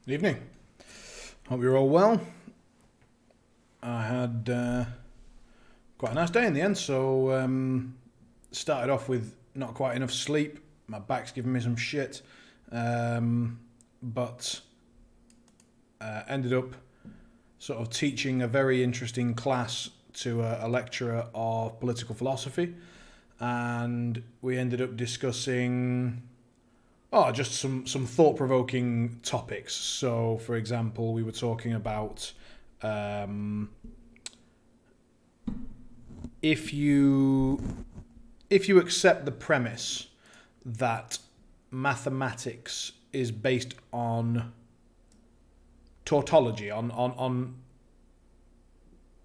Good evening. Hope you're all well. I had quite a nice day in the end, so started off with not quite enough sleep. My back's giving me some shit, but ended up sort of teaching a very interesting class to a lecturer of political philosophy, and we ended up discussing just some thought-provoking topics. So, for example, we were talking about if you accept the premise that mathematics is based on tautology, on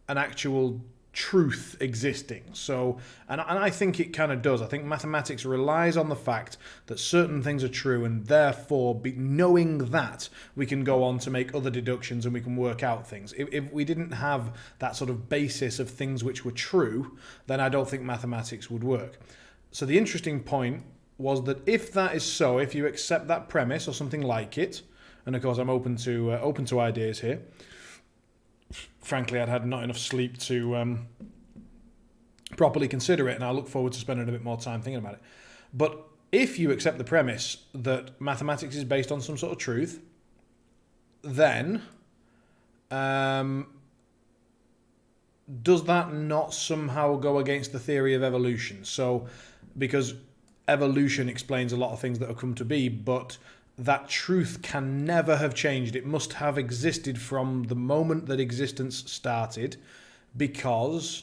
an actual truth existing. So, and I think it kind of does. I think mathematics relies on the fact that certain things are true, and therefore, knowing that, we can go on to make other deductions and we can work out things. If we didn't have that sort of basis of things which were true, then I don't think mathematics would work. So the interesting point was that if that is so, if you accept that premise or something like it, and of course I'm open to ideas here. Frankly, I'd had not enough sleep to properly consider it, and I look forward to spending a bit more time thinking about it. But if you accept the premise that mathematics is based on some sort of truth, then does that not somehow go against the theory of evolution? So, because evolution explains a lot of things that have come to be, but that truth can never have changed. It must have existed from the moment that existence started, because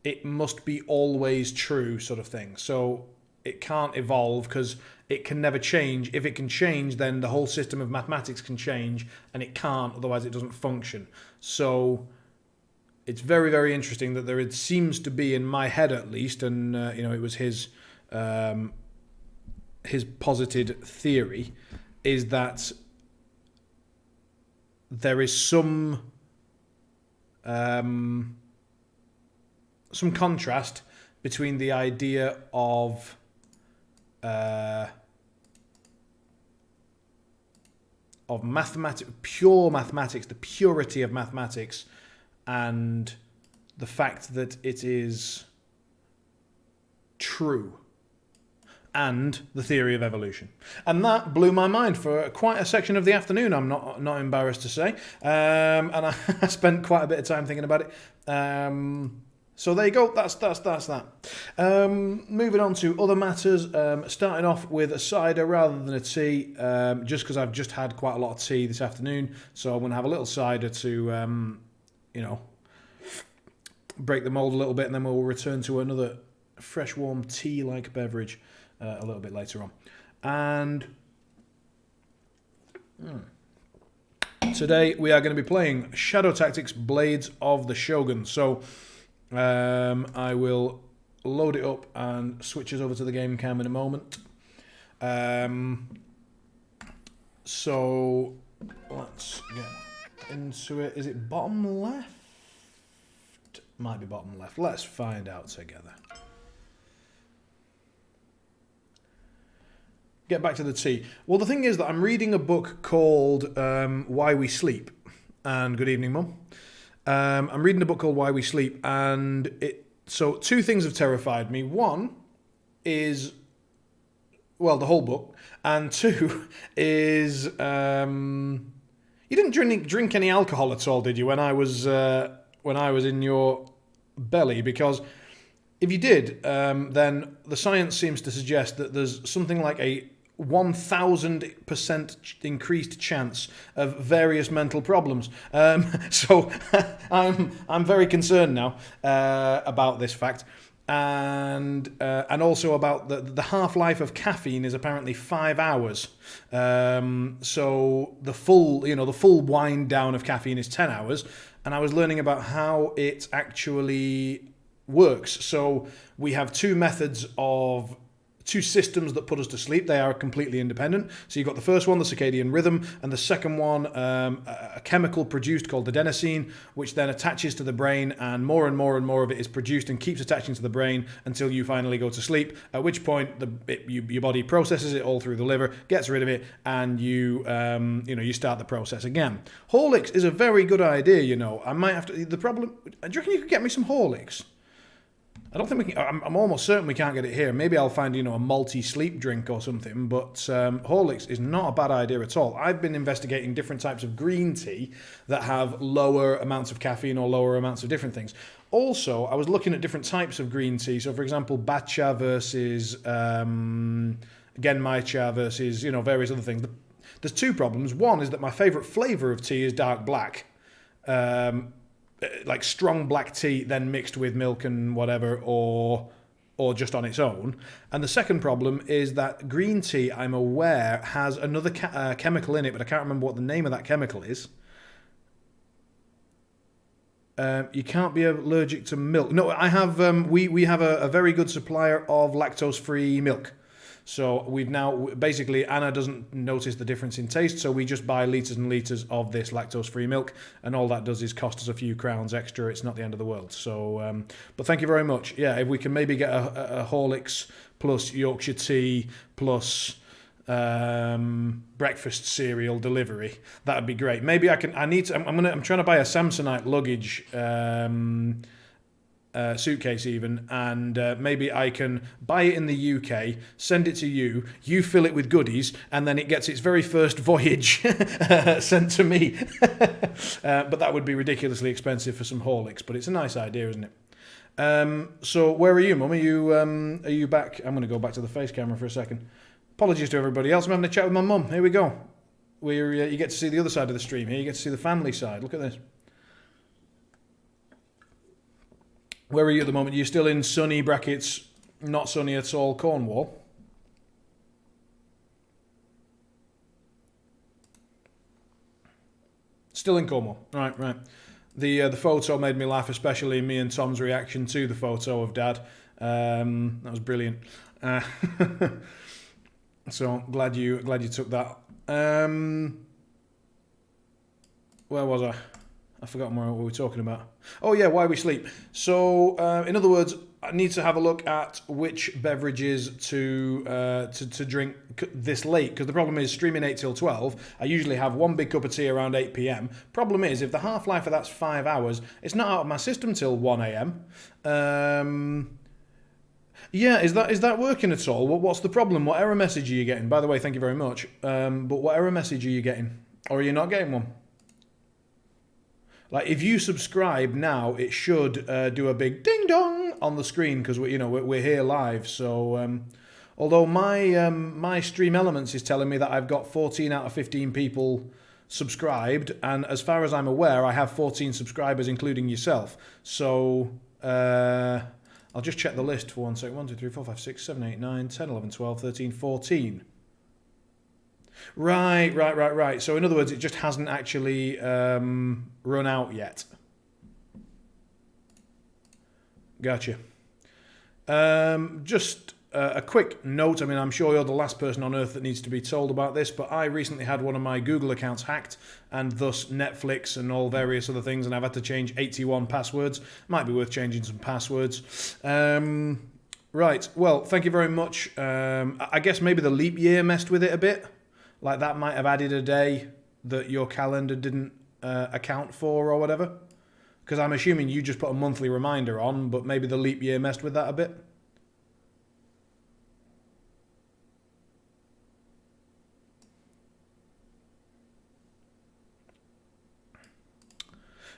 it must be always true, sort of thing. So it can't evolve because it can never change. If it can change, then the whole system of mathematics can change, and it can't, otherwise it doesn't function. So it's very, very interesting that there seems to be, in my head at least, and it was his posited theory, is that there is some contrast between the idea of pure mathematics, the purity of mathematics, and the fact that it is true, and the theory of evolution. And that blew my mind for quite a section of the afternoon, I'm not embarrassed to say. And I spent quite a bit of time thinking about it. So there you go, that's that. Moving on to other matters, starting off with a cider rather than a tea, just because I've just had quite a lot of tea this afternoon, so I'm going to have a little cider to, break the mould a little bit, and then we'll return to another fresh, warm tea-like beverage a little bit later on. And today we are going to be playing Shadow Tactics Blades of the Shogun. So I will load it up and switch us over to the game cam in a moment. So let's get into it. Is it bottom left? Might be bottom left. Let's find out together. Get back to the tea. Well, the thing is that I'm reading a book called Why We Sleep. And good evening, Mum. I'm reading a book called Why We Sleep, and so two things have terrified me. One is, well, the whole book, and two is you didn't drink any alcohol at all, did you? When I was in your belly, because if you did, then the science seems to suggest that there's something like a 1,000% increased chance of various mental problems. So I'm very concerned now about this fact, and also about the half-life of caffeine is apparently 5 hours. So the full wind down of caffeine is 10 hours, and I was learning about how it actually works. So we have two methods of two systems that put us to sleep. They are completely independent. So you've got the first one, the circadian rhythm, and the second one, a chemical produced called adenosine, which then attaches to the brain, and more of it is produced and keeps attaching to the brain until you finally go to sleep, at which point your body processes it all through the liver, gets rid of it, and you start the process again. Horlicks is a very good idea, you know. I might have to... The problem... Do you reckon you could get me some Horlicks? I don't think we can... I'm almost certain we can't get it here. Maybe I'll find, a multi-sleep drink or something, but Horlicks is not a bad idea at all. I've been investigating different types of green tea that have lower amounts of caffeine or lower amounts of different things. Also, I was looking at different types of green tea. So, for example, Batcha versus Genmaicha versus, various other things. There's two problems. One is that my favourite flavour of tea is dark black. Like strong black tea then mixed with milk and whatever, or just on its own. And the second problem is that green tea, I'm aware, has another chemical in it, but I can't remember what the name of that chemical is. You can't be allergic to milk. No, I have. We have a very good supplier of lactose-free milk. So we've now, basically, Anna doesn't notice the difference in taste, so we just buy litres and litres of this lactose-free milk, and all that does is cost us a few crowns extra. It's not the end of the world. So, but thank you very much. Yeah, if we can maybe get a Horlicks plus Yorkshire tea plus breakfast cereal delivery, that'd be great. Maybe I'm trying to buy a Samsonite luggage suitcase even, and maybe I can buy it in the UK, send it to you, you fill it with goodies, and then it gets its very first voyage sent to me. But that would be ridiculously expensive for some Horlicks, but it's a nice idea, isn't it? So where are you, Mum? Are you back? I'm going to go back to the face camera for a second. Apologies to everybody else. I'm having a chat with my mum. Here we go. You get to see the other side of the stream here. You get to see the family side. Look at this. Where are you at the moment? You're still in sunny brackets, not sunny at all, Cornwall? Still in Cornwall. Right. The photo made me laugh, especially me and Tom's reaction to the photo of Dad. That was brilliant. So glad you took that. Where was I? I forgot what we were talking about. Oh yeah, why we sleep. So in other words, I need to have a look at which beverages to drink this late, because the problem is streaming 8 till 12. I usually have one big cup of tea around 8 p.m. Problem is, if the half-life of that's 5 hours, it's not out of my system till 1 a.m. Yeah, is that working at all? What's the problem? What error message are you getting? By the way, thank you very much. But what error message are you getting? Or are you not getting one? Like, if you subscribe now, it should do a big ding dong on the screen, because we're here live. So, although my Stream Elements is telling me that I've got 14 out of 15 people subscribed, and as far as I'm aware, I have 14 subscribers, including yourself. So, I'll just check the list for 1 second. 1, 2, 3, 4, 5, 6, 7, 8, 9, 10, 11, 12, 13, 14. Right. So in other words, it just hasn't actually run out yet. Gotcha. Just a quick note. I mean, I'm sure you're the last person on earth that needs to be told about this, but I recently had one of my Google accounts hacked, and thus Netflix and all various other things, and I've had to change 81 passwords. Might be worth changing some passwords. Right. Well, thank you very much. I guess maybe the leap year messed with it a bit. Like, that might have added a day that your calendar didn't account for or whatever. Because I'm assuming you just put a monthly reminder on, but maybe the leap year messed with that a bit.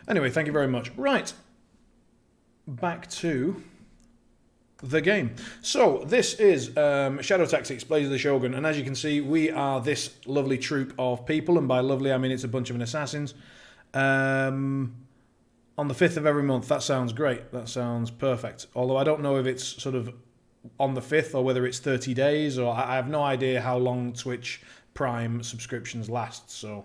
Anyway, thank you very much. Right. Back to the game. So this is Shadow Tactics, Blaze of the Shogun, and as you can see, we are this lovely troop of people, and by lovely I mean it's a bunch of assassins. On the 5th of every month. That sounds great. That sounds perfect. Although I don't know if it's sort of on the 5th or whether it's 30 days, or I have no idea how long Twitch Prime subscriptions last. So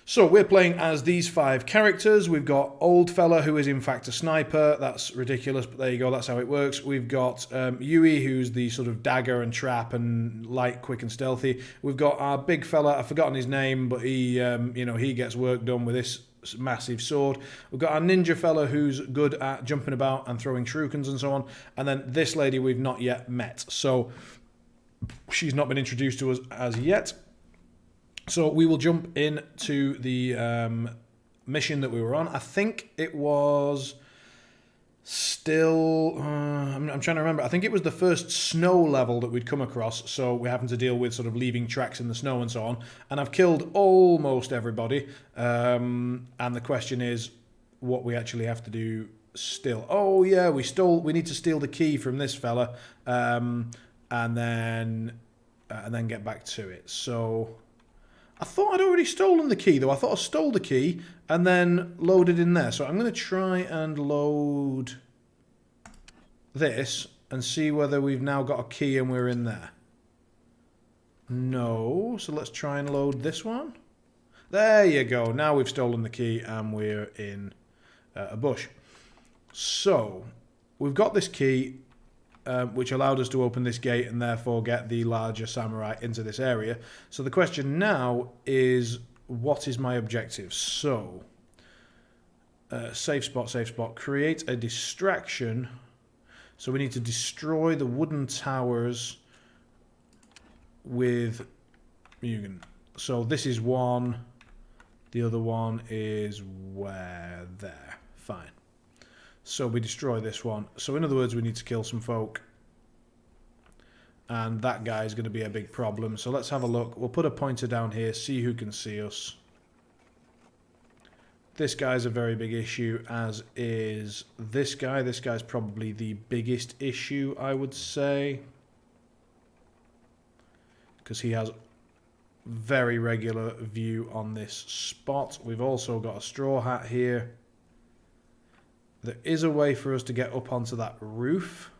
So we're playing as these 5 characters. We've got Old Fella, who is in fact a sniper. That's ridiculous, but there you go. That's how it works. We've got Yui, who's the sort of dagger and trap and light, quick and stealthy. We've got our big fella. I've forgotten his name, but he, he gets work done with this massive sword. We've got our ninja fella, who's good at jumping about and throwing shurikens and so on. And then this lady we've not yet met. So she's not been introduced to us as yet. So we will jump into the mission that we were on. I think it was still... I'm trying to remember. I think it was the first snow level that we'd come across. So we're having to deal with sort of leaving tracks in the snow and so on. And I've killed almost everybody. And the question is what we actually have to do still. Oh, yeah, we need to steal the key from this fella. And then get back to it. So... I thought I'd already stolen the key, though. I thought I stole the key and then loaded in there. So I'm going to try and load this and see whether we've now got a key and we're in there. No. So let's try and load this one. There you go. Now we've stolen the key and we're in a bush. So we've got this key, which allowed us to open this gate and therefore get the larger samurai into this area. So the question now is, what is my objective? So, safe spot, create a distraction. So we need to destroy the wooden towers with Mugen. So this is one. The other one is where? There. Fine. So we destroy this one. So in other words, we need to kill some folk. And that guy is going to be a big problem. So let's have a look. We'll put a pointer down here, see who can see us. This guy's a very big issue, as is this guy. This guy's probably the biggest issue, I would say. Because he has very regular view on this spot. We've also got a straw hat here. There is a way for us to get up onto that roof.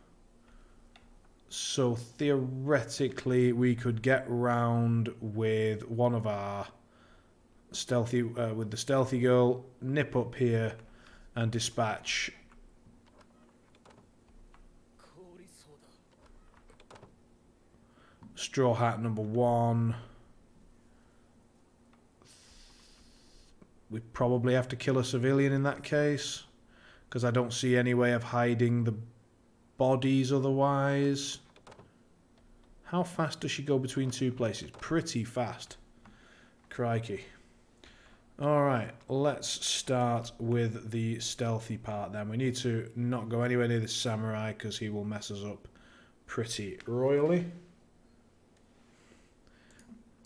So theoretically we could get round with one of our stealthy, with the stealthy girl, nip up here and dispatch straw hat number 1. We probably have to kill a civilian in that case, because I don't see any way of hiding the bodies otherwise. How fast does she go between 2 places? Pretty fast. Crikey. Alright, let's start with the stealthy part then. We need to not go anywhere near this samurai because he will mess us up pretty royally.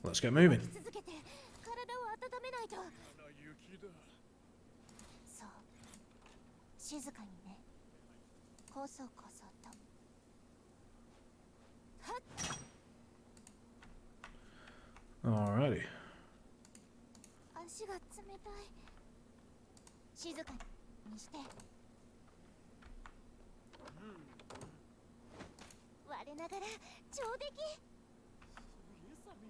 Let's get moving. Alrighty.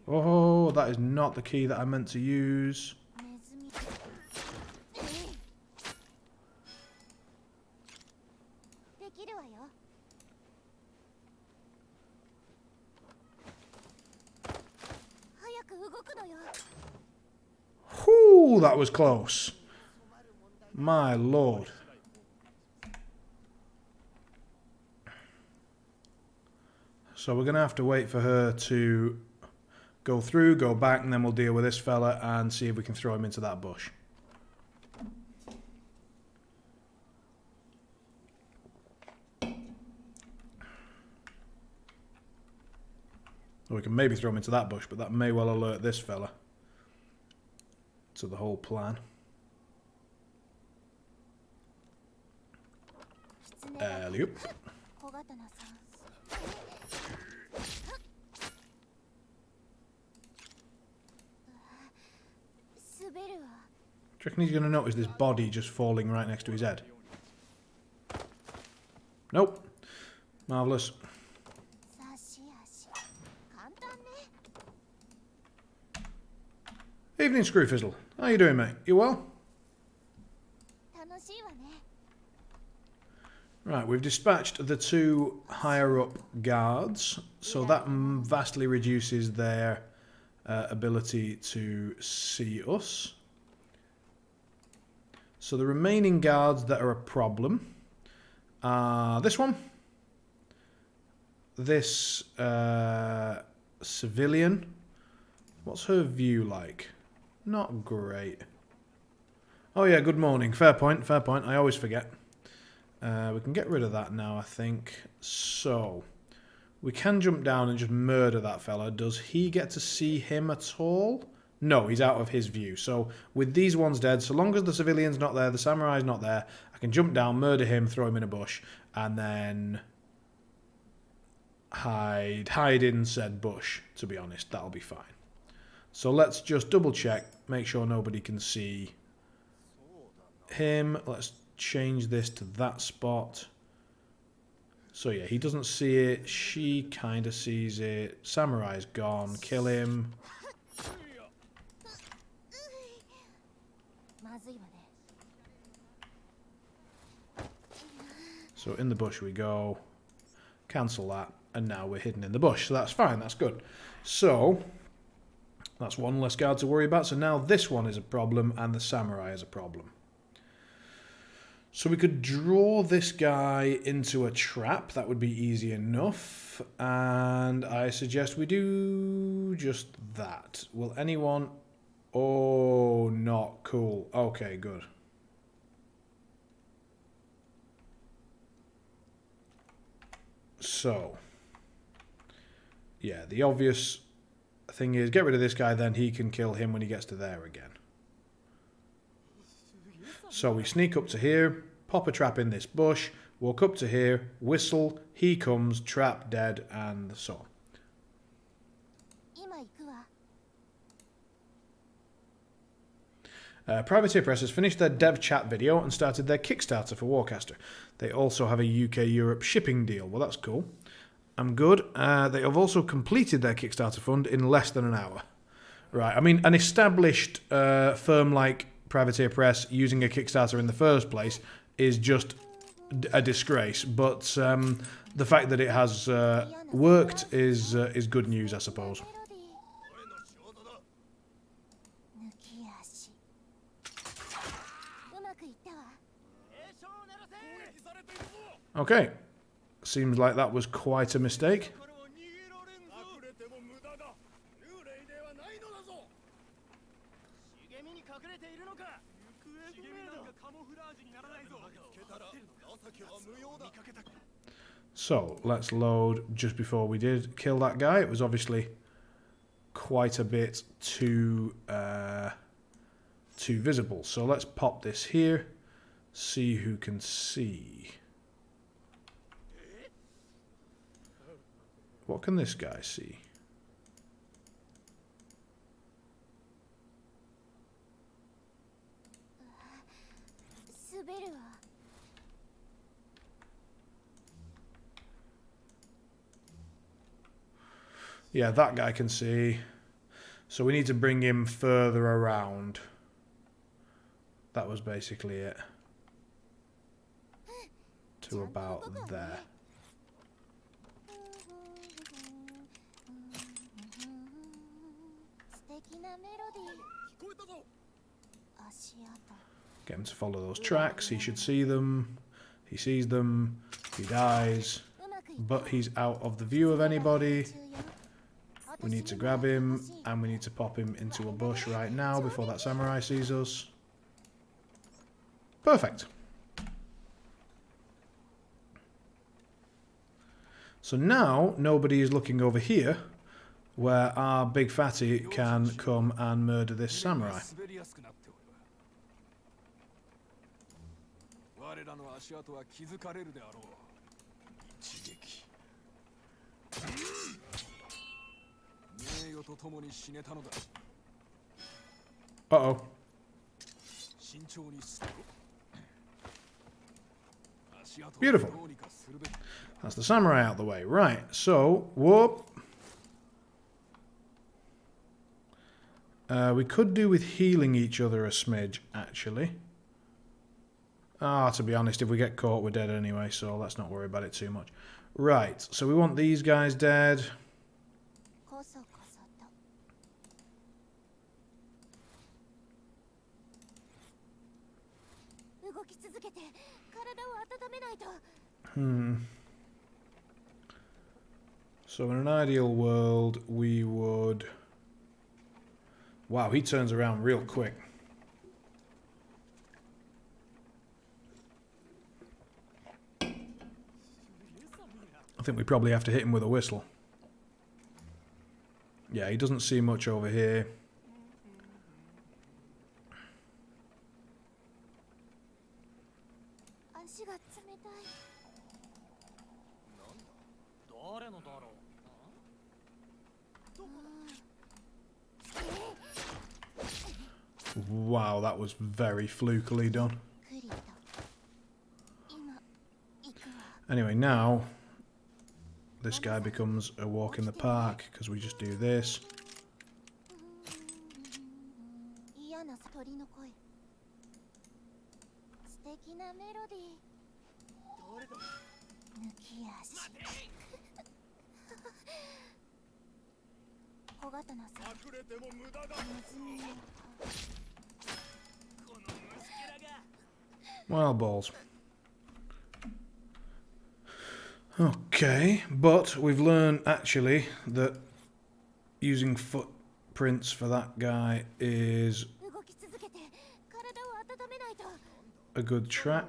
Oh, that is not the key that I meant to use. Whew, that was close. My lord. So we're going to have to wait for her to go through, go back, and then we'll deal with this fella and see if we can throw him into that bush. Or we can maybe throw him into that bush, but that may well alert this fella to the whole plan. Alley-oop. Do you reckon he's going to notice this body just falling right next to his head? Nope. Marvellous. Evening, Screwfizzle. How you doing, mate? You well? Right, we've dispatched the 2 higher-up guards, so that vastly reduces their ability to see us. So the remaining guards that are a problem are this one, this civilian. What's her view like? Not great. Oh yeah, good morning. Fair point, fair point. I always forget. We can get rid of that now, I think. So, we can jump down and just murder that fella. Does he get to see him at all? No, he's out of his view. So, with these ones dead, so long as the civilian's not there, the samurai's not there, I can jump down, murder him, throw him in a bush, and then hide in said bush, to be honest. That'll be fine. So, let's just double check, make sure nobody can see him. Let's change this to that spot. So yeah, he doesn't see it. She kind of sees it. Samurai's gone. Kill him. So in the bush we go. Cancel that. And now we're hidden in the bush. So that's fine. That's good. So that's one less guard to worry about. So now this one is a problem and the samurai is a problem. So we could draw this guy into a trap. That would be easy enough. And I suggest we do just that. Will anyone... Oh, not cool. Okay, good. So, yeah, the obvious thing is get rid of this guy, then he can kill him when he gets to there again. So we sneak up to here, pop a trap in this bush, walk up to here, whistle, he comes, trap, dead, and so on. Privateer Press has finished their dev chat video and started their Kickstarter for Warcaster. They also have a UK-Europe shipping deal. Well, that's cool. I'm good. They have also completed their Kickstarter fund in less than an hour. Right, I mean, an established firm like Privateer Press using a Kickstarter in the first place is just a disgrace. But the fact that it has worked is good news, I suppose. Okay, seems like that was quite a mistake. So, let's load just before we did kill that guy. It was obviously quite a bit too visible. So let's pop this here, see who can see. What can this guy see? Yeah, that guy can see. So we need to bring him further around. That was basically it. To about there. Get him to follow those tracks. He should see them. He sees them. He dies. But he's out of the view of anybody. We need to grab him, and we need to pop him into a bush right now before that samurai sees us. Perfect. So now, nobody is looking over here, where our big fatty can come and murder this samurai. Uh-oh. Beautiful. That's the samurai out the way. Right, so, whoop. We could do with healing each other a smidge, actually. To be honest, if we get caught, we're dead anyway, so let's not worry about it too much. Right, so we want these guys dead. So in an ideal world, we would... Wow, he turns around real quick. I think we probably have to hit him with a whistle. Yeah, he doesn't see much over here. Wow, that was very flukily done. Anyway, now this guy becomes a walk in the park because we just do this. Well, balls. Okay, but we've learned actually that using footprints for that guy is a good track.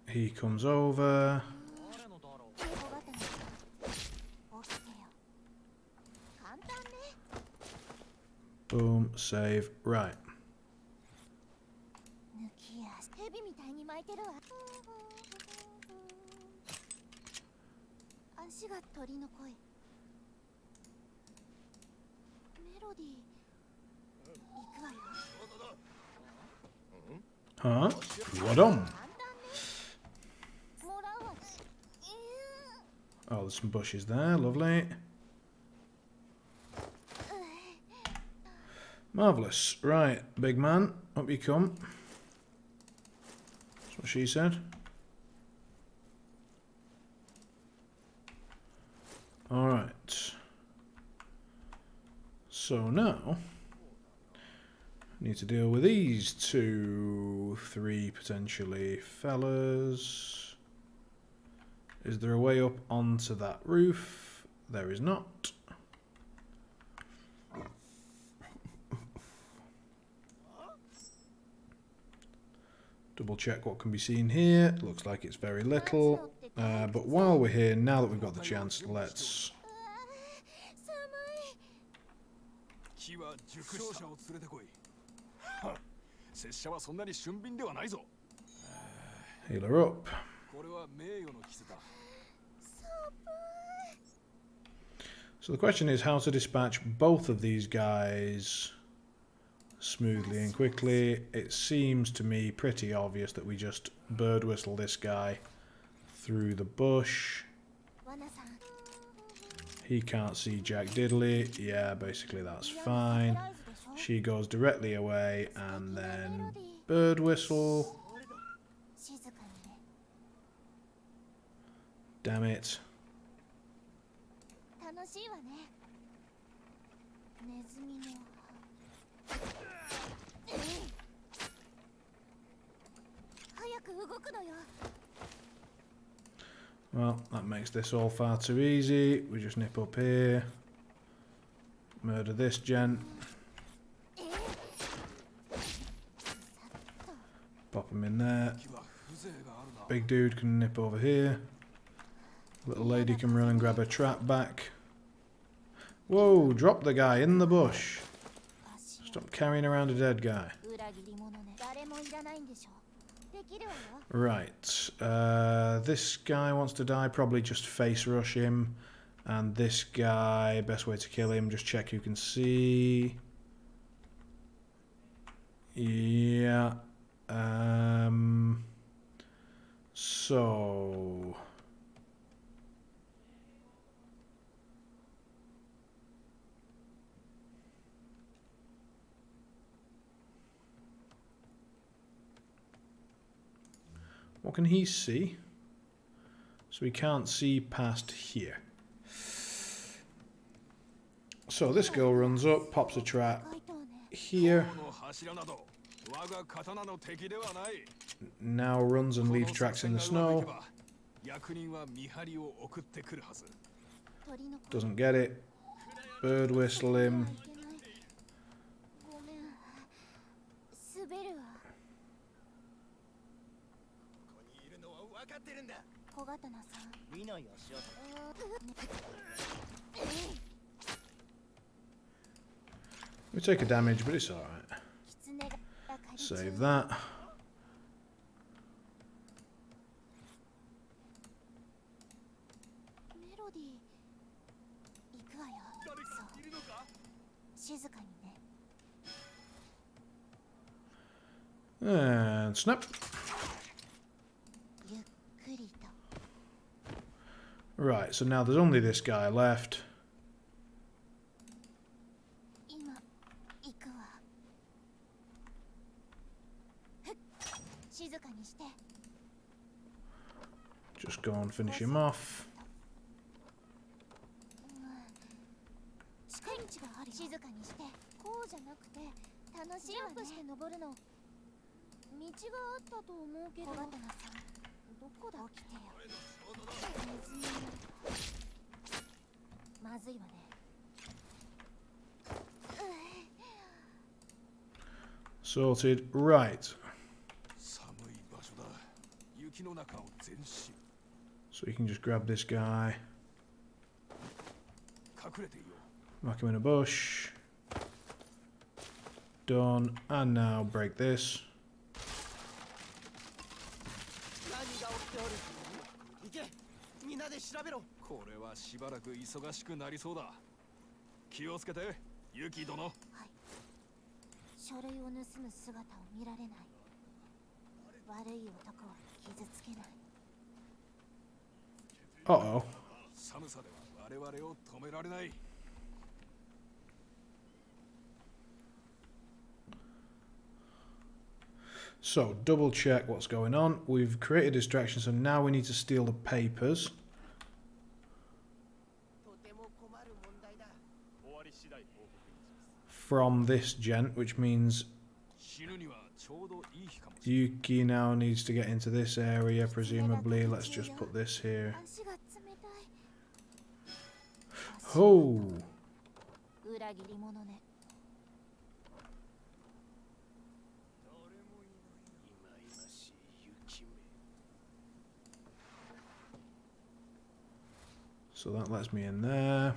He comes over. Boom, save, right. Huh? What on? Oh, there's some bushes there, lovely. Marvellous. Right, big man, up you come. That's what she said. Alright. So now, I need to deal with these 2, 3 potentially fellas. Is there a way up onto that roof? There is not. Double check what can be seen here. Looks like it's very little. But while we're here, now that we've got the chance, let's... heal her up. So the question is how to dispatch both of these guys smoothly and quickly. It seems to me pretty obvious that we just bird whistle this guy through the bush. He can't see Jack Diddley. Yeah, basically that's fine. She goes directly away and then bird whistle. Damn it. Well, that makes this all far too easy. We just nip up here. Murder this gent. Pop him in there. Big dude can nip over here. Little lady can run and grab her trap back. Whoa, drop the guy in the bush. Stop carrying around a dead guy. Right, this guy wants to die, probably just face rush him. And this guy, best way to kill him, just check who can see. Yeah. So... What can he see? So he can't see past here. So this girl runs up, pops a trap here. Now runs and leaves tracks in the snow. Doesn't get it. Bird whistle him. We take a damage, but it's alright. Save that. And snap. Right, so now there's only this guy left. Just go and finish him off. Sorted. Right. So you can just grab this guy. Mark him in a bush. Done. And now break this. Uh-oh. So, double check what's going on. We've created distraction, so now we need to steal the papers. From this gent, which means Yuki now needs to get into this area, presumably. Let's just put this here. Oh! So that lets me in there.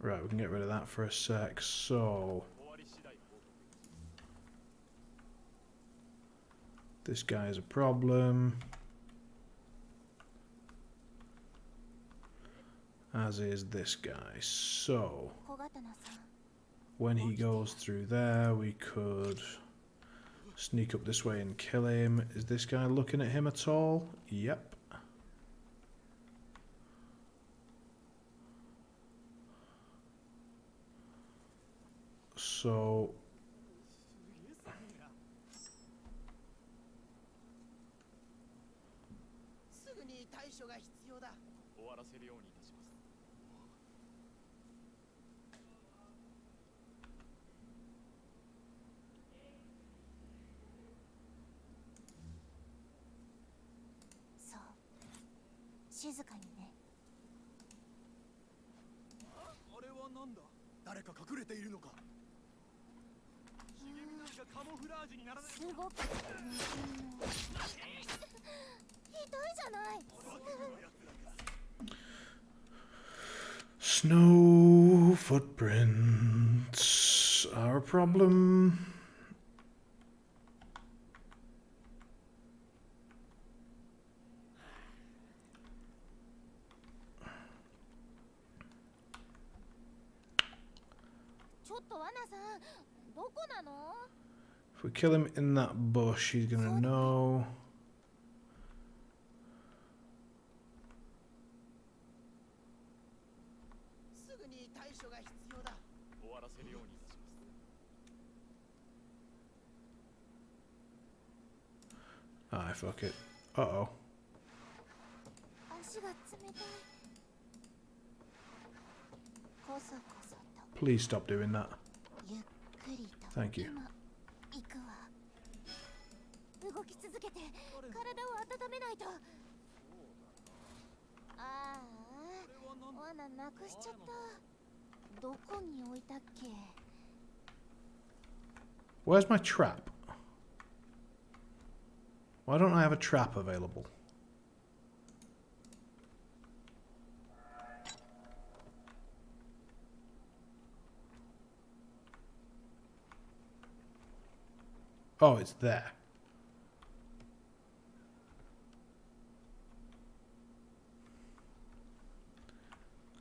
Right, we can get rid of that for a sec. So this guy is a problem, as is this guy. So when he goes through there, we could sneak up this way and kill him. Is this guy looking at him at all? Yep. So snow footprints are a problem. If we kill him in that bush, he's gonna know. Ah, fuck it. Uh-oh. Please stop doing that. Thank you. Where's my trap? Why don't I have a trap available? Oh, it's there.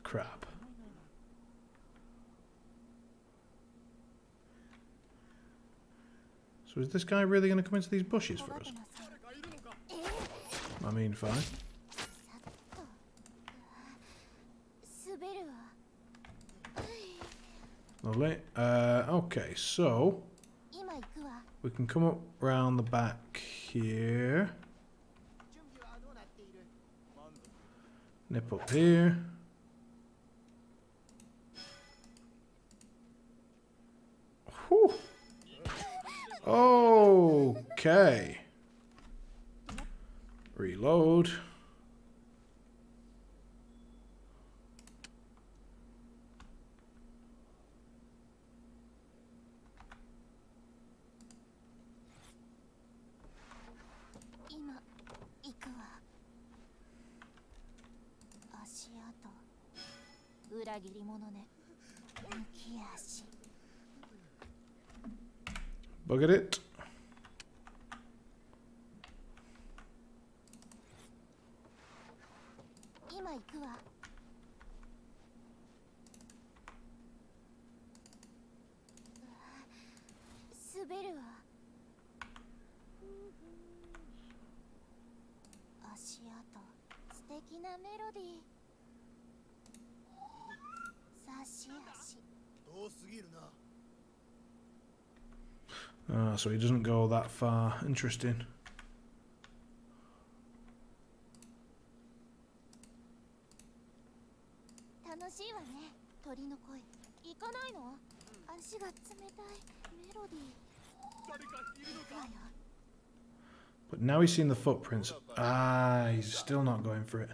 Crap. So is this guy really going to come into these bushes for us? I mean, fine. Lovely. Okay, so we can come up round the back here. Nip up here. Whew. Okay. Reload. Buggered it. So he doesn't go that far. Interesting. But now he's seen the footprints. Ah, he's still not going for it.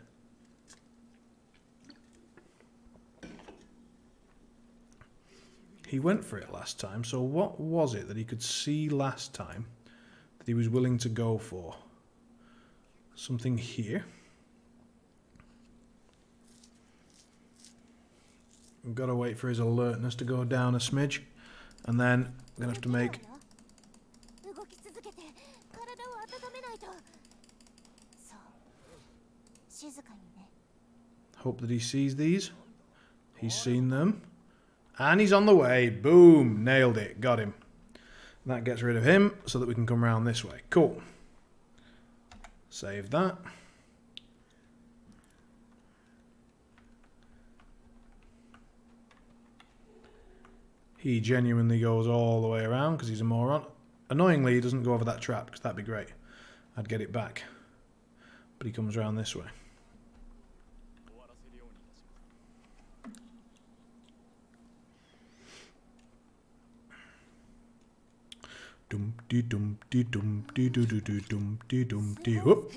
He went for it last time, so what was it that he could see last time that he was willing to go for? Something here. We've got to wait for his alertness to go down a smidge, and then I'm going to have to make... Hope that he sees these. He's seen them. And he's on the way. Boom. Nailed it. Got him. And that gets rid of him so that we can come around this way. Cool. Save that. He genuinely goes all the way around because he's a moron. Annoyingly, he doesn't go over that trap because that'd be great. I'd get it back. But he comes around this way. Dum dee dum dee dum dee doo doo doo dum dee dum dee whoop.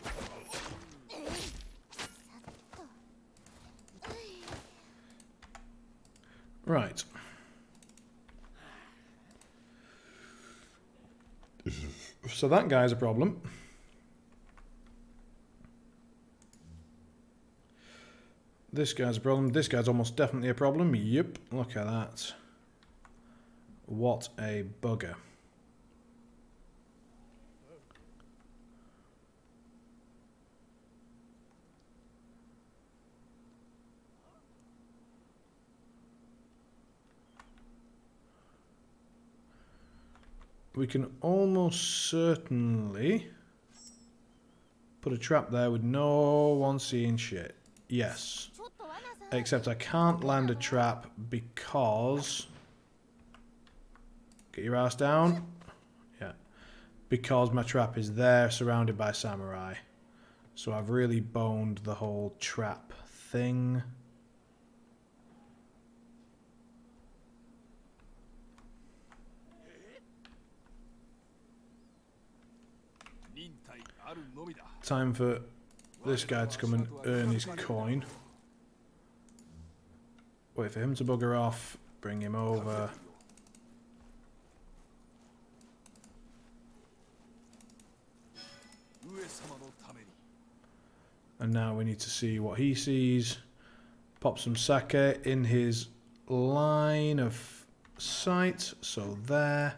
Right. So that guy's a problem. This guy's a problem. This guy's almost definitely a problem. Yep. Look at that. What a bugger. We can almost certainly put a trap there with no one seeing shit. Yes. Except I can't land a trap because Get your ass down. Yeah. Because my trap is there, surrounded by samurai. So I've really boned the whole trap thing. Time for this guy to come and earn his coin. Wait for him to bugger off. Bring him over. And now we need to see what he sees. Pop some sake in his line of sight. So there.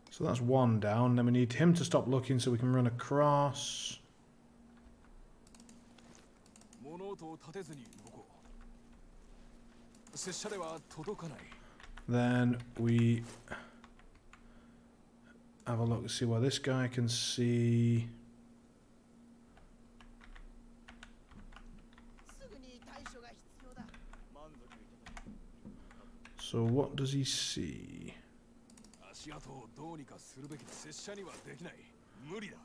So that's one down. Then we need him to stop looking so we can run across. Then we have a look to see what this guy can see. So what does he see?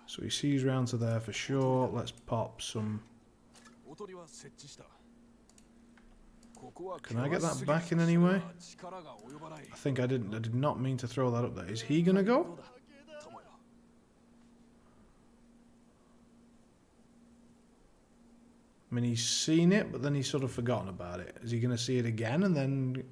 So he sees round to there for sure. Let's pop some. Can I get that back in any way? I think I didn't. I did not mean to throw that up there. Is he gonna go? I mean, he's seen it, but then he's sort of forgotten about it. Is he gonna see it again and then?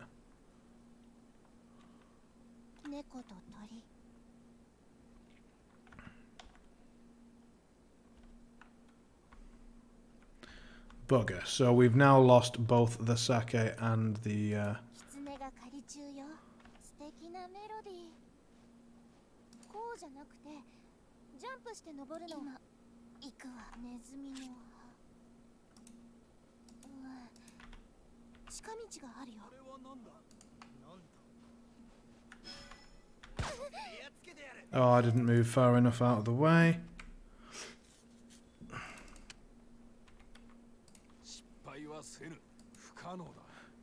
Bugger. So we've now lost both the sake and the... Oh, I didn't move far enough out of the way.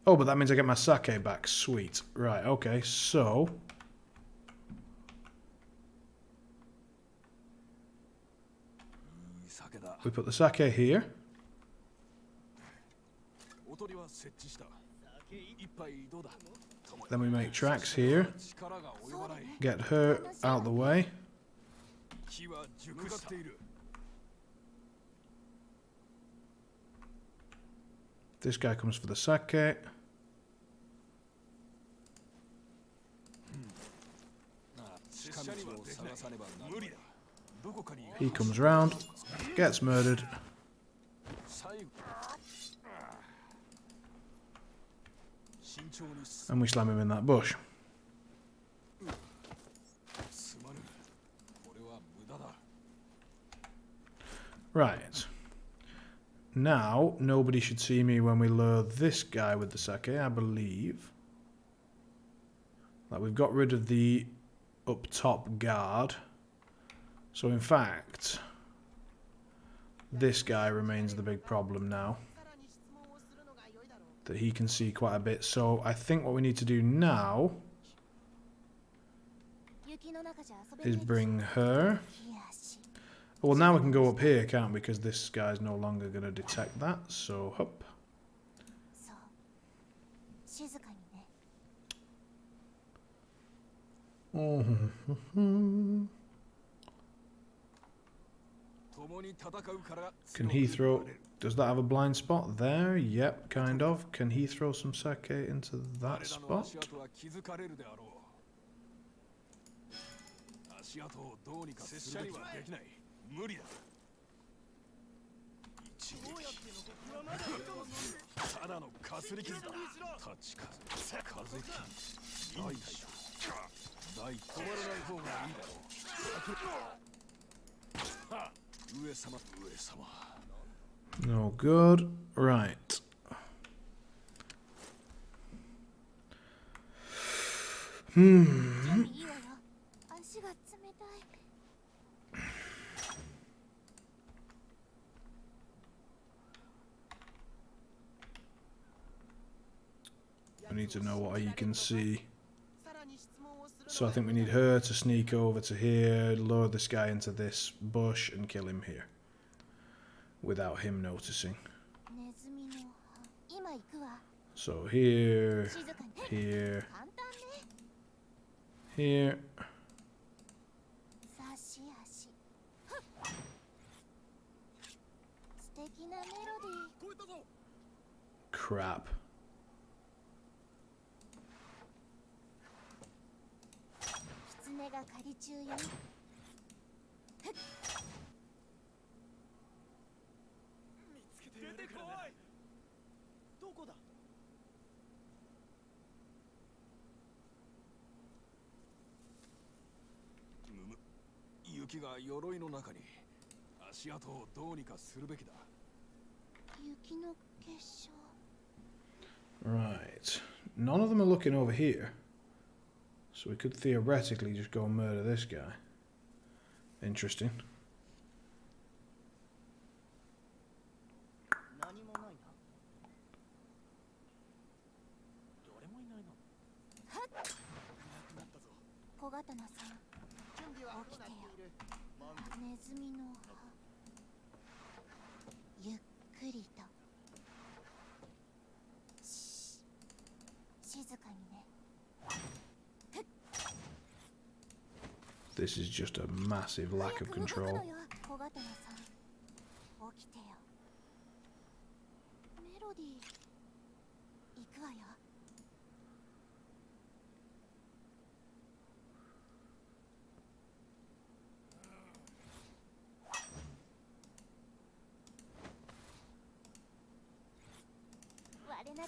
Oh, but that means I get my sake back. Sweet. Right, okay, so... we put the sake here. Then we make tracks here. Get her out the way. This guy comes for the sake. He comes round, gets murdered. And we slam him in that bush. Right. Now, nobody should see me when we lure this guy with the sake, I believe. Like, we've got rid of the up top guard. So, in fact, this guy remains the big problem now. That he can see quite a bit. So, I think what we need to do now is bring her. Well, now we can go up here, can't we? Because this guy's no longer going to detect that. So, hop. Can he throw... Does that have a blind spot there? Yep, kind of. Can he throw some sake into that spot? No good. Right. I need to know what you can see. So I think we need her to sneak over to here, lure this guy into this bush and kill him here. Without him noticing. So here, here, here. Crap. Right. None of them are looking over here. So we could theoretically just go and murder this guy. Interesting. This is just a massive lack of control.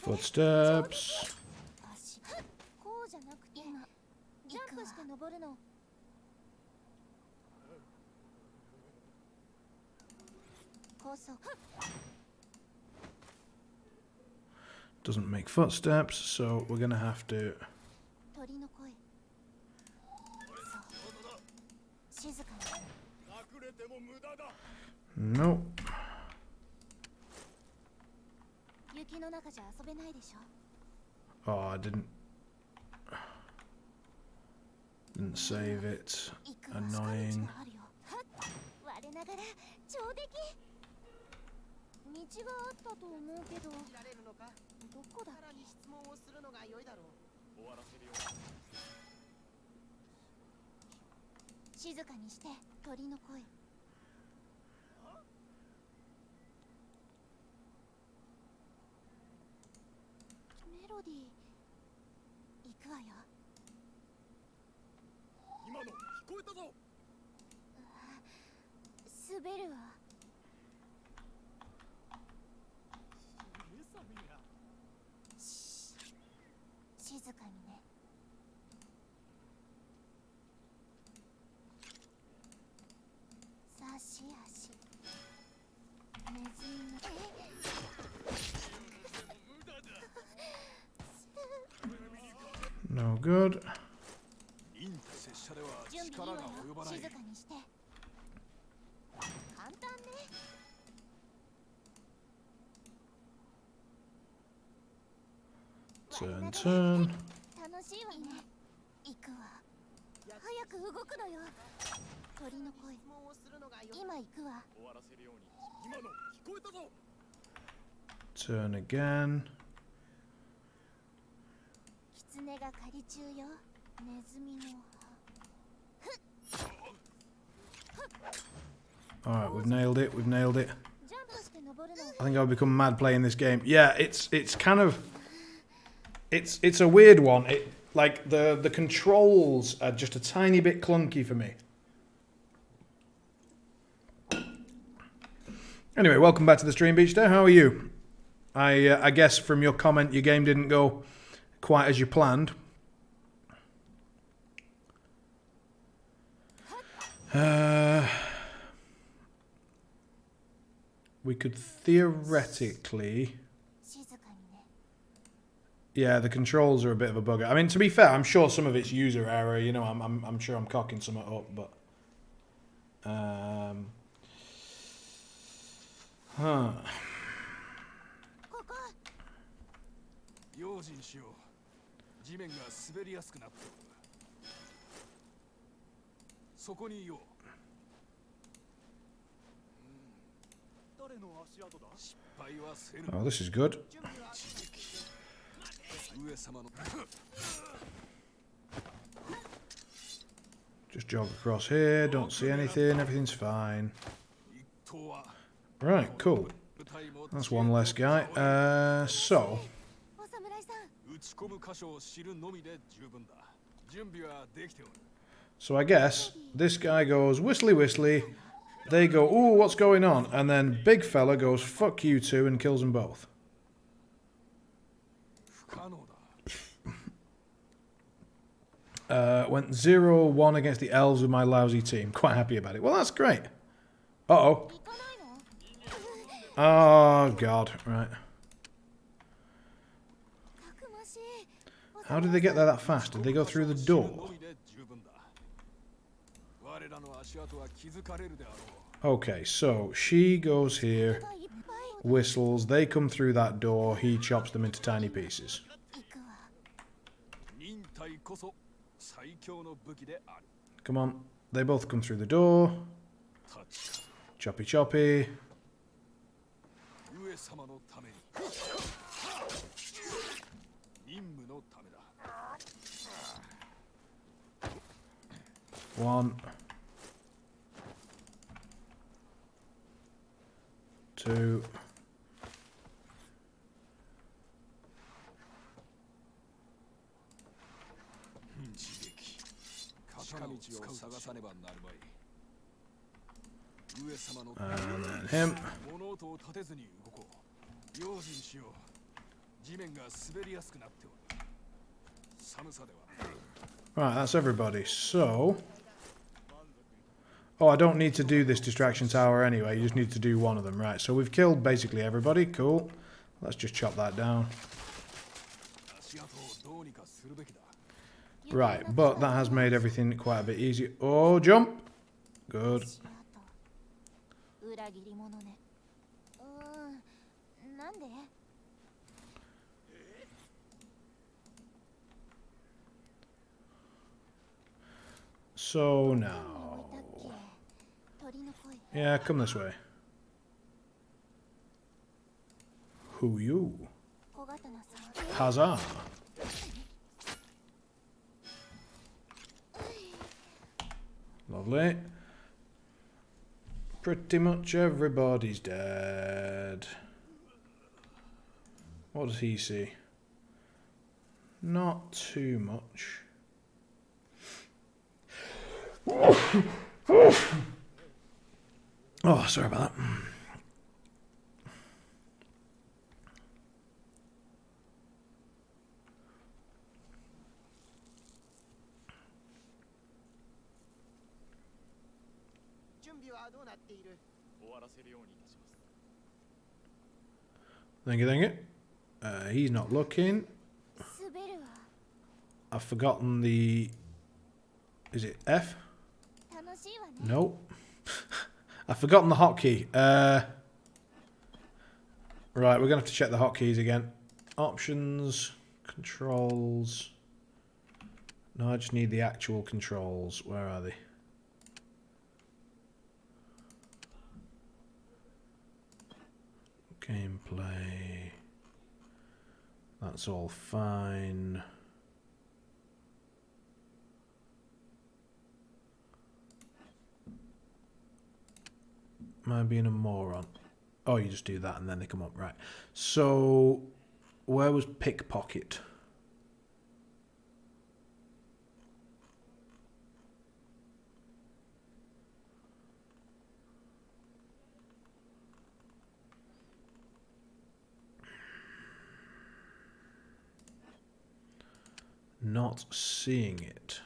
Footsteps. Doesn't make footsteps, so we're gonna have to. Nope. Oh, I didn't save it. Annoying. No good. Turn. Turn again. Alright, we've nailed it, we've nailed it. I think I'll become mad playing this game. Yeah, it's kind of... It's a weird one. Like, the controls are just a tiny bit clunky for me. Anyway, welcome back to the stream, Beachster. How are you? I guess from your comment, your game didn't go quite as you planned. We could theoretically Yeah, the controls are a bit of a bugger. I mean, to be fair, I'm sure some of it's user error. You know, I'm sure I'm cocking something up, but huh. 用心しよう。地面が滑りやすくなっておる。そこにいよう。誰の足跡だ？失敗はせぬ。Oh, this is good. 上様の。Just jog across here. Don't see anything. Everything's fine. Right, cool. That's one less guy. So. So I guess this guy goes whistly whistly. They go, ooh, what's going on? And then big fella goes, fuck you two, and kills them both. Went 0-1 against the elves with my lousy team. Quite happy about it. Well, that's great. Uh-oh. Oh, God. Right. How did they get there that fast? Did they go through the door? Okay, so she goes here, whistles, they come through that door, he chops them into tiny pieces. Come on, they both come through the door. Choppy choppy. One. 2. And then him. Right, that's everybody. So... Oh, I don't need to do this distraction tower anyway. You just need to do one of them. Right, so we've killed basically everybody. Cool. Let's just chop that down. Right, but that has made everything quite a bit easier. Oh, jump! Good. So now... Yeah, come this way. Who you? Huzzah! Lovely. Pretty much everybody's dead. What does he see? Not too much. Oh, sorry about that. Thank you, thank you. He's not looking. I've forgotten the... Is it F? Nope. I've forgotten the hotkey. Right, we're going to have to check the hotkeys again. Options, controls. No, I just need the actual controls. Where are they? Gameplay. That's all fine. Am I being a moron? Oh, you just do that and then they come up. Right. So, where was pickpocket? Not seeing it.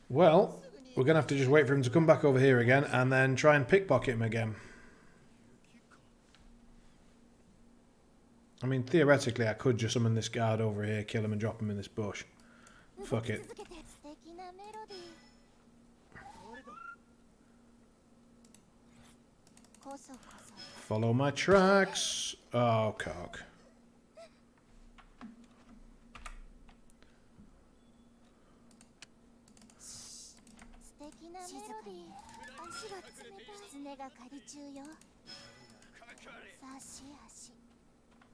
Well, we're going to have to just wait for him to come back over here again and then try and pickpocket him again. I mean, theoretically, I could just summon this guard over here, kill him and drop him in this bush. Fuck it. Follow my tracks. Oh, cock.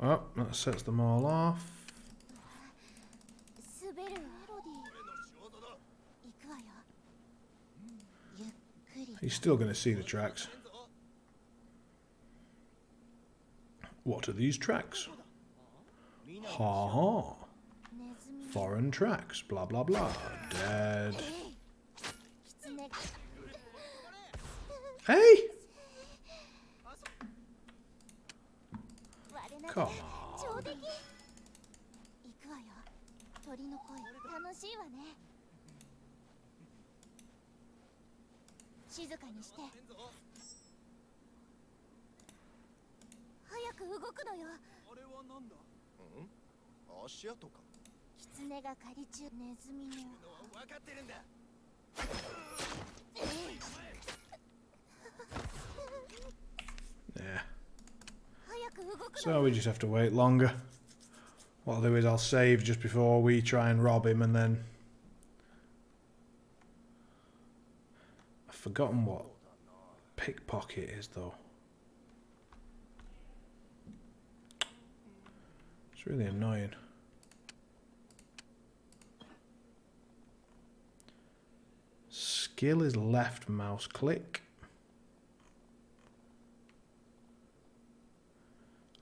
Oh, that sets them all off. He's still going to see the tracks. What are these tracks? Ha ha. Foreign tracks. Blah blah blah. Dead. Hey! Come on. Yeah. So we just have to wait longer. What I'll do is I'll save just before we try and rob him, and then I've forgotten what pickpocket is though. It's really annoying. Skill is left mouse click.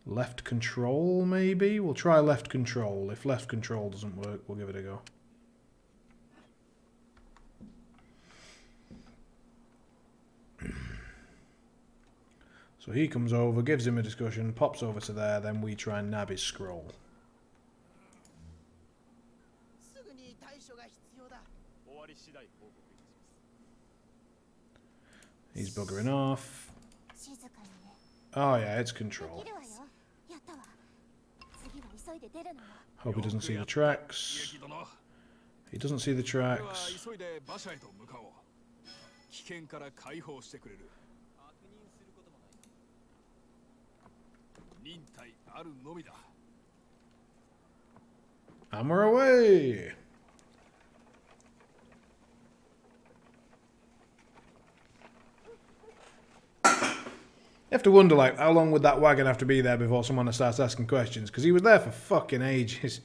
Left control, maybe? We'll try left control. If left control doesn't work, we'll give it a go. So he comes over, gives him a discussion, pops over to there, then we try and nab his scroll. He's buggering off. Oh yeah, it's control. Hope he doesn't see the tracks. He doesn't see the tracks. And we're away! You have to wonder, like, how long would that wagon have to be there before someone starts asking questions? Because he was there for fucking ages.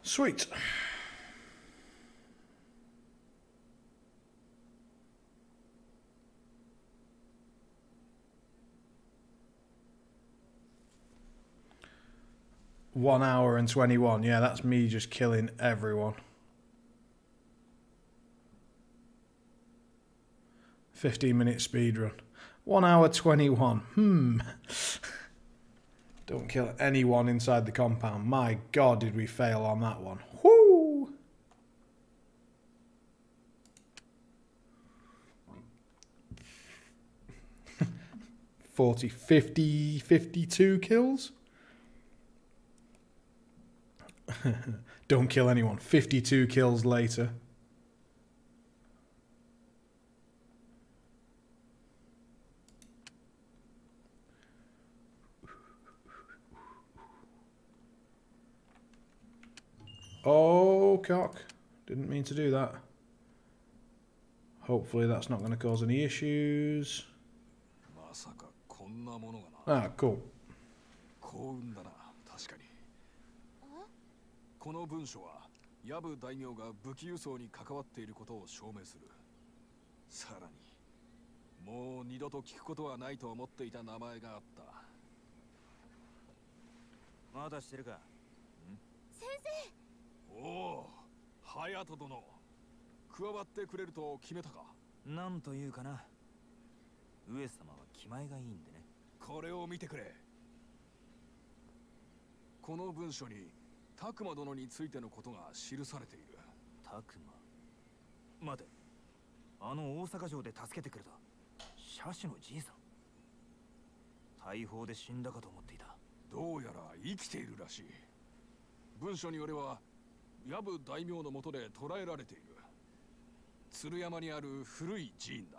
Sweet. One hour and 21. Yeah, that's me just killing everyone. 15-minute speedrun. 1 hour 21. Don't kill anyone inside the compound. My God, did we fail on that one. Whoo! $40, $50, 52 kills? Don't kill anyone. 52 kills later. Oh, cock. Didn't mean to do that. Hopefully that's not going to cause any issues. まさかこんなものがな。 Ah, cool. 幸運だな、確かに。この文書はヤブ大名が武器輸送に関わっていることを証明する。さらにもう二度と聞くことはないと思っていた名前があった。まだしてるか。先おお、隼人殿、加わってくれると決めたか。なんというかな、上様は気前がいいんでね。これを見てくれ。この文書に拓磨殿についてのことが記されている。拓磨、待て、あの大阪城で助けてくれた社主のじいさん、大砲で死んだかと思っていた。どうやら生きているらしい。文書によればヤブ大名の下で捕らえられている。鶴山にある古い寺院だ。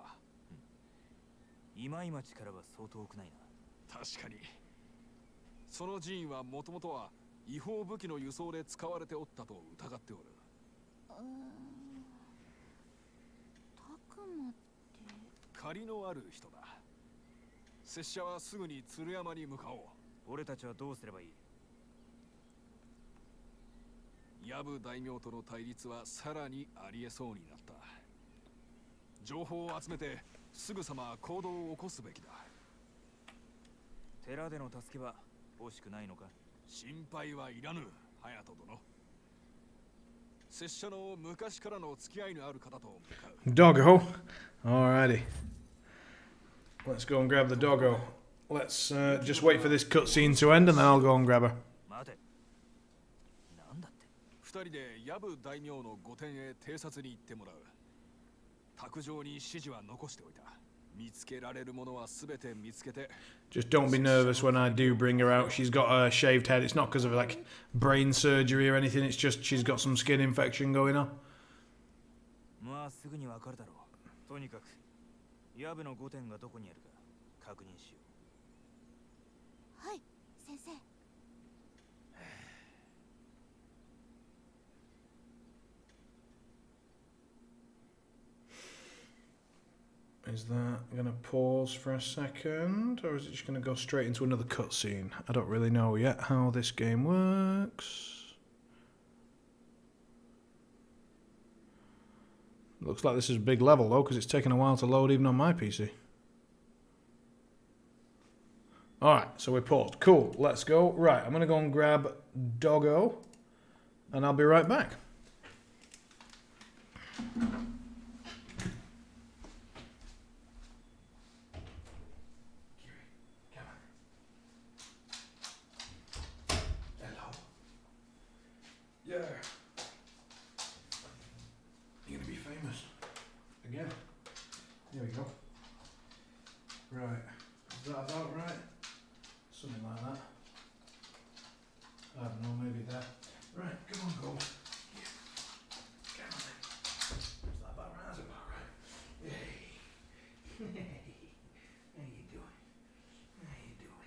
今井町からは相当遠くないな。確かに。その寺院はもともとは違法武器の輸送で使われておったと疑っておる。拓磨って借りのある人だ。拙者はすぐに鶴山に向かおう。俺たちはどうすればいい？ヤブ大名との対立はさらにありえそうになった。情報を集めてすぐさま行動を起こすべきだ。寺での助けは惜しくないのか？心配はいらぬ、隼人殿。拙者の昔からの付き合いのある方と向かう。 Doggo. Alrighty. Let's go and grab the doggo. Let's just wait for this cutscene to end and then I'll go and grab her. 待て。なんだって？二人でヤブ大名の御殿へ偵察に行ってもらう。卓上に指示は残しておいた。見つけられるものはすべて見つけて。 Just don't be nervous when I do bring her out. She's got a shaved head. It's not because of like brain surgery or anything. It's just she's got some skin infection going on. まあすぐにわかるだろう。とにかくヤブの御殿がどこにあるか確認しよう。はい、先生。 Is that going to pause for a second, or is it just going to go straight into another cutscene? I don't really know yet how this game works. Looks like this is a big level though, because it's taken a while to load even on my PC. Alright, so we're paused. Cool, let's go. Right, I'm going to go and grab Doggo, and I'll be right back. Yeah. You're going to be famous. Again. There we go. Right. Is that about right? Something like that. I don't know, maybe that. Right, come on, go. Yeah. Come on then. Is that about right? That's about right. Yay. How you doing? How you doing?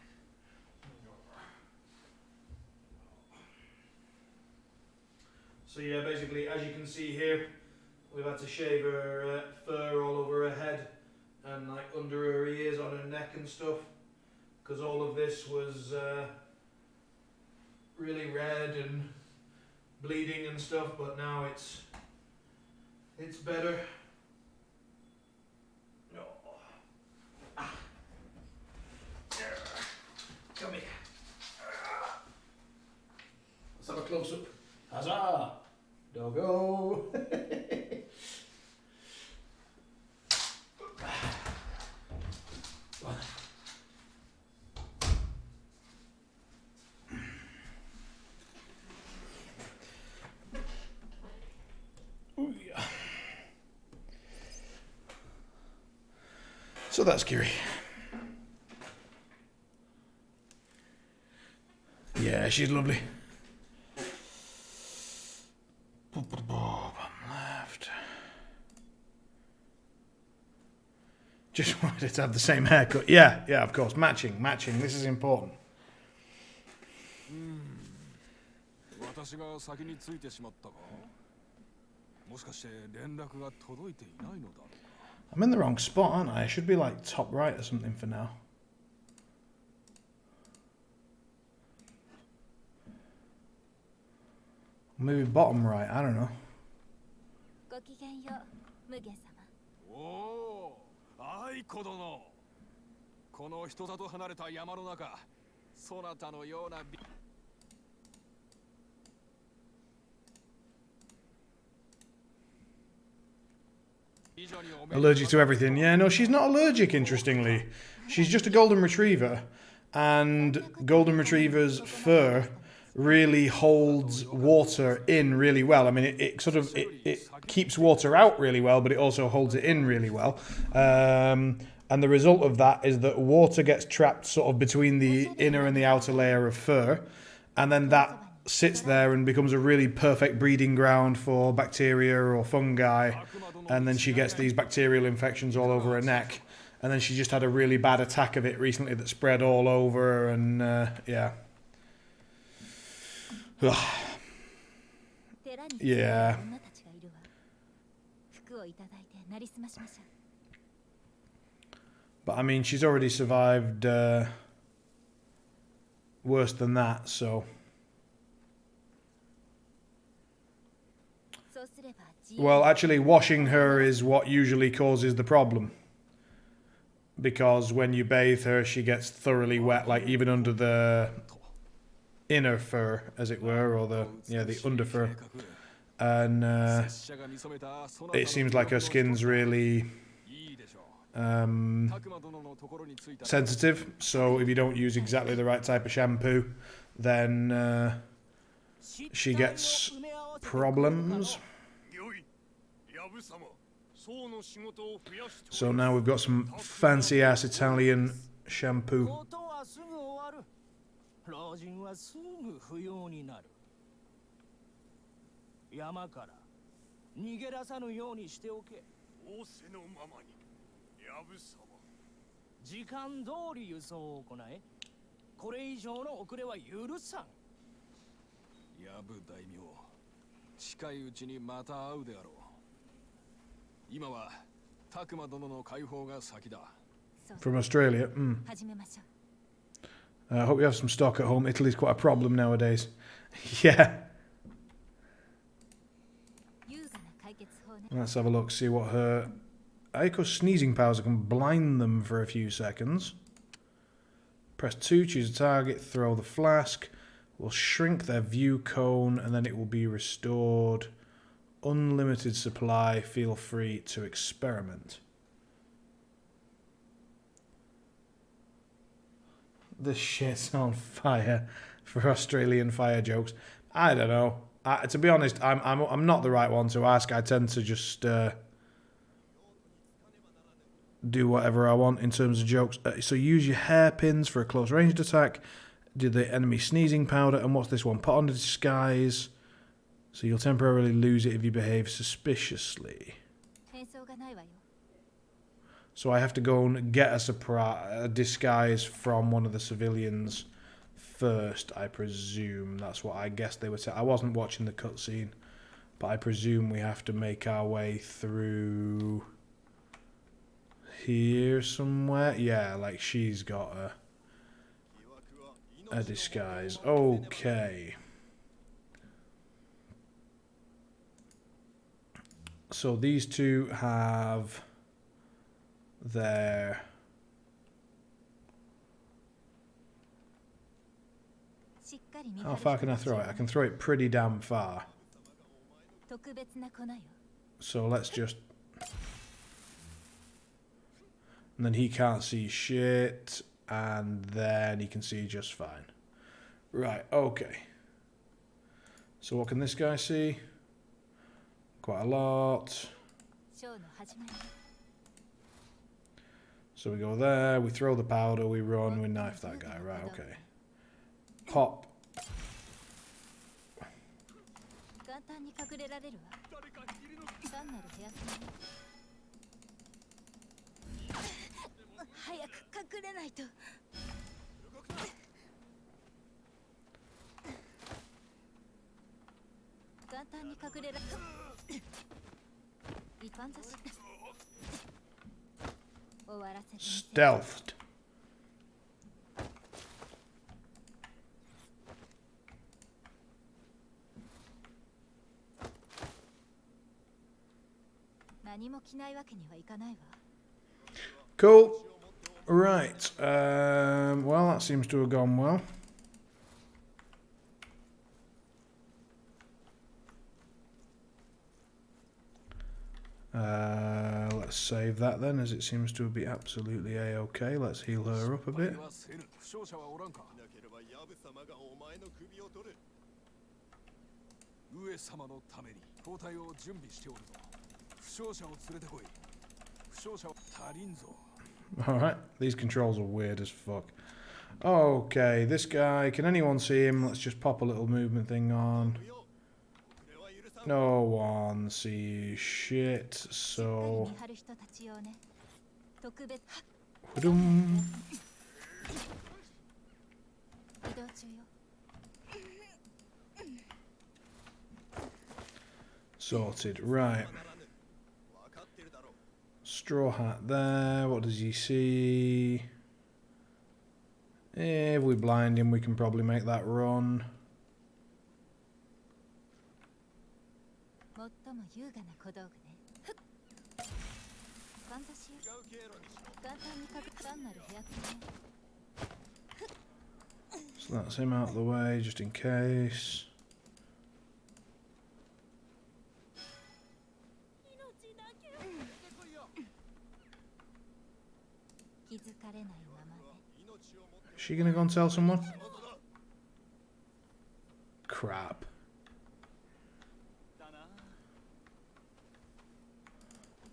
So yeah, basically, as you can see here, we've had to shave her fur all over her head and like under her ears, on her neck and stuff, because all of this was really red and bleeding and stuff. But now it's better. No. Ah. Come here. Let's have a close up. Huzzah! Doggo! Ooh, yeah. So that's Kiri. Yeah, she's lovely. Left. Just wanted to have the same haircut. Yeah, of course. Matching. This is important. 私が先に着いてしまったか。もしかして連絡が届いていないのだろうか。 I'm in the wrong spot, aren't I? I should be like top right or something for now. Maybe bottom right, I don't know. ごきげんよう、無限様。おお、愛子殿。この人里離れた山の中、そなたのようなAllergic to everything. Yeah, no, she's not allergic, interestingly. She's just a golden retriever. And golden retriever's fur really holds water in really well. I mean, it keeps water out really well, but it also holds it in really well. And the result of that is that water gets trapped sort of between the inner and the outer layer of fur. And then that sits there and becomes a really perfect breeding ground for bacteria or fungi. And then she gets these bacterial infections all over her neck. And then she just had a really bad attack of it recently that spread all over. And yeah. Yeah. But I mean, she's already survived worse than that, so. Well, actually, washing her is what usually causes the problem. Because when you bathe her, she gets thoroughly wet, like even under the inner fur, as it were, or the under fur. And it seems like her skin's really sensitive. So if you don't use exactly the right type of shampoo, then she gets problems. So now we've got some fancy ass Italian shampoo. 老人はすぐ不要になる。山から逃げ出さぬようにしておけ。仰せのままに、ヤブ様。時間通り輸送を行え。これ以上の遅れは許さん。ヤブ大名、近いうちにまた会うであろう。今はタクマ殿の解放が先だ。From Australia. I hope you have some stock at home. Italy's quite a problem nowadays. Yeah. Let's have a look, see what her... Aiko's sneezing powers can blind them for a few seconds. Press 2, choose a target, throw the flask. We'll shrink their view cone and then it will be restored. Unlimited supply, feel free to experiment. This shit's on fire for Australian fire jokes. I don't know. To be honest, I'm not the right one to ask. I tend to just do whatever I want in terms of jokes. So use your hairpins for a close ranged attack. Do the enemy sneezing powder. And what's this one? Put on a disguise. So you'll temporarily lose it if you behave suspiciously. So I have to go and get a disguise from one of the civilians first, I presume. That's what I guess they were saying. I wasn't watching the cutscene, but I presume we have to make our way through here somewhere. Yeah, like she's got a disguise. Okay. So these two have their... How far can I throw it? I can throw it pretty damn far. So let's just... And then he can't see shit, and then he can see just fine. Right, okay. So what can this guy see? Quite a lot. So we go there, we throw the powder, we run, we knife that guy. Right, okay. Pop. 隠れら一般差し終わらせてみせる Stealthed. 何も着ないわけにはいかないわ Cool. Right. Well, that seems to have gone well. Let's save that then, as it seems to be absolutely a-okay. Let's heal her up a bit. はせぬ負傷者はおらんかなければヤブ様がお前の首を取る。上様のために交代を準備しておるぞ負傷者を連れてこい負傷者は足りんぞ Alright, these controls are weird as fuck. Okay, this guy, can anyone see him? Let's just pop a little movement thing on. 俺は許さん。 No one sees shit, しっかり so... 見張る人たち用ね特別 Hudum. 移動中よ Sorted, right. ならぬ。分かってるだろう。 Straw hat there, what does he see? If we blind him, we can probably make that run. 最も優雅な小道具ねふっかんざしよ違う経路にしろ。簡単にかく単なる部屋ね So that's him out of the way, just in case. 気づかれないままね 命をもって Is she gonna go and tell someone? Crap. だな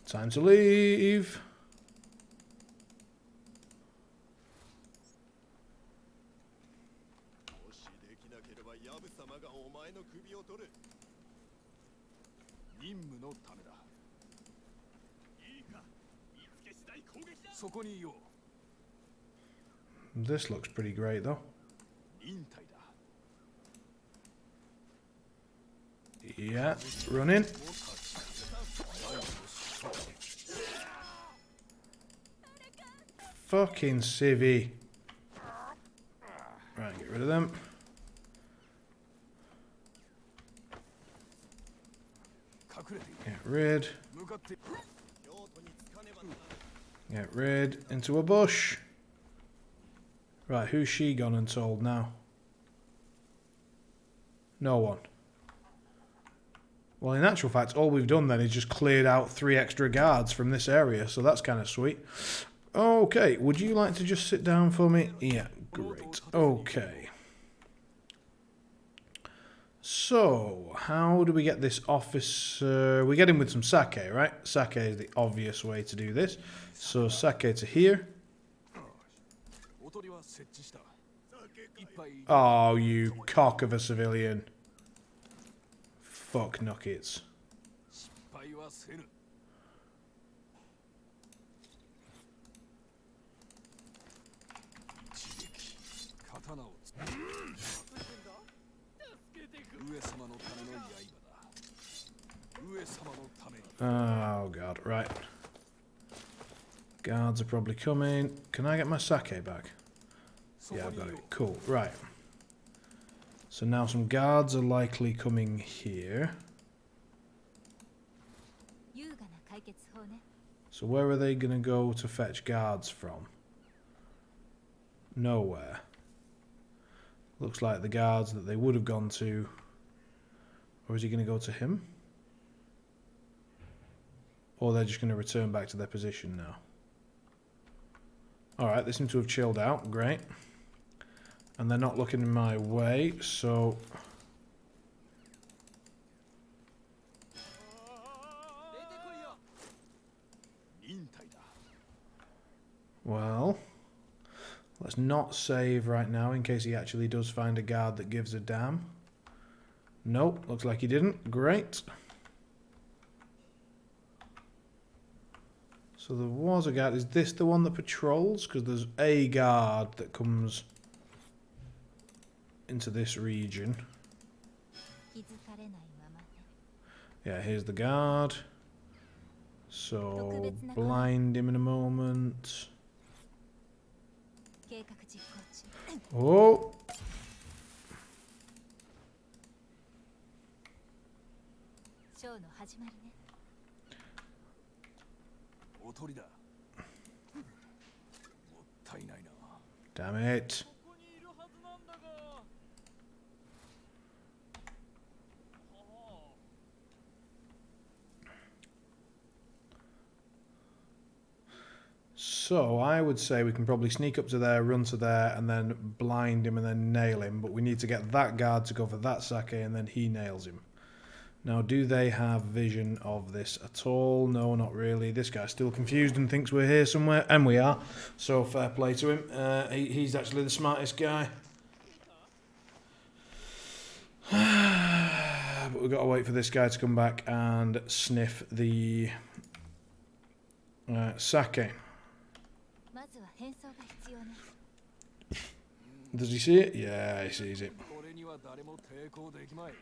Time to leave. もしできなければヤブ様がお前の首を取る。任務のためだいいか見つけ次第攻撃だそこにいよ This looks pretty great though. う忍耐だ Yeah, run in. Fucking civvy. Right, get rid of them. 隠れてい Get rid. 向かって 用途につかねばならぬ。 Get rid. Into a bush. Right, who's she gone and told now? No one. Well, in actual fact, all we've done then is just cleared out 3 extra guards from this area, so that's kind of sweet. Okay, would you like to just sit down for me? Yeah, great. Okay. So, how do we get this officer? We get him with some sake, right? Sake is the obvious way to do this. So, sake to here. おとりは設置した一杯 Oh, you cock of a civilian. Fuck nuggets. 失敗はせぬ一撃刀をつ上様のための刃だ上様のために Oh, God, right. Guards are probably coming. Can I get my sake back? そ Yeah, こ I've に got いよ it. Cool, right. So now some guards are likely coming here. 優雅な解決法ね So where are they going to go to fetch guards from? Nowhere. Looks like the guards that they would have gone to... Or is he going to go to him? Or they're just going to return back to their position now. Alright, they seem to have chilled out. Great. And they're not looking in my way, so... 出てこいよ 忍耐だ Well... Let's not save right now in case he actually does find a guard that gives a damn. Nope, looks like he didn't. Great. So there was a guard. Is this the one that patrols? Because there's a guard that comes into this region. 気づかれないままね Yeah, here's the guard. So, blind him in a moment. 計画実行中。 Oh! ショーの始まりね。おとりだ。もったいないな。 Damn it. ここにいるはずなんだが。はあ。 So, I would say we can probably sneak up to there, run to there, and then blind him and then nail him. But we need to get that guard to go for that sake, and then he nails him. Now, do they have vision of this at all? No, not really. This guy's still confused and thinks we're here somewhere, and we are. So, fair play to him. He's actually the smartest guy. But we've got to wait for this guy to come back and sniff the sake. まずは変装が必要ね。 Does he see it? Yeah, he sees it. これには誰も抵抗できまい。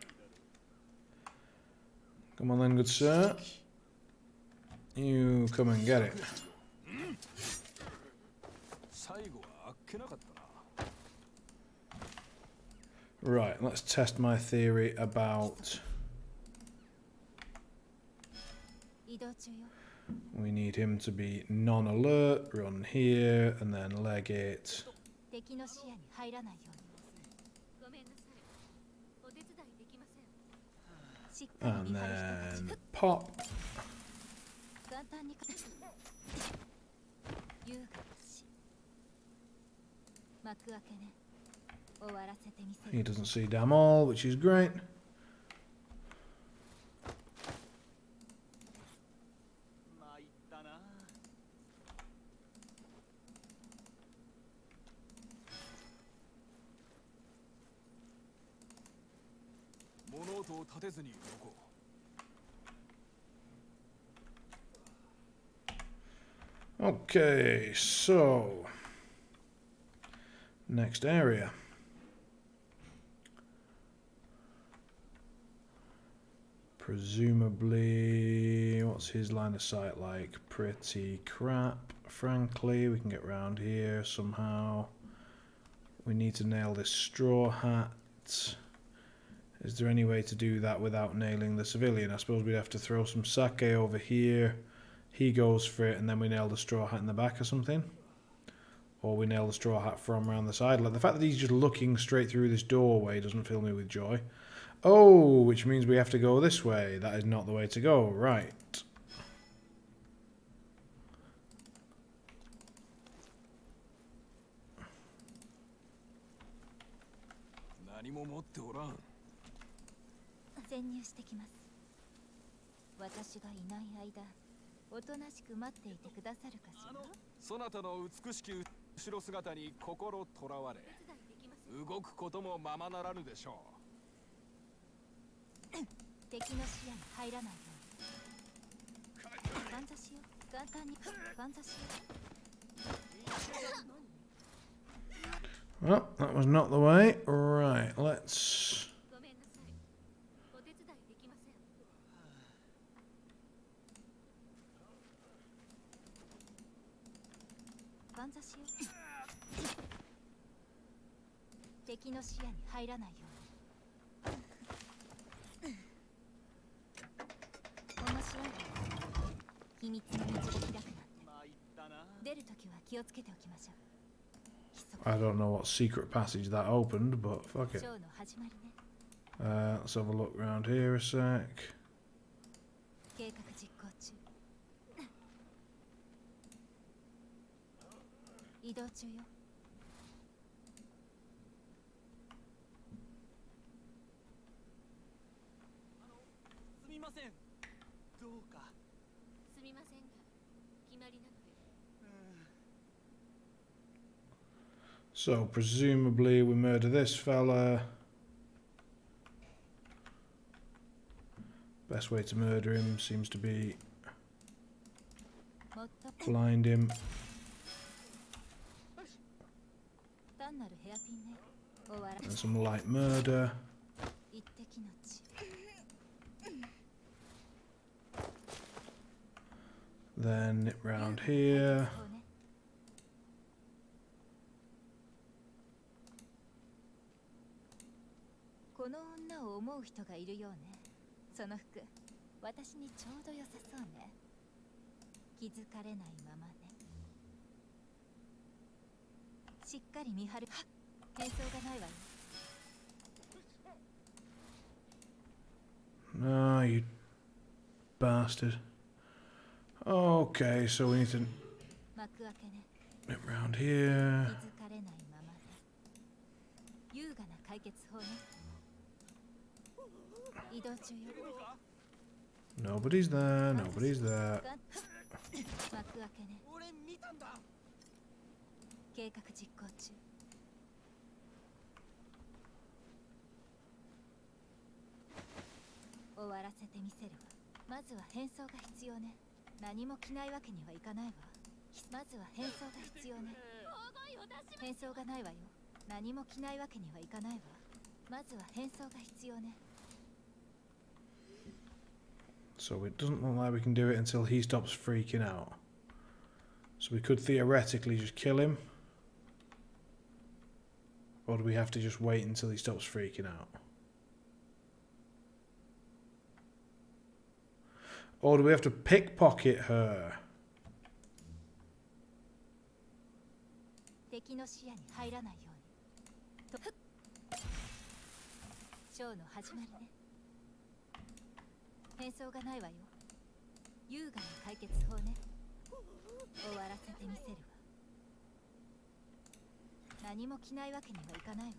Come on then, good sir. You come and get it. 最後はあっけなかったな。 Right, let's test my theory about... 移動中よ。 We need him to be non-alert, run here, and then leg it. 敵の視野に入らないように。ごめんなさい。お手伝いできません。しっかり And 見張る人た then ち。 pop. 簡単に優雅だし。幕開けね。終わらせてみせ He る。 doesn't see damn all, which is great. 参ったな。 物音を立てずに動こう。 Okay, so... Next area. Presumably... What's his line of sight like? Pretty crap. Frankly, we can get round here somehow. We need to nail this straw hat. Is there any way to do that without nailing the civilian? I suppose we'd have to throw some sake over here. He goes for it, and then we nail the straw hat in the back or something. Or we nail the straw hat from around the side. Like, the fact that he's just looking straight through this doorway doesn't fill me with joy. Oh, which means we have to go this way. That is not the way to go. Right. 何も持っておらん。潜入してきます。私がいない間、おとなしく待っていてくださるかしら。そなたの美しき後ろ姿に心とらわれ、動くこともままならぬでしょう。敵の視野に入らないように。感謝しよう。簡単に感謝しよ Well, that was not the way. Right, let's... ごめんなさい。お手伝いできません。う。感謝しよう。敵の視野に入らないように。面白いわ。秘密の道が開くなんて。参ったな。出るときは気をつけておきましょう。 I don't know what secret passage that opened, but fuck it. ショーの始まりね。 Let's have a look around here a sec. 計画実行中。移動中よ。すみません。どうか。すみませんが、決まりなので。 So, presumably we murder this fella. Best way to murder him seems to be もっと blind him. 単なるヘアピンね。終わら And some light murder. 一滴の血。Then nip round here. この女を思う人がいるようね。その服、私にちょうど良さそうね。気づかれないままね。しっかり見張る。変装がないわよ。No, you bastard. Okay, so we need to 幕開けね。 nip round here. 気づかれないままね。優雅な解決法ね。移動中よ。 Nobody's there, nobody's there. 幕開けね。俺見たんだ。計画実行中。終わらせてみせるわ。まずは変装が必要ね。何も着ないわけにはいかないわ。まずは変装が必要ね。変装がないわよ。何も着ないわけにはいかないわ。まずは変装が必要ね。 So it doesn't look like we can do it until he stops freaking out. So we could theoretically just kill him. Or do we have to just wait until he stops freaking out? Or do we have to pickpocket her? 敵の視野に入らないように。とショーの始まりね。変装がないわよ。優雅な解決法ね。終わらせてみせるわ。何も着ないわけにはいかないわ。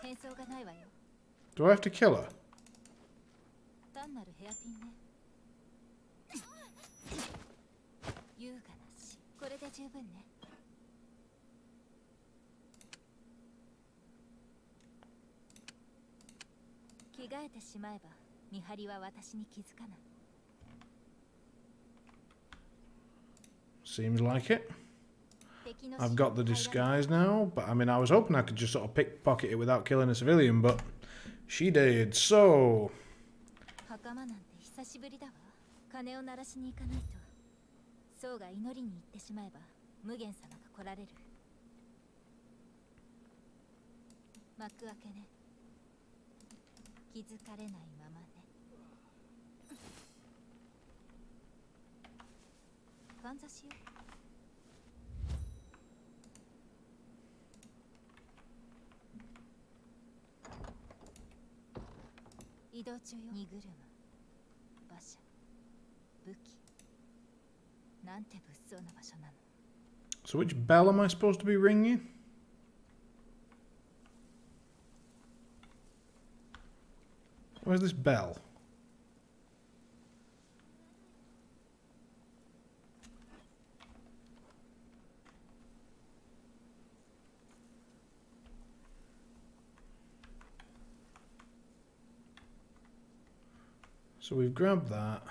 変装がないわよ。 Do I have to kill her? 単なるヘアピンね。優雅なし。これで十分ね。着替えてしまえば見張りは私に気づかない。 Seems like it. 敵の I've got the disguise now, but I mean, I was hoping I could just sort of pickpocket it without killing a civilian, but she did. So, 袴なんて久しぶりだわ。鐘を鳴らしに行かないと。僧が祈りに行ってしまえば無限様が来られる。幕開けね。気づかれないままね。かんざしよ。移動中よ。荷車、馬車、武器。なんて物騒な場所なの。 so which bell am I supposed to be ringing? Where's this bell? So we've grabbed that.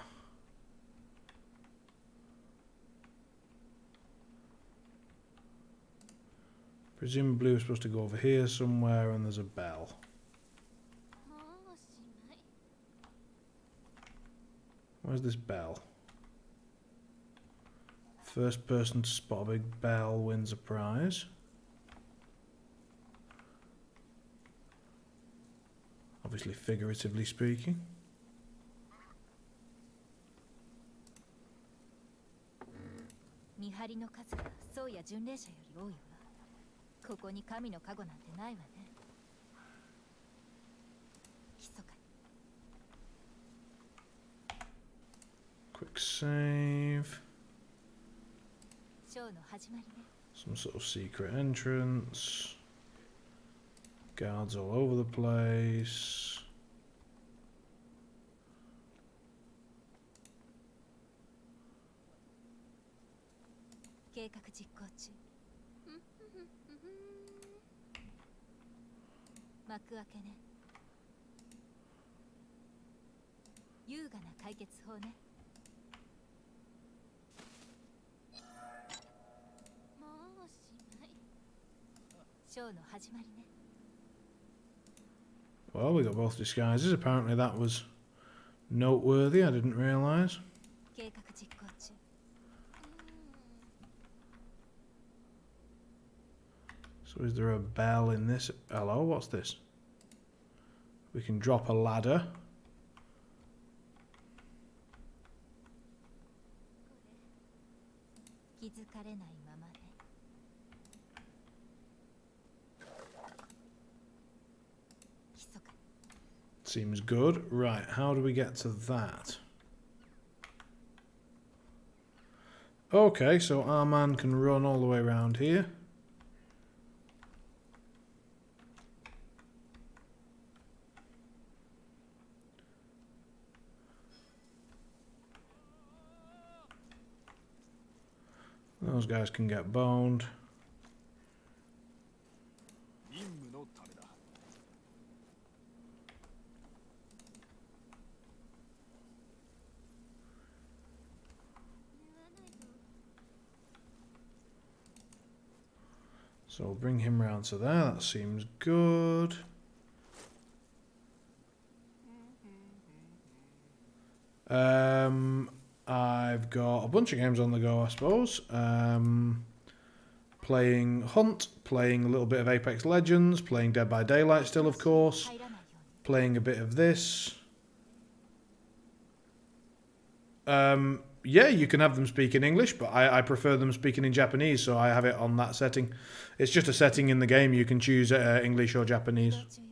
Presumably we're supposed to go over here somewhere and there's a bell. もうおしまい。 Where's this bell? First person to spot a big bell wins a prize. Obviously figuratively speaking. 見張りの数が僧や巡礼者より多いわ。ここに神の加護なんてないわね。密かに。 Quick save. ショーの始まりね。 Some sort of secret entrance. Guards all over the place. 計画実行中。幕開けね。優雅な解決法ね。もうおしまい。ショーの始まりね。 Well, we got both disguises. Apparently that was Noteworthy, I didn't realise. 計画実行中。 So is there a bell in this? Hello, what's this? We can drop a ladder. 気づかれないままね。密かに。 Seems good. Right, how do we get to that? Okay, so our man can run all the way around here. Those guys can get boned. 任務のためだ。 So we'll bring him round to there. That seems good. I've got a bunch of games on the go, I suppose. Playing Hunt, playing a little bit of Apex Legends, playing Dead by Daylight still, of course. 入らないように。 Playing a bit of this. Yeah, you can have them speak in English, but I prefer them speaking in Japanese, so I have it on that setting. It's just a setting in the game. You can choose English or 移 Japanese. 動中よ。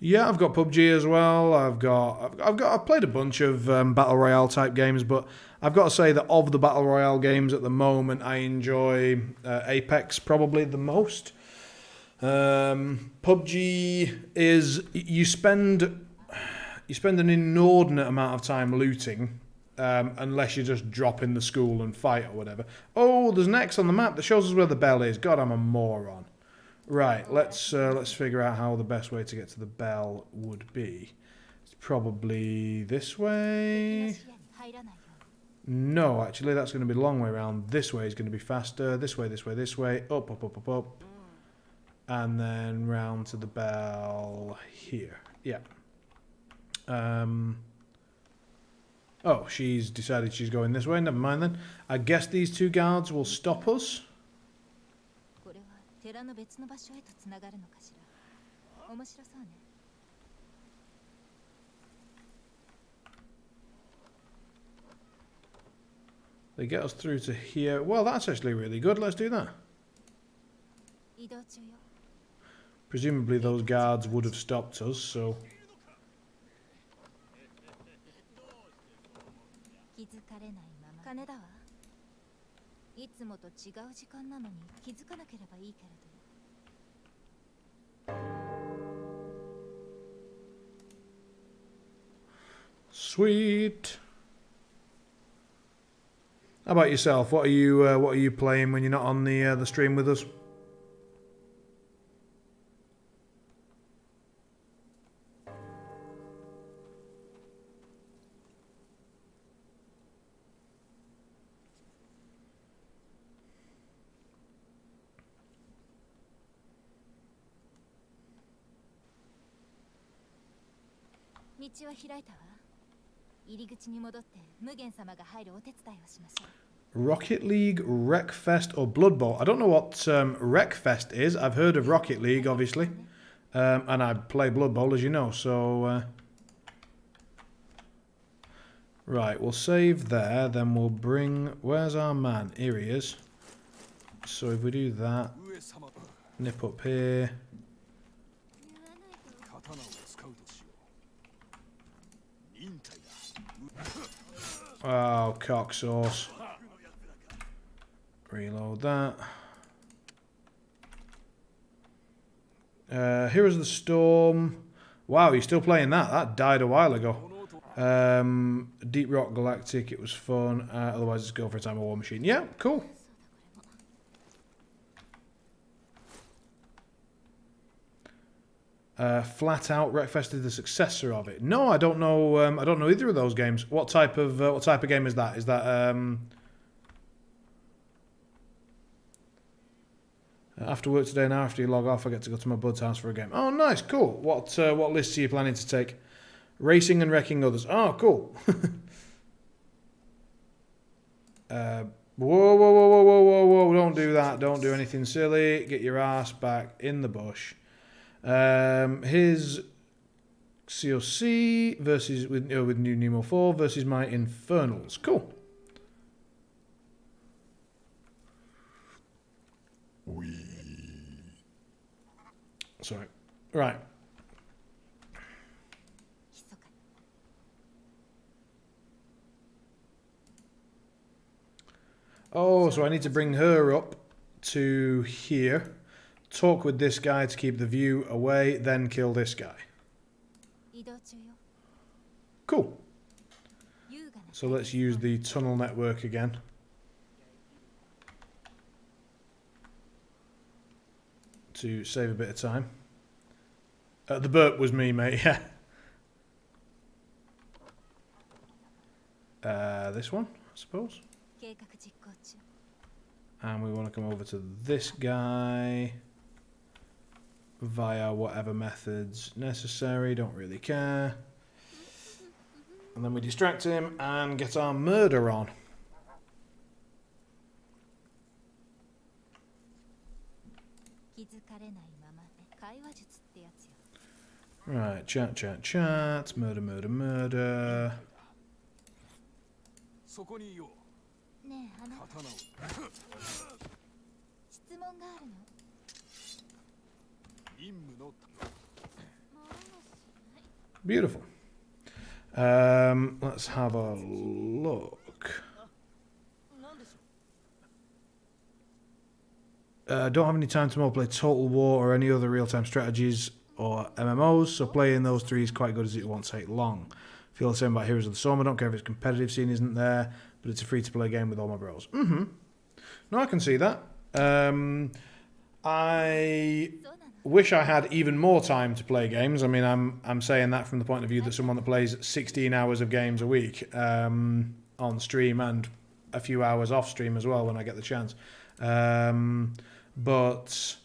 Yeah, I've got PUBG as well. I've played a bunch of battle royale type games, but I've got to say that of the battle royale games at the moment, I enjoy Apex probably the most. PUBG is you spend an inordinate amount of time looting, unless you just drop in the school and fight or whatever. Oh, there's an X on the map that shows us where the bell is. God, I'm a moron. Right, let's figure out how the best way to get to the bell would be. It's probably this 敵の way. 視野に入らないよう No, actually, that's going to be the long way around. This way is going to be faster. This way, this way, this way. Up, up, up, up, up. And then round to the bell here. Yeah. Oh, she's decided she's going this way. Never mind then. I guess these two guards will stop us. に。これは寺の別の場所へとつながるのかしら。面白そうね。 They get us through to here. Well, that's actually really good. Let's do that. 移動中よ。 Presumably those guards would have stopped us, so... 気づかれないまま。金だわ。いつもと違う時間なのに気づかなければいいけれど。 Sweet. How about yourself? What are you playing when you're not on the stream with us? ?道は開いたわ。入り口に戻って無限様が入るお手伝いをしましょう。 Rocket League, Wreckfest, or Blood Bowl? I don't know what Wreckfest is. I've heard of Rocket League, obviously. And I play Blood Bowl, as you know, so... Right, we'll save there, then we'll bring... Where's our man? Here he is. So if we do that, 上様、 nip up here... 言わないと。刀を使うとしよう。忍耐だ。 Oh, cock sauce. Reload that. Heroes of the Storm. Wow, you're still playing that? That died a while ago. Deep Rock Galactic, it was fun. Otherwise, let's go for a Time of War Machine. Yeah, cool. Flat Out Wreckfest is the successor of it. No, I don't know. I don't know either of those games. What type of game is that? Is that After work today, now after you log off, I get to go to my bud's house for a game. Oh, nice, cool. What lists are you planning to take? Racing and wrecking others. Oh, cool. Whoa, whoa, whoa, whoa, whoa, whoa, whoa. Don't do that. Don't do anything silly. Get your ass back in the bush. His COC versus with New Nemo 4 versus my Infernals. Cool. Sorry. Right. Oh, so I need to bring her up to here, talk with this guy to keep the view away, then kill this guy. Cool. So let's use the tunnel network again. To save a bit of time. The burp was me, mate, yeah. This one, I suppose. And we want to come over to this guy via whatever methods necessary, don't really care. And then we distract him and get our murder on. Right, chat, chat, chat, murder, murder, murder. そこにいよう。ねえ、刀を。質問があるの。任務の。 Beautiful. Let's have a look. Don't have any time tomorrow to play Total War or any other real-time strategies or MMOs, so playing those three is quite good as it won't take long. Feel the same about Heroes of the Storm. I don't care if its competitive scene isn't there, but it's a free-to-play game with all my bros. Mm-hmm. No, I can see that. I wish I had even more time to play games. I mean, I'm saying that from the point of view that someone that plays 16 hours of games a week on stream and a few hours off stream as well when I get the chance. But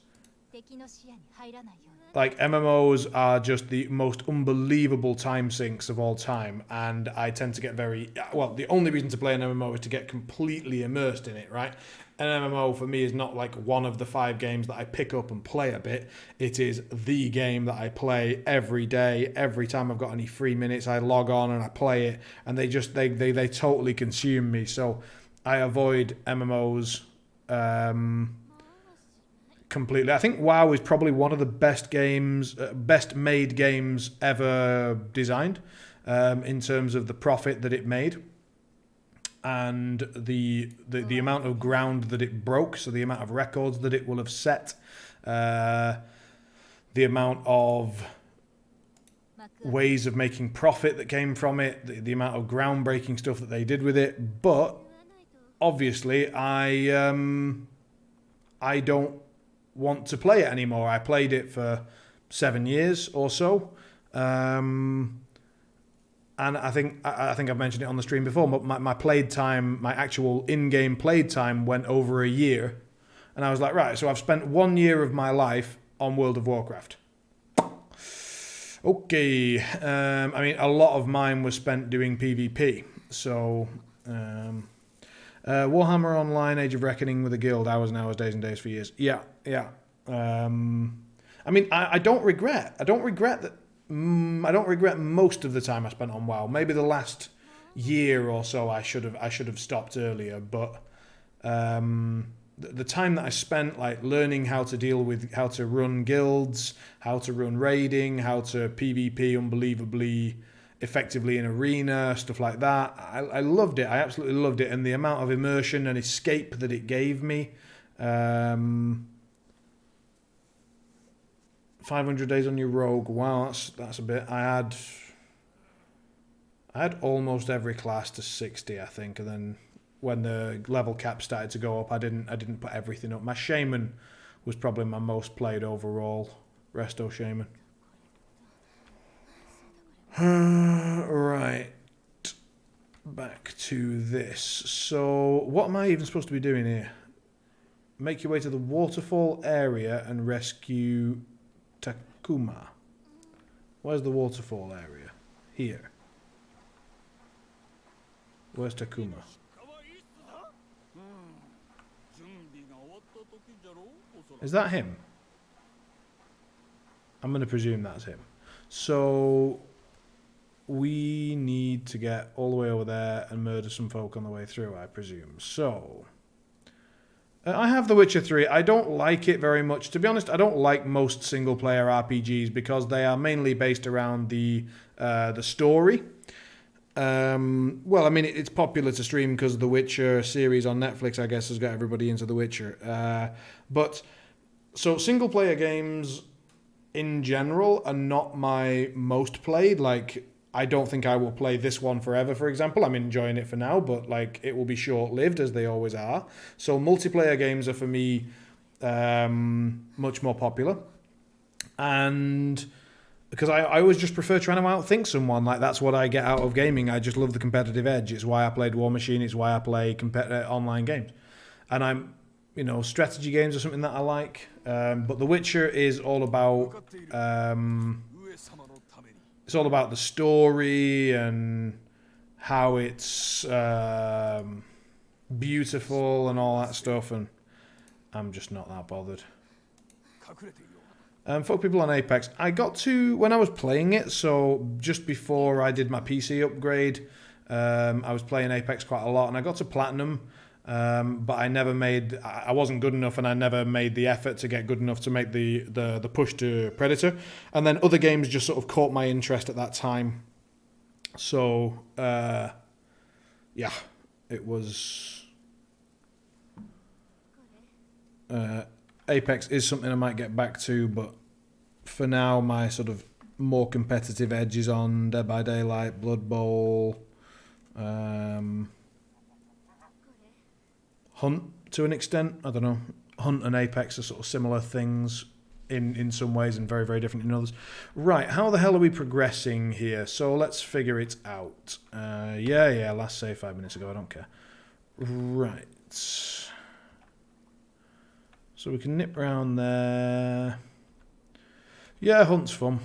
like MMOs are just the most unbelievable time sinks of all time, and I tend to get the only reason to play an MMO is to get completely immersed in it, right? An MMO for me is not like one of the 5 games that I pick up and play a bit. It is the game that I play every day. Every time I've got any free minutes, I log on and I play it, and they totally consume me. So I avoid MMOs completely. I think WoW is probably one of the best made games ever designed in terms of the profit that it made and the amount of ground that it broke, so the amount of records that it will have set, the amount of ways of making profit that came from it, the amount of groundbreaking stuff that they did with it. But obviously I don't want to play it anymore. I played it for 7 years or so, and I think I've mentioned it on the stream before, but my played time, my actual in-game played time went over a year, and I was like, right, so I've spent 1 year of my life on World of Warcraft. Okay, I mean, a lot of mine was spent doing PvP, so Warhammer Online, Age of Reckoning with a guild, hours and hours, days and days for years. Yeah. I mean, I don't regret that. I don't regret most of the time I spent on WoW. Maybe the last year or so I should have stopped earlier. But the time that I spent like learning how to run guilds, how to run raiding, how to PvP unbelievably effectively in arena, stuff like that. I loved it. I absolutely loved it, and the amount of immersion and escape that it gave me. 500 days on your rogue. Wow, that's a bit. I had almost every class to 60, I think, and then when the level cap started to go up, I didn't put everything up. My shaman was probably my most played overall. Resto shaman. Right. Back to this. So, what am I even supposed to be doing here? make your way to the waterfall area and rescue Takuma. Where's the waterfall area? Here. Where's Takuma? Is that him? I'm going to presume that's him. So we need to get all the way over there and murder some folk on the way through, I presume. So I have The Witcher 3. I don't like it very much. To be honest, I don't like most single-player RPGs because they are mainly based around the story. Well, I mean, it's popular to stream because the Witcher series on Netflix, I guess, has got everybody into The Witcher. But so single-player games in general are not my most played. Like, I don't think I will play this one forever, for example. I'm enjoying it for now, but like it will be short-lived, as they always are. So multiplayer games are, for me, much more popular. And because I always just prefer trying to outthink someone. Like, that's what I get out of gaming. I just love the competitive edge. It's why I played War Machine. It's why I play online games. And strategy games are something that I like. But The Witcher is all about it's all about the story and how it's beautiful and all that stuff, and I'm just not that bothered. For people on Apex, I got to, when I was playing it, so just before I did my PC upgrade, I was playing Apex quite a lot, and I got to Platinum, but I wasn't good enough, and I never made the effort to get good enough to make the push to Predator. And then other games just sort of caught my interest at that time. So, yeah, it was... Apex is something I might get back to, but for now, my sort of more competitive edge is on Dead by Daylight, Blood Bowl, Hunt to an extent. I don't know. Hunt and Apex are sort of similar things in some ways and very, very different in others. Right, how the hell are we progressing here? So let's figure it out. Yeah, last save 5 minutes ago, I don't care. Right. So we can nip round there. Yeah, Hunt's fun.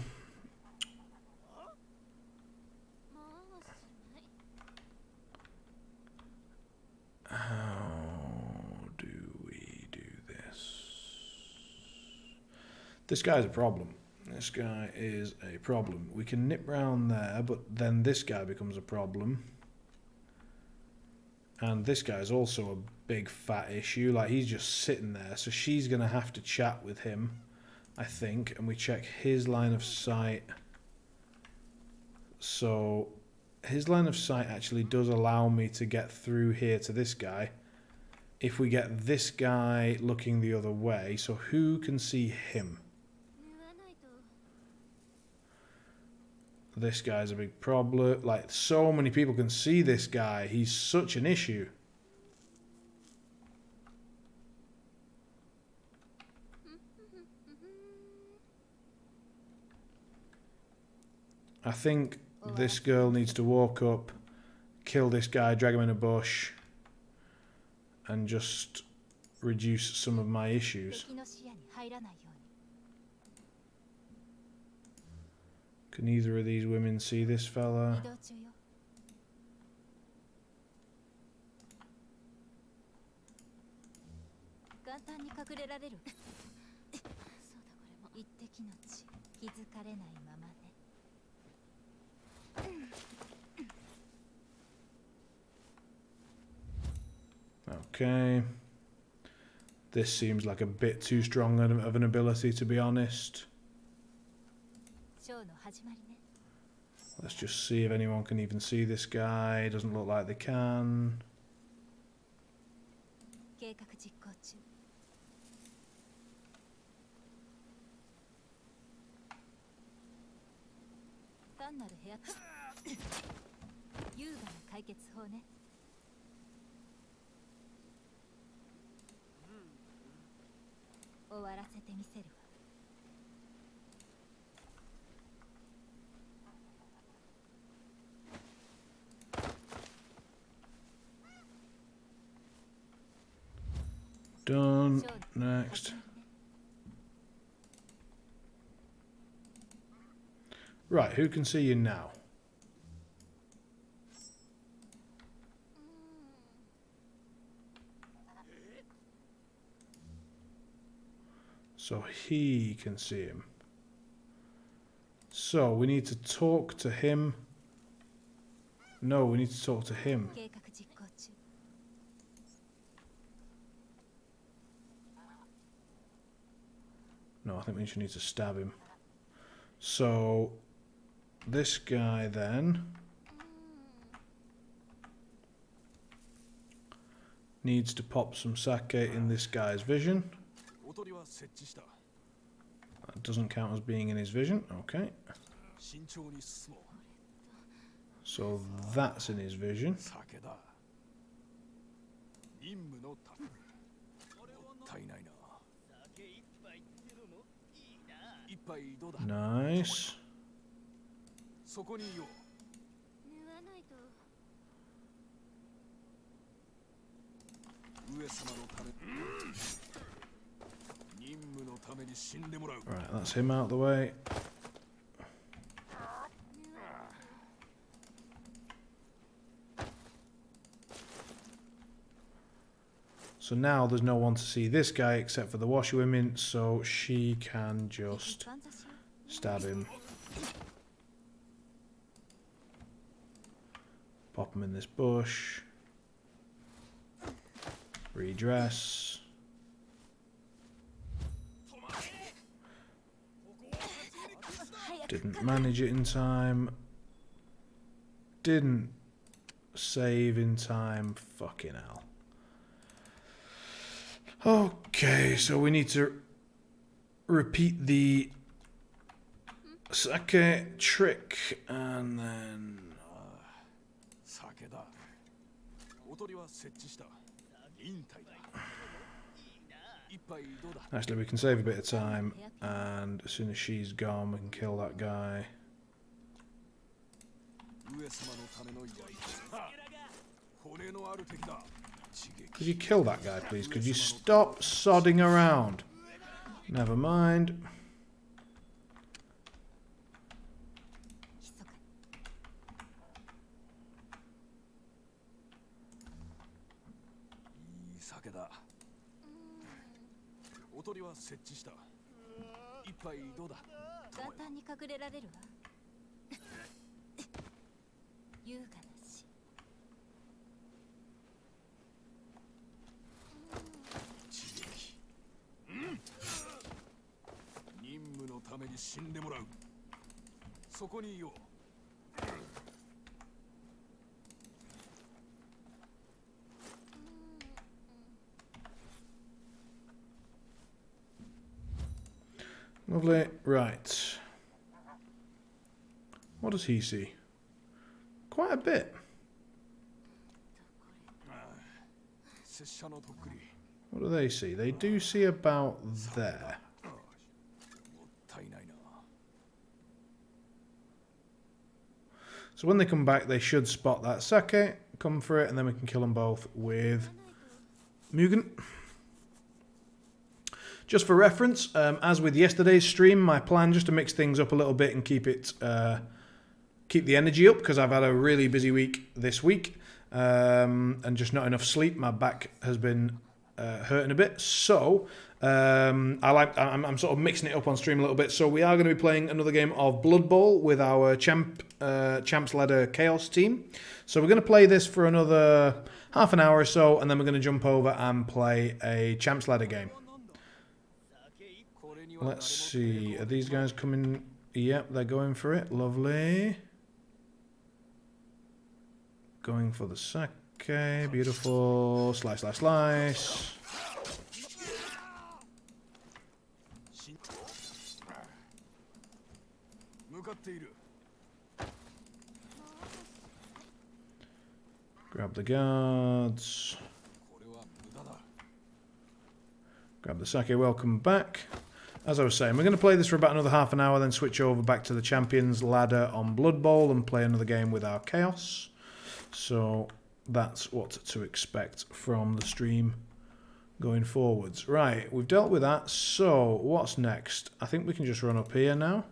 How do we do this? This guy's a problem. This guy is a problem. We can nip round there, but then this guy becomes a problem. And this guy's also a big fat issue. Like, he's just sitting there. So she's going to have to chat with him, I think. And we check his line of sight. So his line of sight actually does allow me to get through here to this guy. If we get this guy looking the other way. So who can see him? This guy's a big problem. Like, so many people can see this guy. He's such an issue. I think this girl needs to walk up, kill this guy, drag him in a bush, and just reduce some of my issues. Can either of these women see this fella? Okay. This seems like a bit too strong of an ability, to be honest. Let's just see if anyone can even see this guy. Doesn't look like they can. Done. Next. Right, who can see you now? So he can see him. So we need to talk to him. No, we need to talk to him. 計画実行中。 No, I think we just need to stab him. So this guy then needs to pop some sake in this guy's vision. おとりは設置した。 That doesn't count as being in his vision. Okay. 慎重に進もう。 So that's in his vision. 酒だ。任務のため。もったいないな。一杯どうだ。 Nice. そこにいよう。縫わないと。上様のため。任務のために死んでもらう。 Right, that's him out the way. So now there's no one to see this guy except for the washerwomen, so she can just 一般雑誌よ。 stab him. Pop him in this bush. Redress. Didn't manage it in time. Didn't save in time. Fucking hell. Okay, so we need to repeat the sake trick and then 酒だ。おとりは設置した。忍耐だ。一杯どうだ。 actually we can save a bit of time and as soon as she's gone we can kill that guy. 上様のための刃。骨のある敵だ。刺激。 Could you kill that guy please? Could you stop sodding around? Never mind. 密かに。いい酒だ。おとりは設置した。一杯どうだ。簡単に隠れられるわ。優雅な死。 刺激。任務のために死んでもらう。そこにいよう。 Lovely. Right. What does he see? Quite a bit. 拙者のとっくり。 What do they see? They do see about there. もったいないな。 So when they come back, they should spot that sake, come for it, and then we can kill them both with Mugen. Just for reference, as with yesterday's stream, my plan just to mix things up a little bit and keep it, keep the energy up because I've had a really busy week this week and just not enough sleep. My back has been hurting a bit, so I'm sort of mixing it up on stream a little bit. So we are going to be playing another game of Blood Bowl with our Champs Ladder Chaos team. So we're going to play this for another half an hour or so, and then we're going to jump over and play a Champs Ladder game. Let's see, are these guys coming? Yep, they're going for it. Lovely. Going for the sake. Beautiful. Slice, slice, slice. Grab the guards. Grab the sake. Welcome back. As I was saying, we're going to play this for about another half an hour, then switch over back to the Champions Ladder on Blood Bowl and play another game with our Chaos. So that's what to expect from the stream going forwards. Right, we've dealt with that. So, what's next? I think we can just run up here now.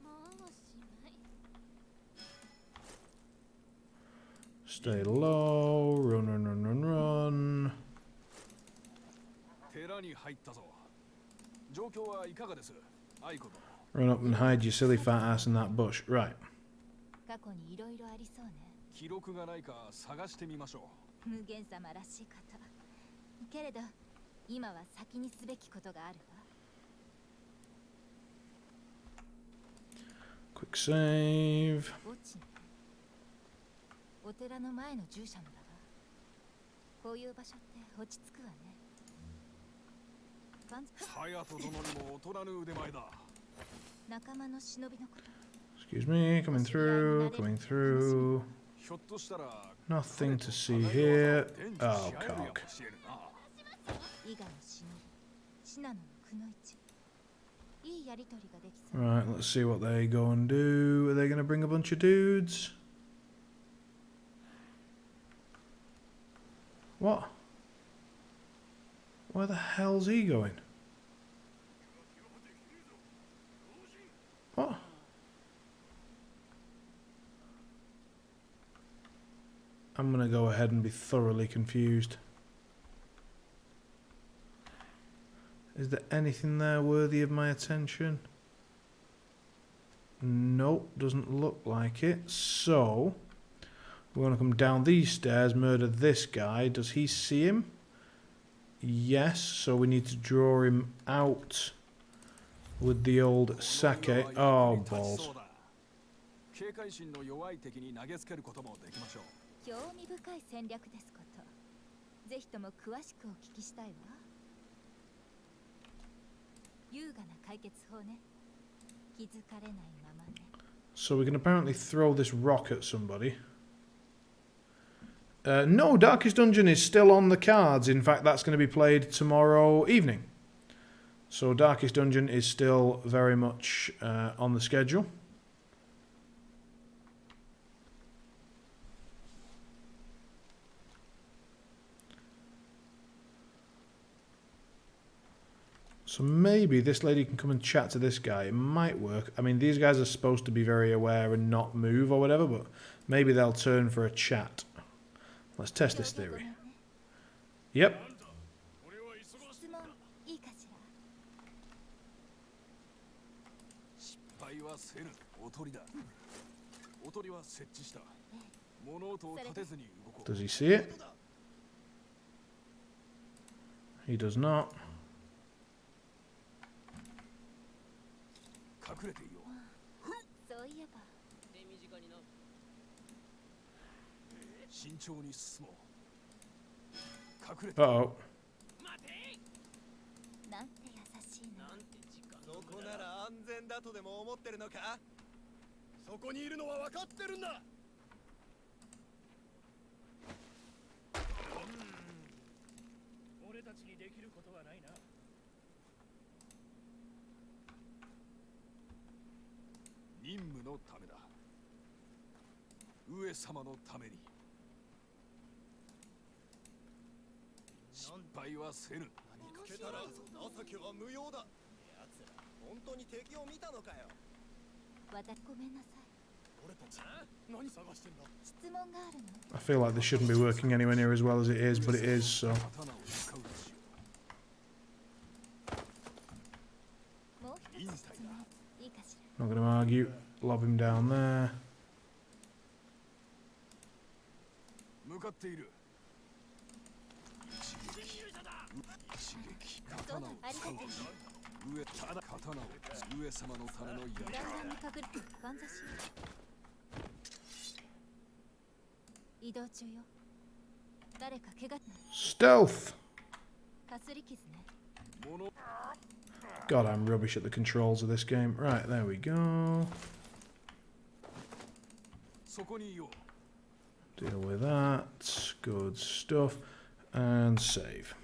もうおしまい Stay low. Run, run, run, run, run. 寺に入ったぞ。状況はいかがです？アイコ殿。 Run up and hide your silly fat ass in that bush. Right. 過去にいろいろありそうね。記録がないか探してみましょ無限様らしい方。けれど、今は先にすべきことがあるわ。Quick save. 墓地ね。お寺の前の従者のだわ。こういう場所って落ち着くわね。ガンズう。ハヤト殿にも劣らぬ腕前だ。仲間の忍びのこと。 Excuse me. Coming through. Coming through. ひょっとしたら Nothing to see here. Oh, cock. 伊賀の忍び、信濃のくの一。いいやりとりができそう。 Right, let's see what they go and do. Are they going to bring a bunch of dudes? What? Where the hell's he going? What? I'm going to go ahead and be thoroughly confused. Is there anything there worthy of my attention? Nope, doesn't look like it. So, we're going to come down these stairs, murder this guy. Does he see him? Yes, so we need to draw him out with the old sake. Oh, balls. 警戒心の弱い敵に投げつけることもできましょう。興味深い戦略ですこと。ぜひとも詳しくお聞きしたいわ。優雅な解決法ね。気づかれないままね。 So we can apparently throw this rock at somebody. No, Darkest Dungeon is still on the cards. In fact, that's going to be played tomorrow evening. So Darkest Dungeon is still very much on the schedule. So maybe this lady can come and chat to this guy. It might work. I mean, these guys are supposed to be very aware and not move or whatever, but maybe they'll turn for a chat. Let's test this theory. Yep. 質問いいかしら。失敗はせぬ。おとりだ。おとりは設置した。物音を立てずに動こう。 Does he see it? He does not. 隠れていよう。そういえば。慎重に進もう。隠れて。 Uh-oh. なんて優しいの。そこなら安全だとでも思ってるのか？そこにいるのは分かってるんだ。俺たちにできることはないな。任務のためだ。上様のために。失敗はせぬ。見つけたら情けは無用だ。奴ら本当に敵を見たのかよ。私ごめんなさい。俺たち何探してんだ。質問があるの。 I feel like this shouldn't be working anywhere near as well as it is, but it is, so. 刀を使うでしょもうう。忍一つ質耐だ。問いいかしら。 Not going to argue. Lob him down there. 向かっている。一撃。刀を使う。上ただ刀を上様のための完槍。全に隠れてかんざしよ。移動中よ。誰か怪我ない。 Stealth! かすり傷ね。物 God, I'm rubbish at the controls of this game. Right, there we go. そこにいよう。 Deal with that. Good stuff. And save.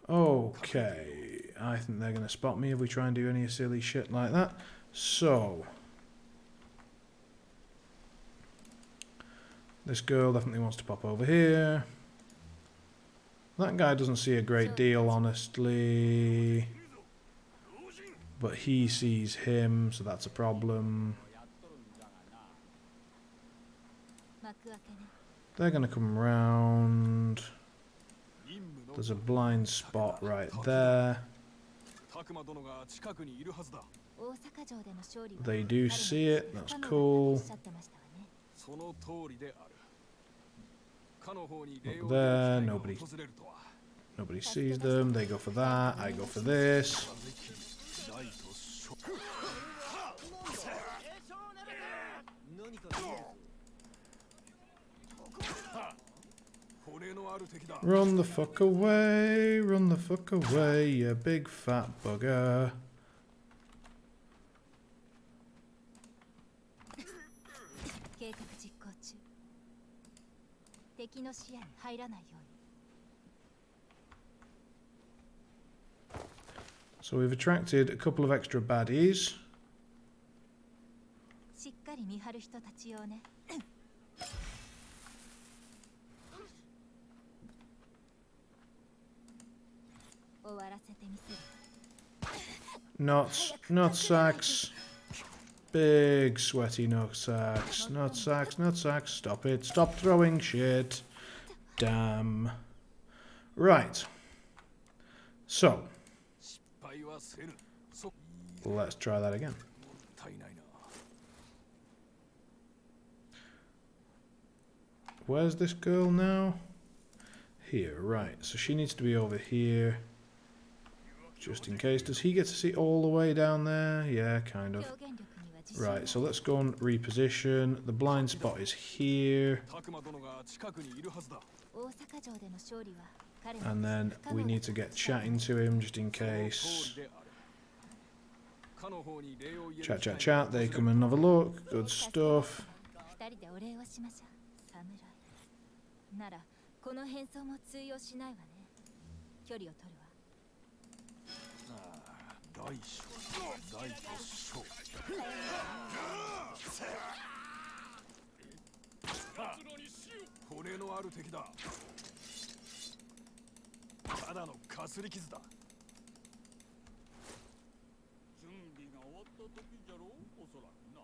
Okay. I think they're going to spot me if we try and do any silly shit like that. So. This girl definitely wants to pop over here. That guy doesn't see a great deal, honestly. But he sees him, so that's a problem. 幕開けね They're going to come round. 任務の There's a blind spot right there. 拓磨殿が近くにいるはずだ。大阪城での勝利は They do see it. 彼の That's 不可能だと cool. おっしゃってましたわね。その通りである。かの方に礼を There, 言う機会が nobody. 訪れるとは。 Nobody sees them. They go for that. I go for this. ライトショ何か見えるぞ。骨のある敵だ。 Run the fuck away. Run the fuck away, you big fat bugger. 計画実行中。敵の視野に入らないように。 So we've attracted a couple of extra baddies. しっかり見張る人たち用ね。終わらせてみせる。 Nuts. Nutsacks. Big sweaty nutsacks. Nutsacks. Nutsacks. Stop it. Stop throwing shit. Damn. Right. So, 失敗はせぬ。そ let's try that again. 足りないな。 Where's this girl now? Here, right. So she needs to be over here. Just in case. Does he get to see all the way down there? Yeah, kind of. 表現力には自信が Right, so let's go and reposition. The blind spot is here. 拓磨殿が近くにいるはずだ。大阪城での勝利は彼の And then 不可能 we だ need と to get おっしゃって chatting ました to him just in その case. 通りである。かの方に礼を言える Chat, 機 chat, 会 chat. が They 訪 come れる and have a look. Good stuff. 二人でお礼をしましょう。侍。ならこの変装も通用しないわね。距離を取るわ。大小大と小。骨のある敵だ。ただのかすり傷だ。準備が終わった時じゃろう、おそらくな。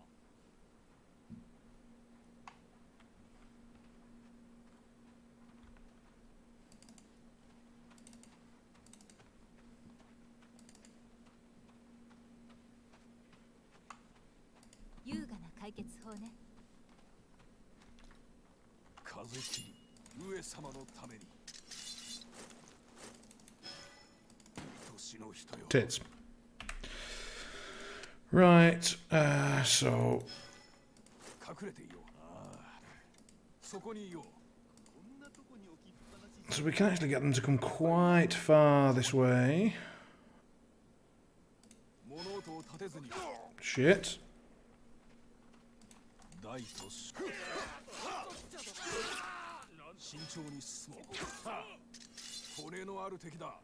優雅な解決法ね。風切り上様のために。年の人よ。 Tits. Right, so 隠れていよう。ああ、そこにいよう。 so we can actually get them to come quite far this way. 物音を立てずに。 Shit. 大と小。慎重に進もう。骨のある敵だ。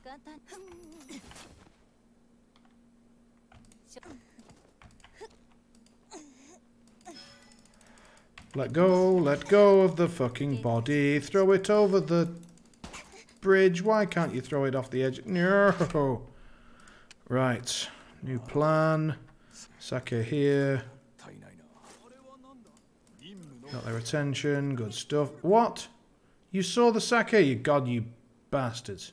簡単。 Let go of the fucking body. Throw it over the bridge. Why can't you throw it off the edge? No. Right. New plan. Sake here. 足りないな。任務の Got their attention. Good stuff. What? You saw the sake? You god, you bastards.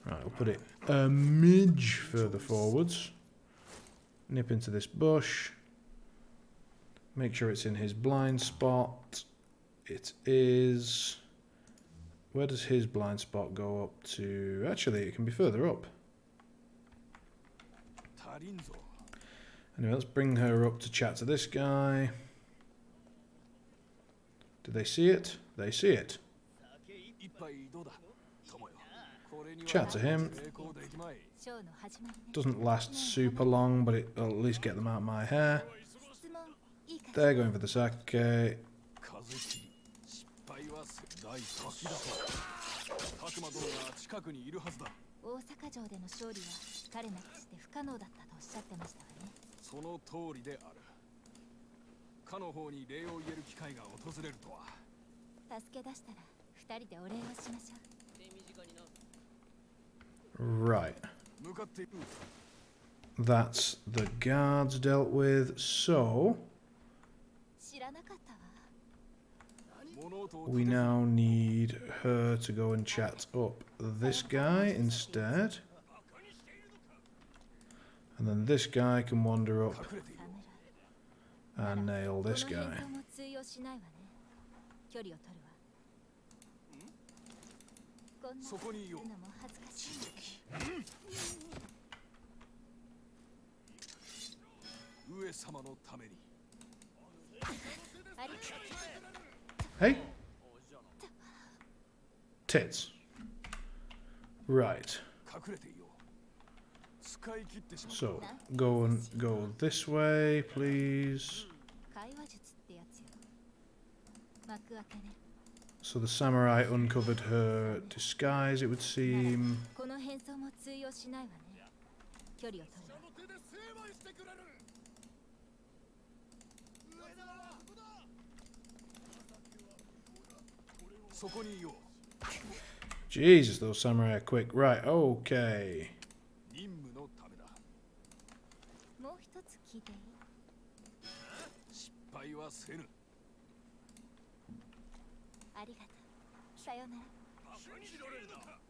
Right, we'll put it a midge further forwards. Nip into this bush. Make sure it's in his blind spot. It is. Where does his blind spot go up to? Actually, it can be further up. 足りんぞ。 Anyway, let's bring her up to chat to this guy. Do they see it? They see it. 一杯どうだ。友よ。これには Chat to him. 成功できまい。ショーの始まりね。 Doesn't last super long, but it'll at least get them out of my hair. 質問いいかし They're going for the sake. 風切り失敗はせ大時だと。拓磨殿が近くにいるはずだ。大阪城での勝利は彼なくして不可能だったとおっしゃってましたわね。その通りである。かの方に礼を言える機会が訪れるとは。助け出したら二人でお礼をしましょう。 Right. 向かっている。 That's the guards dealt with. So 知らなかったわ。 物音を we now need her to go and chat up this guy instead. And then this guy can wander up 隠れている。 and nail こ this の guy. 変装も通用しないわね。距離を取るわ。こんなそこにいようのも恥ずかしい。上様のために。あり Hey? Tits. Right. 隠れていよう。使い切ってしまった。 So go and go this way, please. 会話術ってやつよ。幕開けね。 So the samurai uncovered her disguise, it would seem. この変装も通用しないわね。距離を取るわ。 手で成敗してくれる。そこにいよう。 Jesus, those samurai are quick. Right, okay. 任務のためだ。もう一つ聞いていい？失敗はせぬ。ありがとう。さよなら。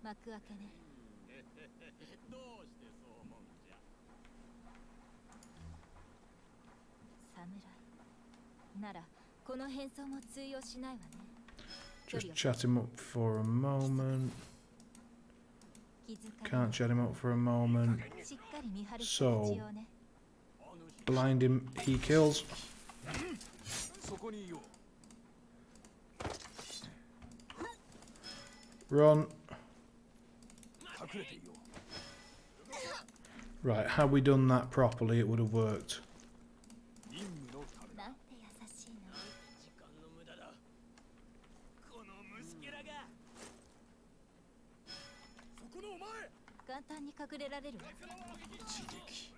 幕開けね。どうしてそう思うんじゃ。侍。ならこの変装も通用しないわね。 Just chat him up for a moment. 気づかれ Can't chat him up for a moment. しっかり見張る So 必要ね。 blind him, he kills. そこにいよう。 Run. 隠れていよう。 Right, had we done that properly, it would have worked. 任務のためだ。なんて優しいの。時間の無駄だ。この虫けらが。そこのお前。簡単に隠れられるわ。 一撃。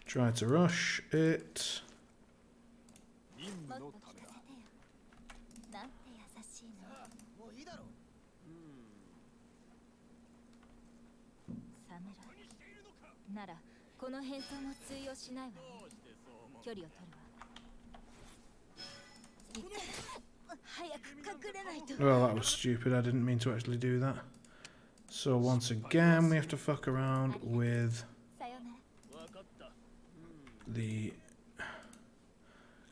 Try to rush it. 任務もっと聞かせてよのためだ。。なんて優しいの。もういいだろう。侍。ならこの変装も通用しないわね。距離を取るわ。早く隠れないと。 Well, that was stupid. I didn't mean to actually do that. So once again, we have to fuck around with さよなら。わかった。 the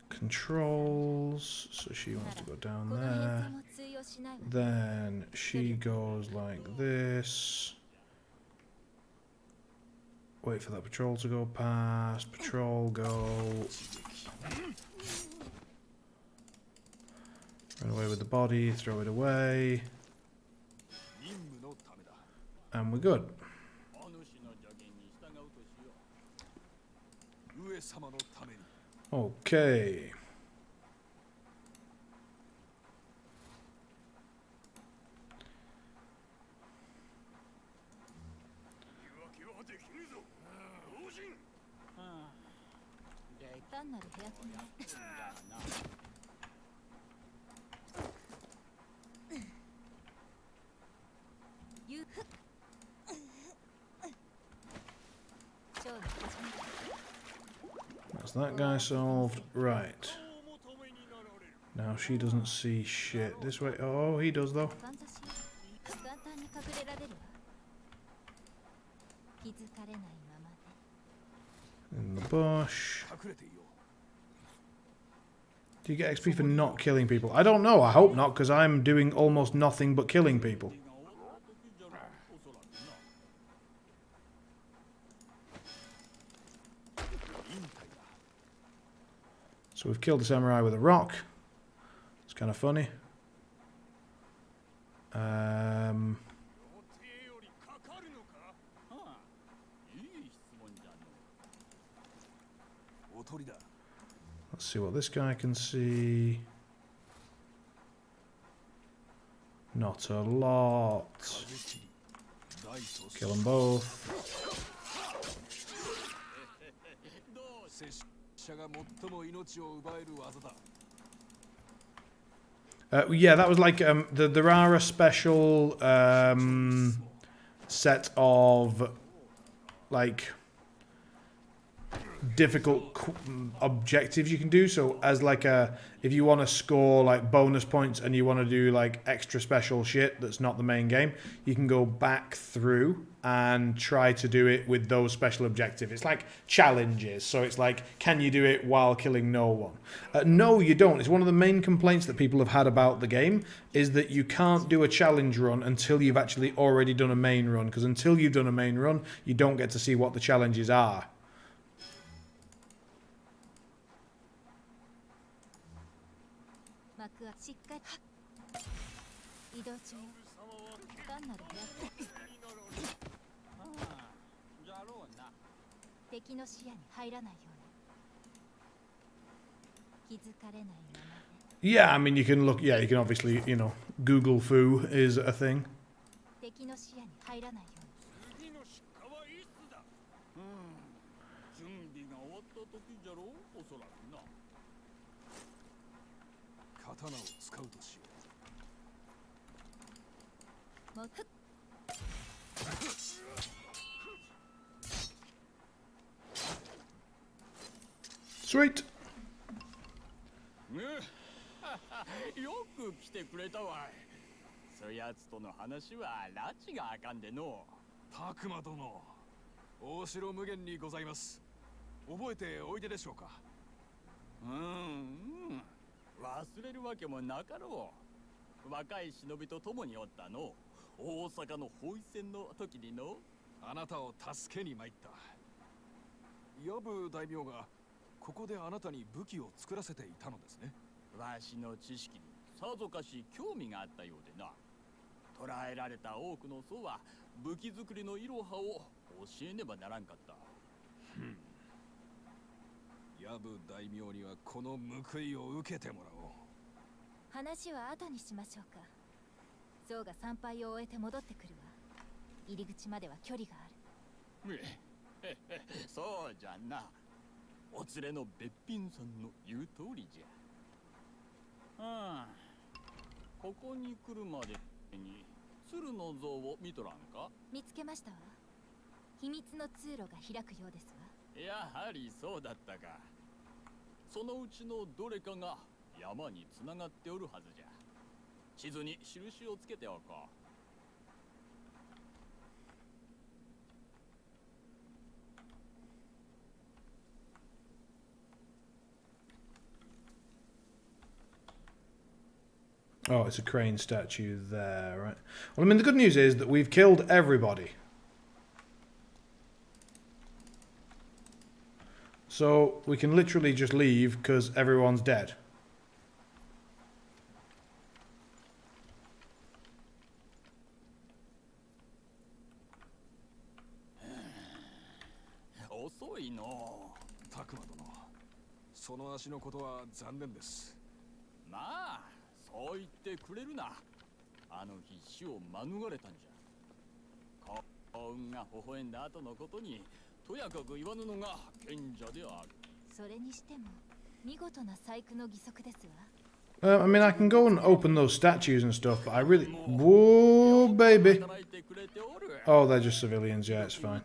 controls. So she wants to go こ down の変 there. 装も通用しないわね。 Then she goes like this. Wait for that patrol to go past. Patrol go. Run away with the body. Throw it away. 任務のためだ。 And we're good. お主の助言に従うとしよう。上様のために。 Okay. 言い訳はできぬぞ。老人。単なる部屋着ね。ゆショーの始めだ。 That's that guy solved. Right. Now she doesn't see shit. This way. Oh, he does though. かんざしよ。簡単に隠れられるわ。気づかれないままで。 In the bush. 隠れていよう。 Do you get XP for not killing people? I don't know. I hope not, because I'm doing almost nothing but killing people. So we've killed the samurai with a rock. It's kind of funny. 手よりかかるのか。はあ、いい質問じゃの。おとりだ。 Let's see what this guy can see. Not a lot. 風切り。大と Kill them both. 拙者が最も命を奪える技だ。 Yeah, that was like there are a special set of like difficult objectives you can do. So as like if you want to score like bonus points and you want to do like extra special shit that's not the main game, you can go back through and try to do it with those special objectives. It's like challenges. So it's like, can you do it while killing no one? No, you don't. It's one of the main complaints that people have had about the game is that you can't do a challenge run until you've actually already done a main run. Because until you've done a main run, you don't get to see what the challenges are. 幕はしっかり移動中よ。単なるやじゃろうな。敵の視野に入らないように気づかれないままで。 Yeah, I mean, you can look, yeah, you can obviously, you know, Google foo is a thing. 敵の視野に入らないように。次の出荷はいつだ。準備が終わった時じゃろう、おそらくな。 刀を使うとしよう。もっと Sweet. よく来てくれたわい。そやつとの話は拉致があかんでの。拓磨殿、大城無限にございます。覚えておいででしょうか。忘れるわけもなかろう。若い忍びと共におったの。大阪の包囲戦の時にの。あなたを助けに参った。藪大名がここであなたに武器を作らせていたのですね。わしの知識にさぞかし興味があったようでな。捕らえられた多くの僧は武器作りのいろはを教えねばならんかった。藪大名にはこの報いを受けてもらおう。話は後にしましょうか。象が参拝を終えて戻ってくるわ。入り口までは距離がある。そうじゃな。お連れのべっぴんさんの言う通りじゃ。ここに来るまでに鶴の像を見とらんか。見つけましたわ。秘密の通路が開くようですわ。やはりそうだったか。そのうちのどれかが山につながっておるはずじゃ。地図に印をつけておこう。Oh, it's a crane statue there, right? Well, I mean, the good news is that we've killed everybody. So we can literally just leave because everyone's dead.遅いの。拓磨殿、その足のことは残念です。まあ、そう言ってくれるな。あの日死を免れたんじゃ。幸運が微笑んだ後のことにとやかく言わぬのが賢者である。それにしても見事な細工の義足ですわ。I mean, I can go and open those statues and stuff, but I really... Whoa, baby. Oh, they're just civilians. Yeah, it's fine.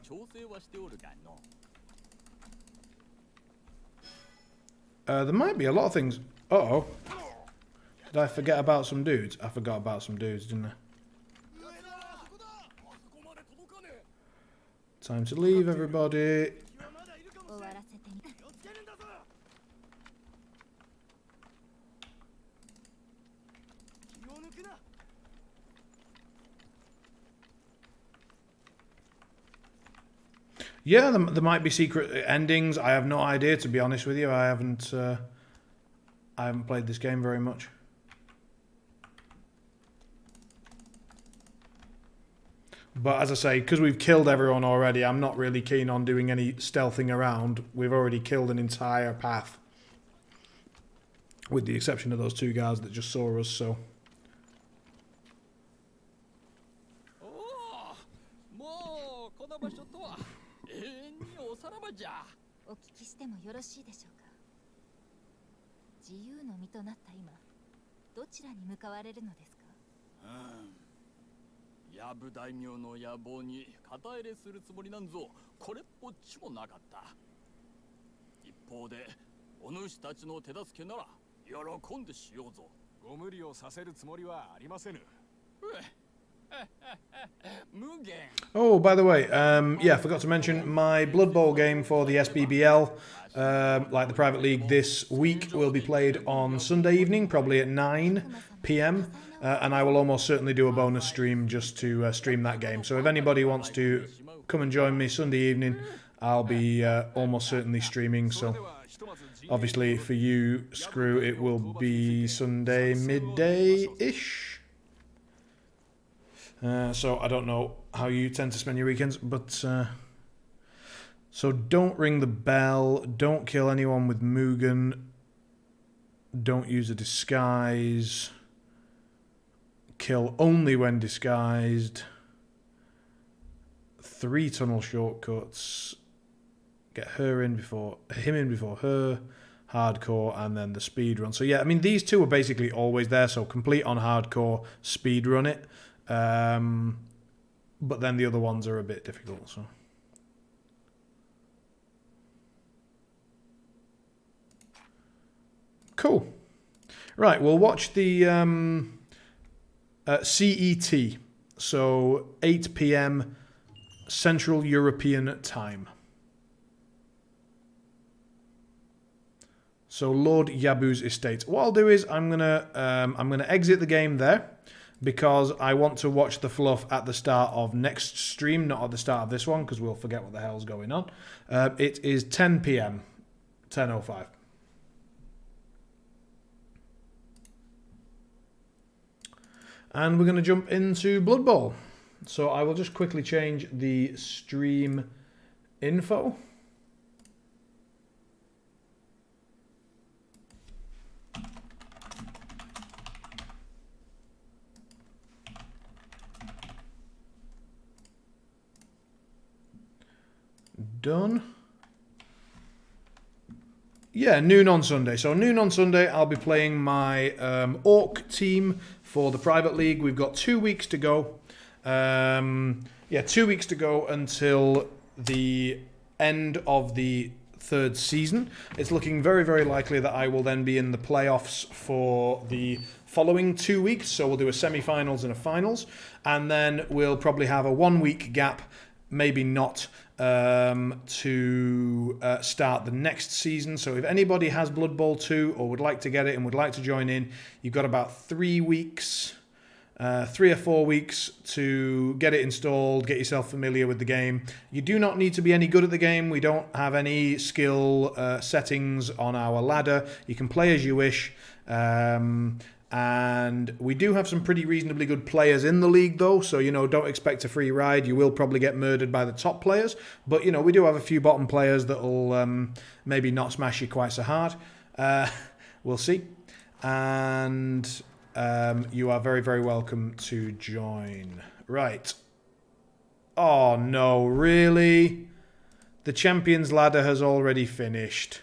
There might be a lot of things... Uh-oh. Did I forget about some dudes? I forgot about some dudes, didn't I? Time to leave, everybody. Yeah, there might be secret endings. I have no idea, to be honest with you. I haven't played this game very much. But as I say, because we've killed everyone already, I'm not really keen on doing any stealthing around. We've already killed an entire path. With the exception of those two guys that just saw us, so... お聞きしてもよろしいでしょうか。自由の身となった今、どちらに向かわれるのですか。ヤブ大名の野望に肩入れするつもりなんぞこれっぽっちもなかった。一方でお主たちの手助けなら喜んでしようぞ。ご無理をさせるつもりはありませぬ。無限。 Oh, by the way, yeah, forgot to mention my Blood Bowl game for the SBBL, like the private league this week, will be played on Sunday evening, probably at 9 p.m. And I will almost certainly do a bonus stream just to stream that game. So if anybody wants to come and join me Sunday evening, I'll be almost certainly streaming. So obviously for you, Screw, it will be Sunday midday-ish. So I don't know how you tend to spend your weekends, but so don't ring the bell, don't kill anyone with Mugen, don't use a disguise, kill only when disguised, 3 tunnel shortcuts, get him in before her, hardcore, and then the speed run. So yeah, I mean these two are basically always there, so complete on hardcore, speed run it. But then the other ones are a bit difficult. So cool. Right, we'll watch the CET, so 8 p.m. Central European time. So Lord Yabu's estate. What I'll do is I'm gonna exit the game there, because I want to watch the fluff at the start of next stream, not at the start of this one, because we'll forget what the hell's going on. It is 10 p.m. 10:05. And we're going to jump into Blood Bowl. So I will just quickly change the stream info. Done. Yeah, noon on Sunday. So noon on Sunday, I'll be playing my Orc team for the private league. We've got 2 weeks to go. Yeah, 2 weeks to go until the end of the 3rd season. It's looking very, very likely that I will then be in the playoffs for the following 2 weeks. So we'll do a semi-finals and a finals. And then we'll probably have a 1 week gap, maybe not, to start the next season. So if anybody has Blood Bowl 2 or would like to get it and would like to join in, you've got about 3 weeks, 3 or 4 weeks to get it installed, get yourself familiar with the game. You do not need to be any good at the game. We don't have any skill settings on our ladder. You can play as you wish. And we do have some pretty reasonably good players in the league, though, so, you know, don't expect a free ride. You will probably get murdered by the top players, but, you know, we do have a few bottom players that will maybe not smash you quite so hard. We'll see. And you are very, very welcome to join. Right. Oh, no, really? The Champions Ladder has already finished.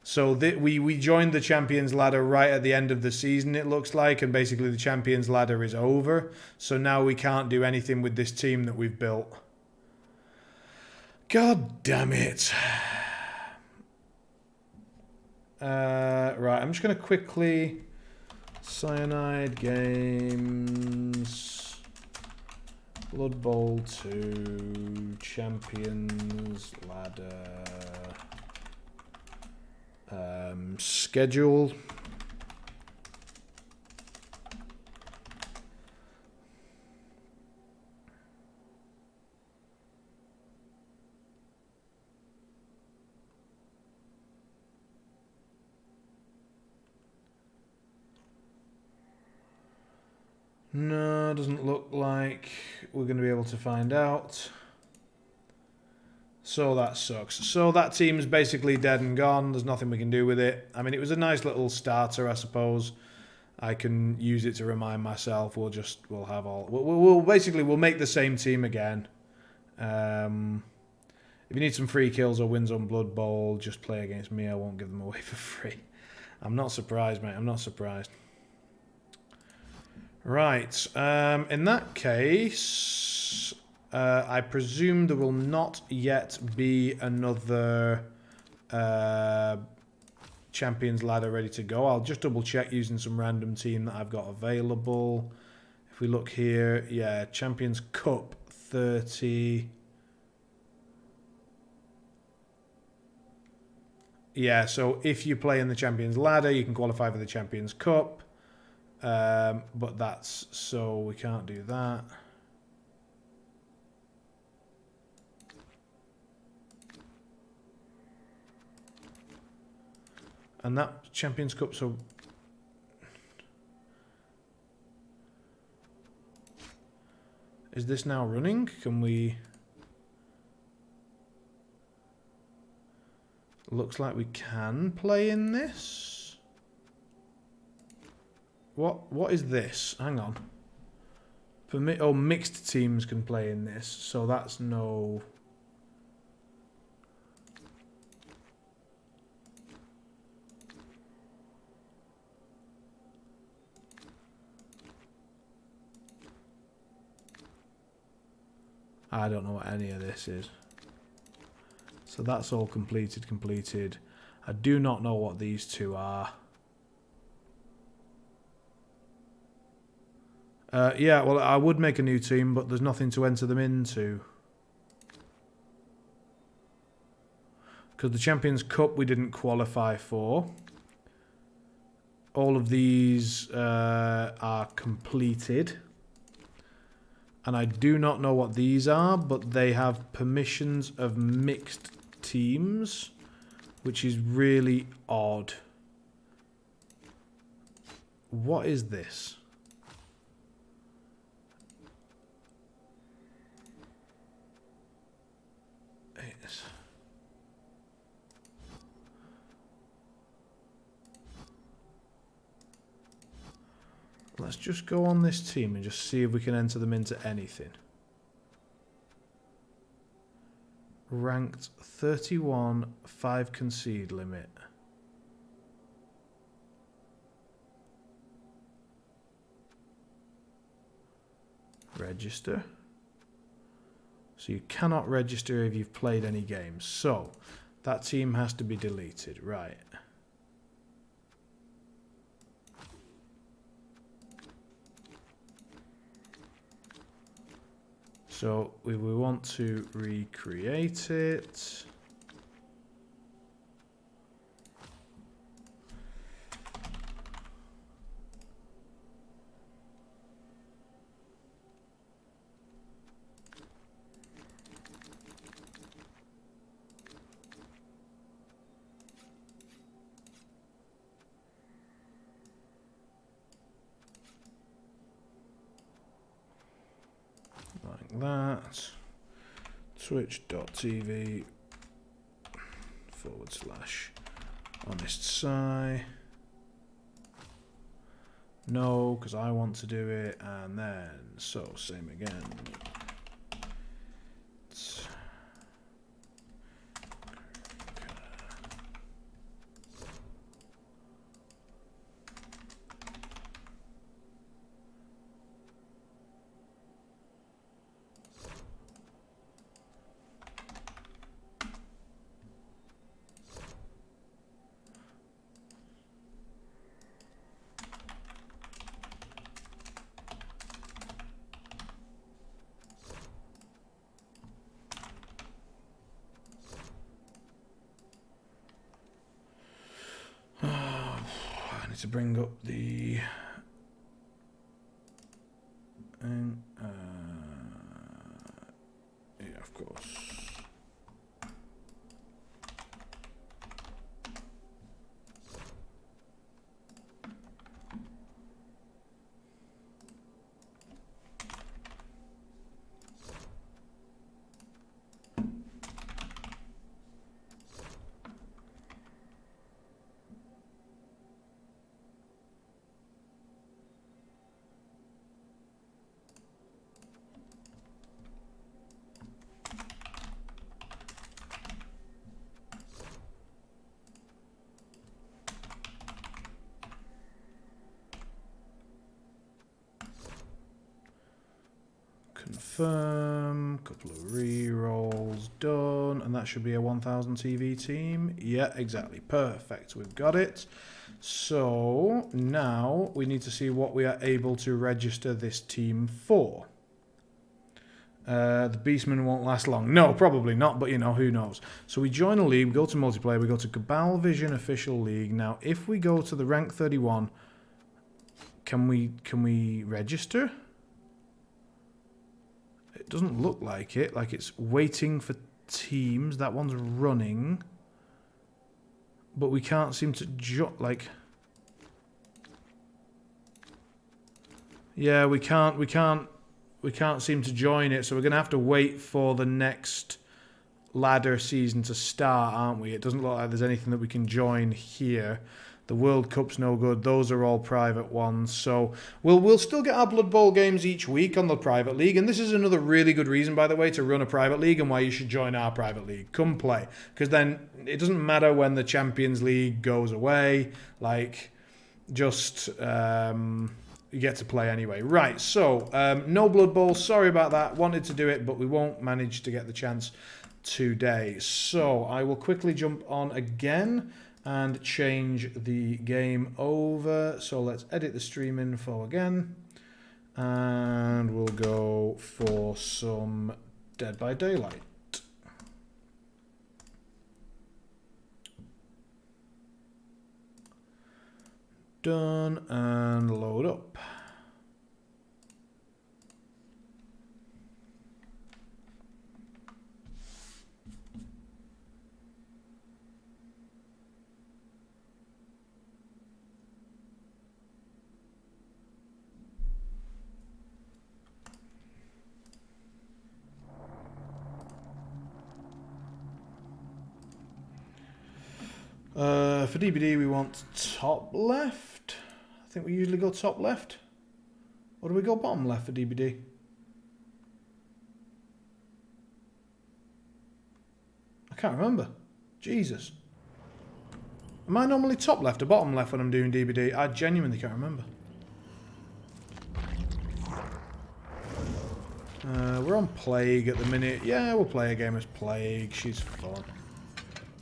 So we joined the Champions Ladder right at the end of the season, it looks like, and basically the Champions Ladder is over. So now we can't do anything with this team that we've built. God damn it. Right, I'm just going to quickly... Cyanide Games... Blood Bowl 2... Champions Ladder... schedule. No, doesn't look like we're going to be able to find out. So that sucks. So that team's basically dead and gone. There's nothing we can do with it. I mean, it was a nice little starter, I suppose. I can use it to remind myself. We'll make the same team again. If you need some free kills or wins on Blood Bowl, just play against me. I won't give them away for free. I'm not surprised, mate. I'm not surprised. Right. In that case, I presume there will not yet be another Champions Ladder ready to go. I'll just double check using some random team that I've got available. If we look here, yeah, Champions Cup 30. Yeah, so if you play in the Champions Ladder, you can qualify for the Champions Cup. But that's... so we can't do that. And that Champions Cup, so... is this now running? Can we... looks like we can play in this. What is this? Hang on. Oh, mixed teams can play in this, so that's no... I don't know what any of this is. So that's all completed. I do not know what these two are. Yeah, well, I would make a new team, but there's nothing to enter them into. Because the Champions Cup we didn't qualify for. All of these are completed. And I do not know what these are, but they have permissions of mixed teams, which is really odd. What is this? Let's just go on this team and just see if we can enter them into anything. Ranked 31, 5 concede limit. Register. So you cannot register if you've played any games. So that team has to be deleted, right? So we want to recreate it. That twitch.tv /HonestSci. No, because I want to do it, and then so same again. To bring up the yeah, of course. confirm. Couple of re-rolls done. And that should be a 1000 TV team. Yeah, exactly. Perfect. We've got it. So now we need to see what we are able to register this team for. The Beastmen won't last long. No, probably not, but you know, who knows. So we join a league, we go to multiplayer, we go to Cabal Vision Official League. Now, if we go to the rank 31, can we register? It doesn't look like it. Like it's waiting for teams. That one's running. But we can't seem to yeah, we can't seem to join it, so we're going to have to wait for the next ladder season to start, aren't we? It doesn't look like there's anything that we can join here. The World Cup's no good. Those are all private ones. So we'll still get our Blood Bowl games each week on the private league. And this is another really good reason, by the way, to run a private league and why you should join our private league. Come play. Because then it doesn't matter when the Champions League goes away. Like, just... you get to play anyway. Right, so no Blood Bowl. Sorry about that. Wanted to do it, but we won't manage to get the chance today. So I will quickly jump on again and change the game over. So let's edit the stream info again. And we'll go for some Dead by Daylight. Done, and load up. For DBD, we want top left. I think we usually go top left. Or do we go bottom left for DBD? I can't remember. Jesus. Am I normally top left or bottom left when I'm doing DBD? I genuinely can't remember. We're on Plague at the minute. Yeah, we'll play a game as Plague. She's fun.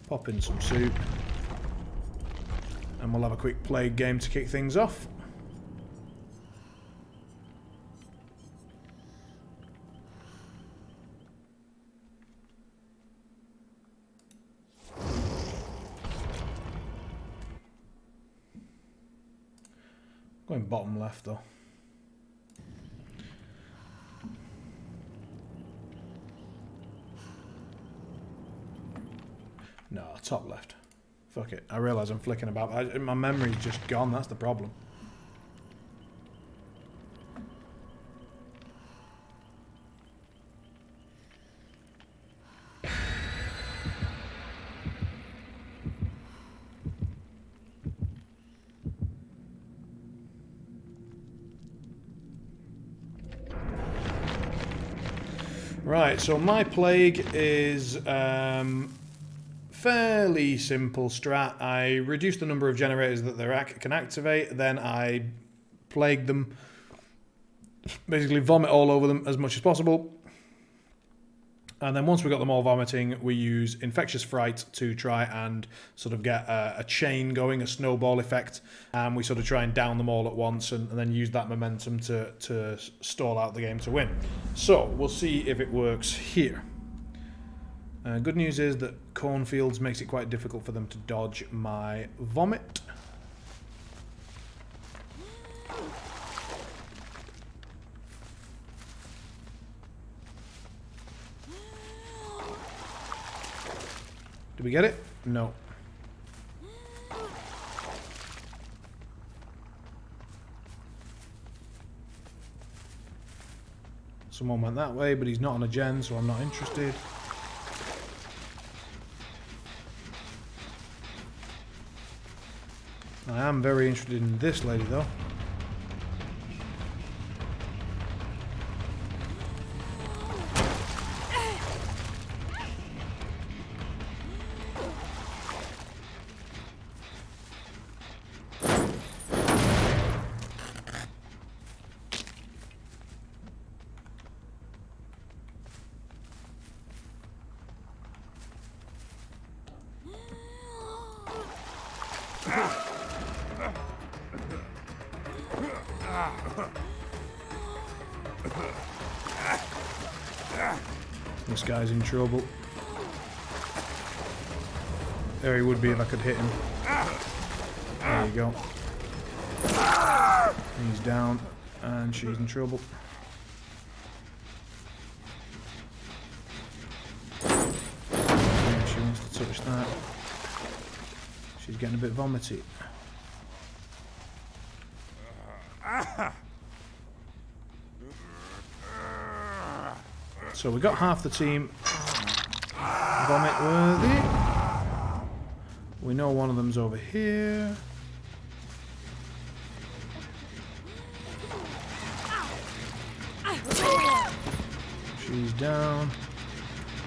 Pop in some soup. And we'll have a quick Plague game to kick things off. Going bottom left though. No, top left. Fuck it. I realise I'm flicking about. My memory's just gone. That's the problem. Right, so my Plague is fairly simple strat. I reduce the number of generators that they can activate, then I plague them, basically vomit all over them as much as possible. And then once we've got them all vomiting, we use Infectious Fright to try and sort of get a chain going, a snowball effect. And we sort of try and down them all at once and then use that momentum to stall out the game to win. So we'll see if it works here. Good news is that Cornfields makes it quite difficult for them to dodge my vomit. Did we get it? No. Someone went that way, but he's not on a gen, so I'm not interested. I am very interested in this lady, though. This guy's in trouble. There he would be if I could hit him. There you go. He's down, and she's in trouble. Yeah, she wants to touch that. She's getting a bit vomity. So we got half the team vomit worthy. We know one of them's over here. She's down.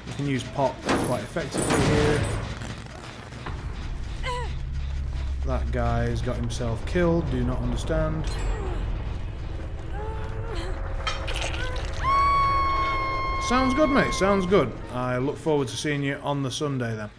We can use pop quite effectively here. That guy's got himself killed, do not understand. Sounds good, mate, sounds good. I look forward to seeing you on the Sunday then.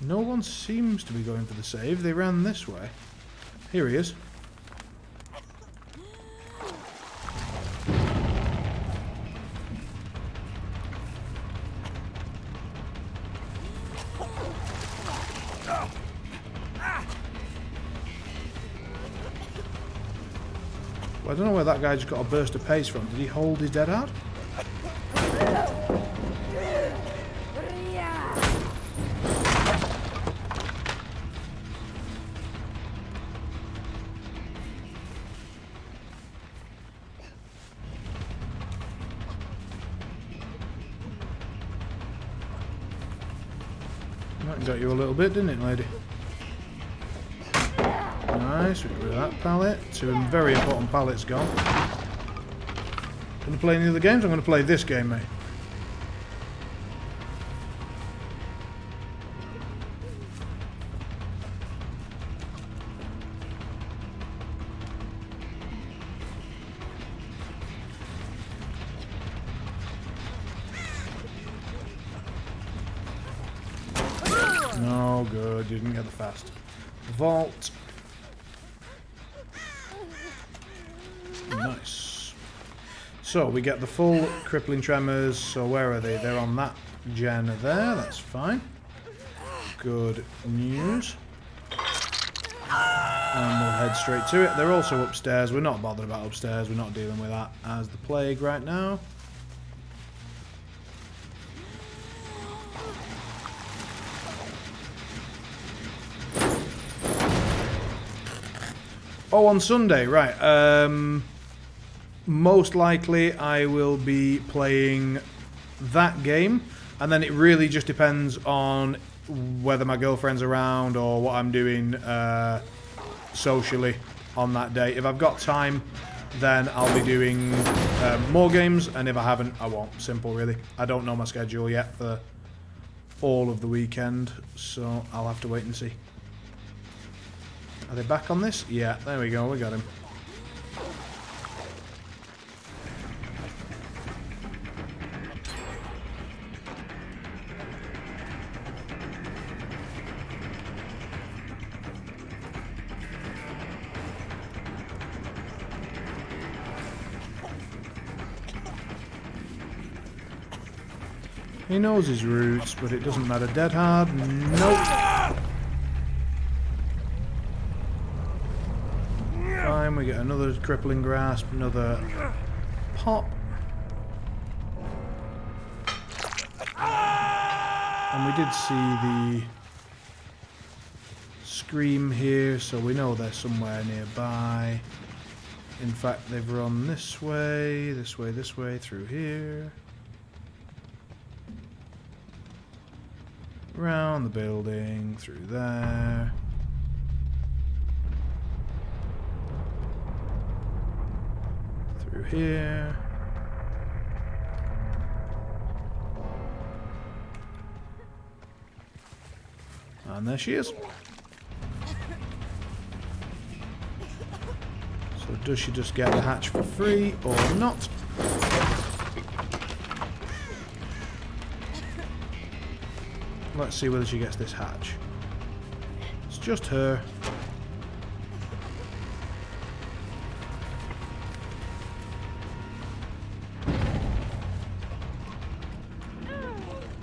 No one seems to be going for the save. They ran this way. Here he is. Well, I don't know where that guy just got a burst of pace from. Did he hold his dead hard? That got you a little bit, didn't it, lady? Nice, we got rid of that pallet. Two very important pallets gone. Gonna play any other games? I'm gonna play this game, mate. No good, you didn't get the fast. Vault. Nice. So we get the full crippling tremors. So where are they? They're on that gen there. That's fine. Good news. And we'll head straight to it. They're also upstairs. We're not bothered about upstairs. We're not dealing with that as the plague right now. Oh, on Sunday, right. Most likely I will be playing that game, and then it really just depends on whether my girlfriend's around or what I'm doing socially on that day. If I've got time, then I'll be doing more games, and if I haven't, I won't. Simple, really. I don't know my schedule yet for all of the weekend, so I'll have to wait and see. Are they back on this? Yeah, there we go, we got him. He knows his routes, but it doesn't matter. Dead hard? Nope. Fine, we get another crippling grasp, another pop. And we did see the scream here, so we know they're somewhere nearby. In fact, they've run this way, this way, this way, through here. Around the building, through there. Through here. And there she is. So does she just get the hatch for free or not? Let's see whether she gets this hatch. It's just her.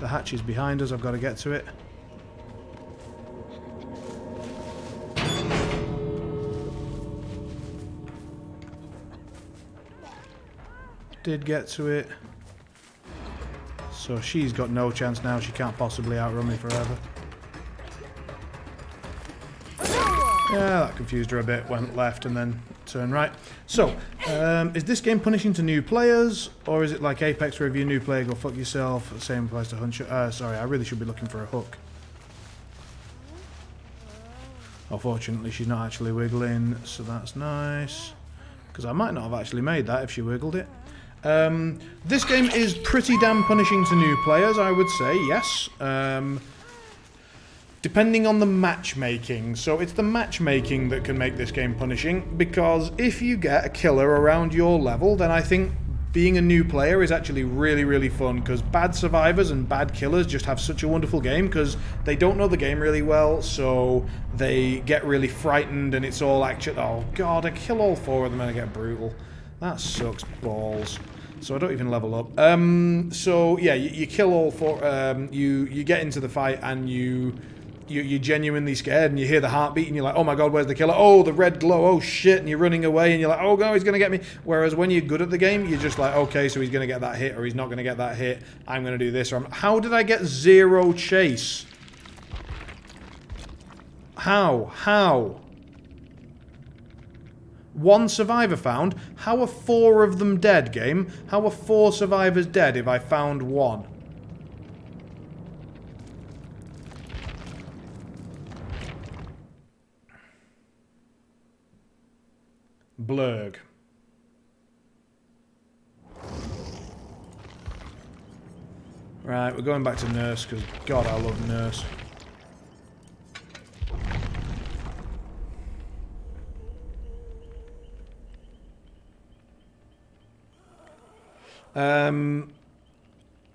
The hatch is behind us, I've got to get to it. Did get to it. So she's got no chance now, she can't possibly outrun me forever. Yeah, that confused her a bit, went left and then turned right. So, is this game punishing to new players, or is it like Apex where if you're a new player, go fuck yourself? Same applies to Hunch. Sorry, I really should be looking for a hook. Unfortunately, she's not actually wiggling, so that's nice. Because I might not have actually made that if she wiggled it. This game is pretty damn punishing to new players, I would say, yes. Depending on the matchmaking. So it's the matchmaking that can make this game punishing, because if you get a killer around your level, then I think being a new player is actually really, really fun, because bad survivors and bad killers just have such a wonderful game, because they don't know the game really well, so they get really frightened, and it's all actually, oh god, I kill all 4 of them and I get brutal. That sucks balls. So I don't even level up. So yeah, you kill all 4, you get into the fight and you're genuinely scared, and you hear the heartbeat and you're like, oh my god, where's the killer? Oh, the red glow, oh shit, and you're running away and you're like, oh god, he's gonna get me. Whereas when you're good at the game, you're just like, okay, so he's gonna get that hit, or he's not gonna get that hit, I'm gonna do this, or how did I get 0 chase? How? 1 survivor found? How are 4 of them dead, game? How are 4 survivors dead if I found 1? Blurg. Right, we're going back to Nurse, because god, I love Nurse.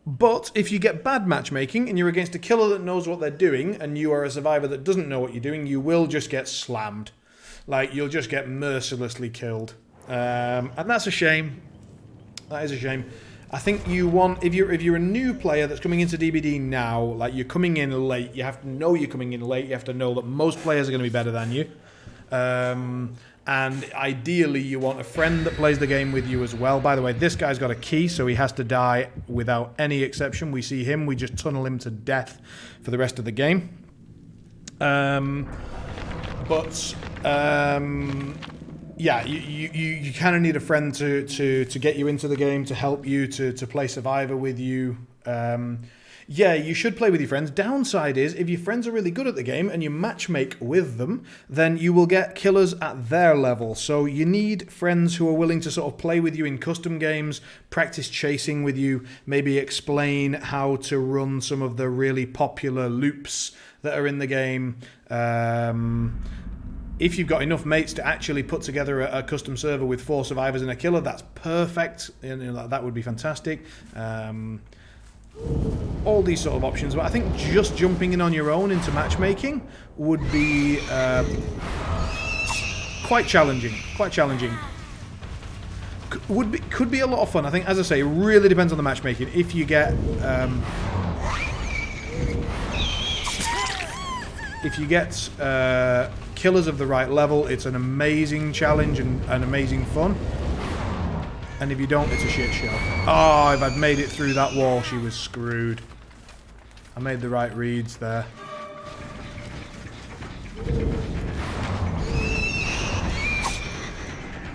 But if you get bad matchmaking and you're against a killer that knows what they're doing and you are a survivor that doesn't know what you're doing, you will just get slammed. Like, you'll just get mercilessly killed. And that's a shame. That is a shame. I think you want, if you're a new player that's coming into DBD now, like you're coming in late, you have to know you're coming in late, you have to know that most players are going to be better than you. And ideally you want a friend that plays the game with you as well. By the way, this guy's got a key, so he has to die without any exception. We see him, we just tunnel him to death for the rest of the game. Yeah, you kind of need a friend to get you into the game, to help you, to play Survivor with you. Yeah, you should play with your friends. Downside is, if your friends are really good at the game and you matchmake with them, then you will get killers at their level. So you need friends who are willing to sort of play with you in custom games, practice chasing with you, maybe explain how to run some of the really popular loops that are in the game. If you've got enough mates to actually put together a custom server with 4 survivors and a killer, that's perfect. That would be fantastic. All these sort of options, but I think just jumping in on your own into matchmaking would be quite challenging. Could be a lot of fun. I think, as I say, it really depends on the matchmaking. If you get killers of the right level, it's an amazing challenge and amazing fun. And if you don't, it's a shit show. Oh, if I'd made it through that wall, she was screwed. I made the right reads there.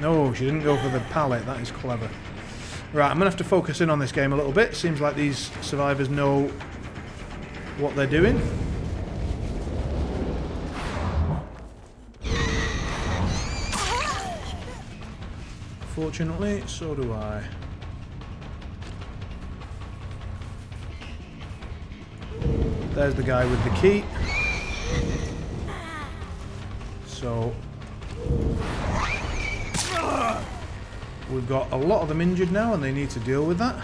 No, she didn't go for the pallet. That is clever. Right, I'm going to have to focus in on this game a little bit. Seems like these survivors know what they're doing. Fortunately, so do I. There's the guy with the key. So... we've got a lot of them injured now and they need to deal with that.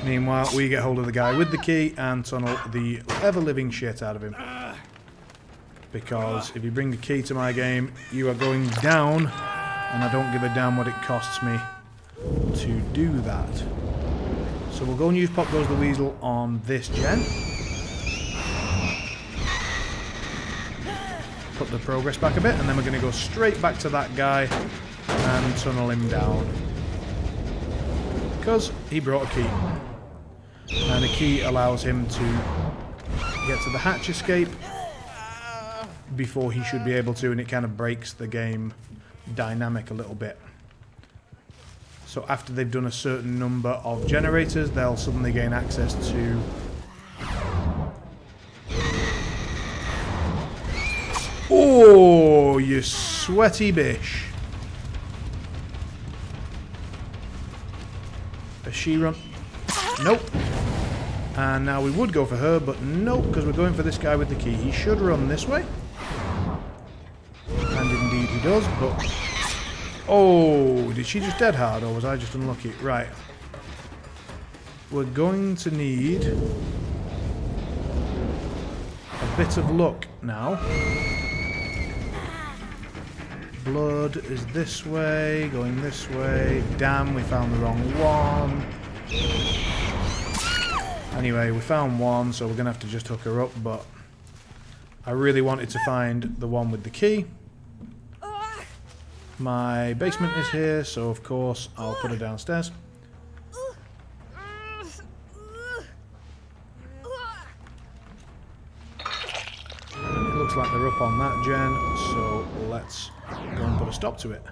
Meanwhile, we get hold of the guy with the key and tunnel the ever-living shit out of him. Because if you bring the key to my game, you are going down, and I don't give a damn what it costs me to do that. So we'll go and use Pop Goes the Weasel on this gen. Put the progress back a bit, and then we're going to go straight back to that guy and tunnel him down. Because he brought a key. And a key allows him to get to the hatch escape before he should be able to, and it kind of breaks the game dynamic a little bit. So after they've done a certain number of generators, they'll suddenly gain access to oh, you sweaty bish. Has she run? Nope. And now we would go for her, but nope, because we're going for this guy with the key. He should run this way. And indeed he does, but... oh, did she just dead hard, or was I just unlucky? Right. We're going to need a bit of luck now. Blood is this way, going this way. Damn, we found the wrong one. Anyway, we found one, so we're going to have to just hook her up, but I really wanted to find the one with the key. My basement is here, so of course I'll put her downstairs. And it looks like they're up on that gen, so let's go and put a stop to it.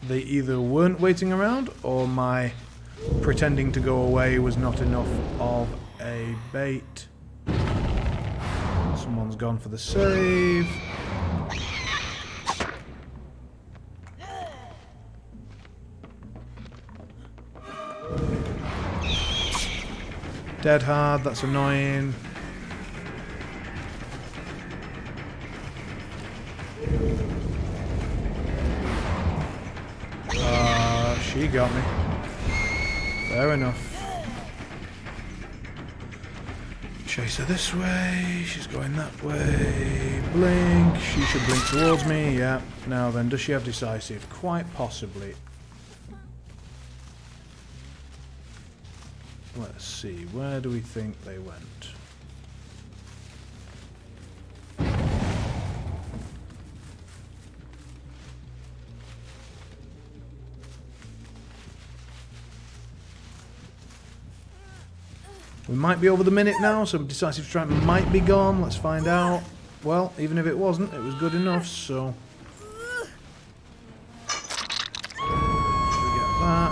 They either weren't waiting around, or my pretending to go away was not enough of a bait. Someone's gone for the save. Dead hard, that's annoying. She got me. Fair enough. Chase her this way. She's going that way. Blink. She should blink towards me. Yeah. Now then, does she have decisive? Quite possibly. Let's see. Where do we think they went? We might be over the minute now, so decisive strike might be gone. Let's find out. Well, even if it wasn't, it was good enough, so... we get that.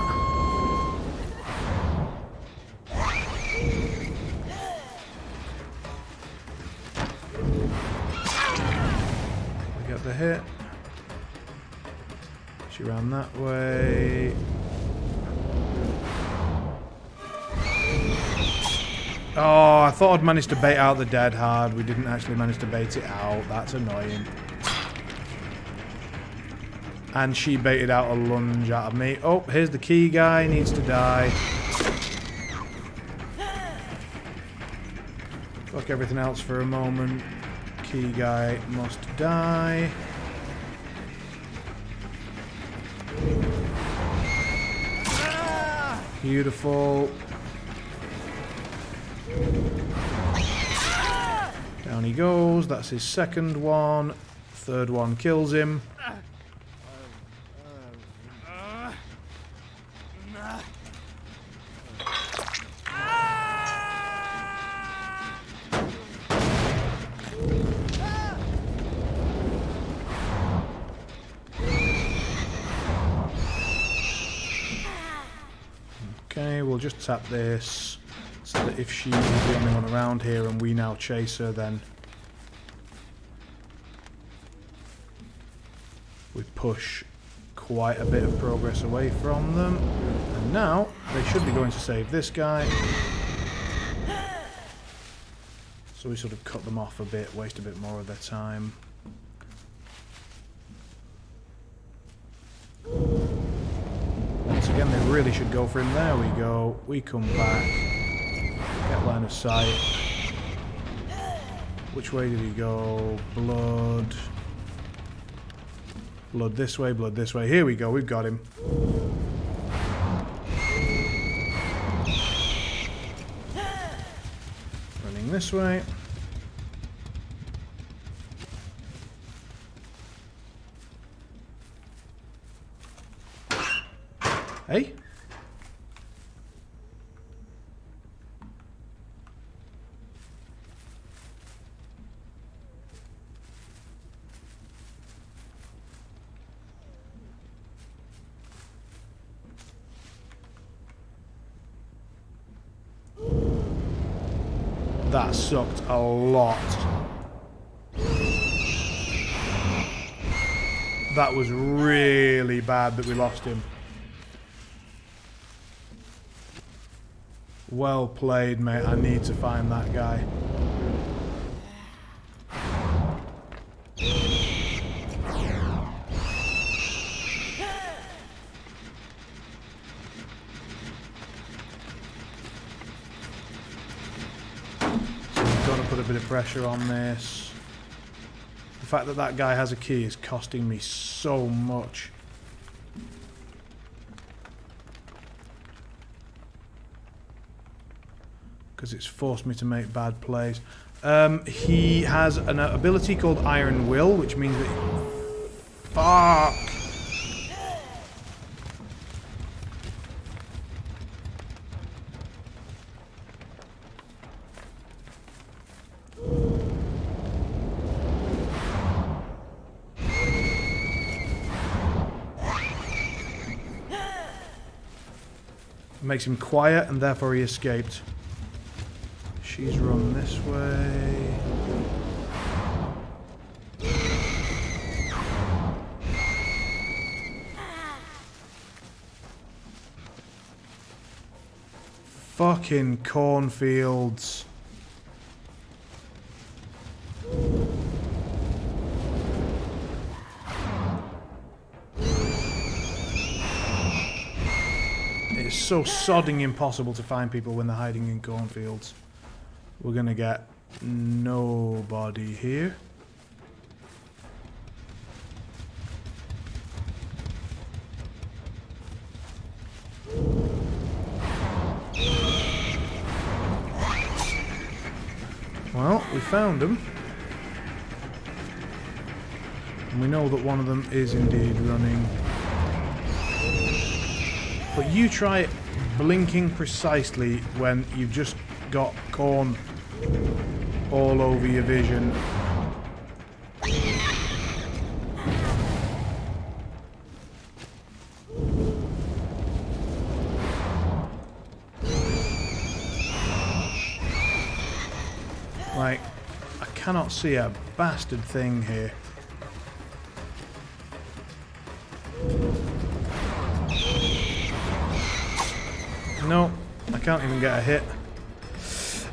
We get the hit. She ran that way. Oh, I thought I'd managed to bait out the dead hard. We didn't actually manage to bait it out. That's annoying. And she baited out a lunge out of me. Oh, here's the key guy. Needs to die. Fuck everything else for a moment. Key guy must die. Beautiful. Down he goes. That's his second one. Third one kills him. we'll just tap this so that if she's the only one around here and we now chase her, then we push quite a bit of progress away from them. And now they should be going to save this guy. So we sort of cut them off a bit, waste a bit more of their time. Once again, they really should go for him. There we go. We come back. Get line of sight. Which way did he go? Blood. Blood this way, blood this way. Here we go, we've got him. Running this way. Hey? That sucked a lot. That was really bad that we lost him. Well played, mate. I need to find that guy. Put a bit of pressure on this. The fact that that guy has a key is costing me so much. Because it's forced me to make bad plays. He has an ability called Iron Will, which means that... Fuck! Makes him quiet, and therefore he escaped. She's run this way. Fucking cornfields. It's so sodding impossible to find people when they're hiding in cornfields. We're gonna get nobody here. Well, we found them. And we know that one of them is indeed running. But you try blinking precisely when you've just got corn all over your vision. Like, I cannot see a bastard thing here. No, I can't even get a hit.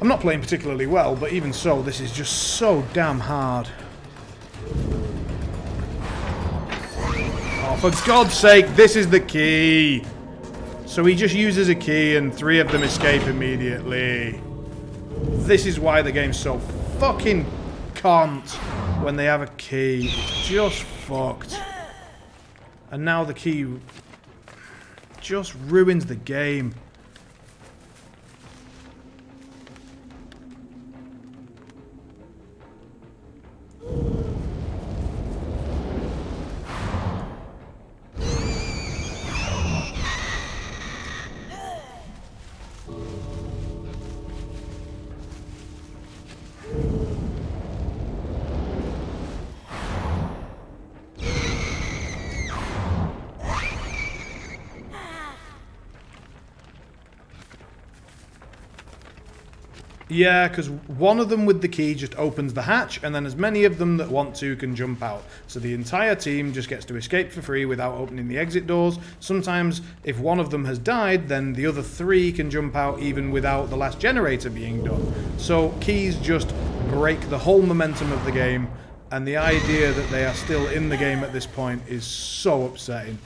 I'm not playing particularly well, but even so, this is just so damn hard. Oh, for God's sake, this is the key! So he just uses a key and 3 of them escape immediately. This is why the game's so fucking cunt when they have a key. It's just fucked. And now the key just ruins the game. Yeah, because one of them with the key just opens the hatch, and then as many of them that want to can jump out. So the entire team just gets to escape for free without opening the exit doors. Sometimes, if one of them has died, then the other 3 can jump out even without the last generator being done. So keys just break the whole momentum of the game, and the idea that they are still in the game at this point is so upsetting.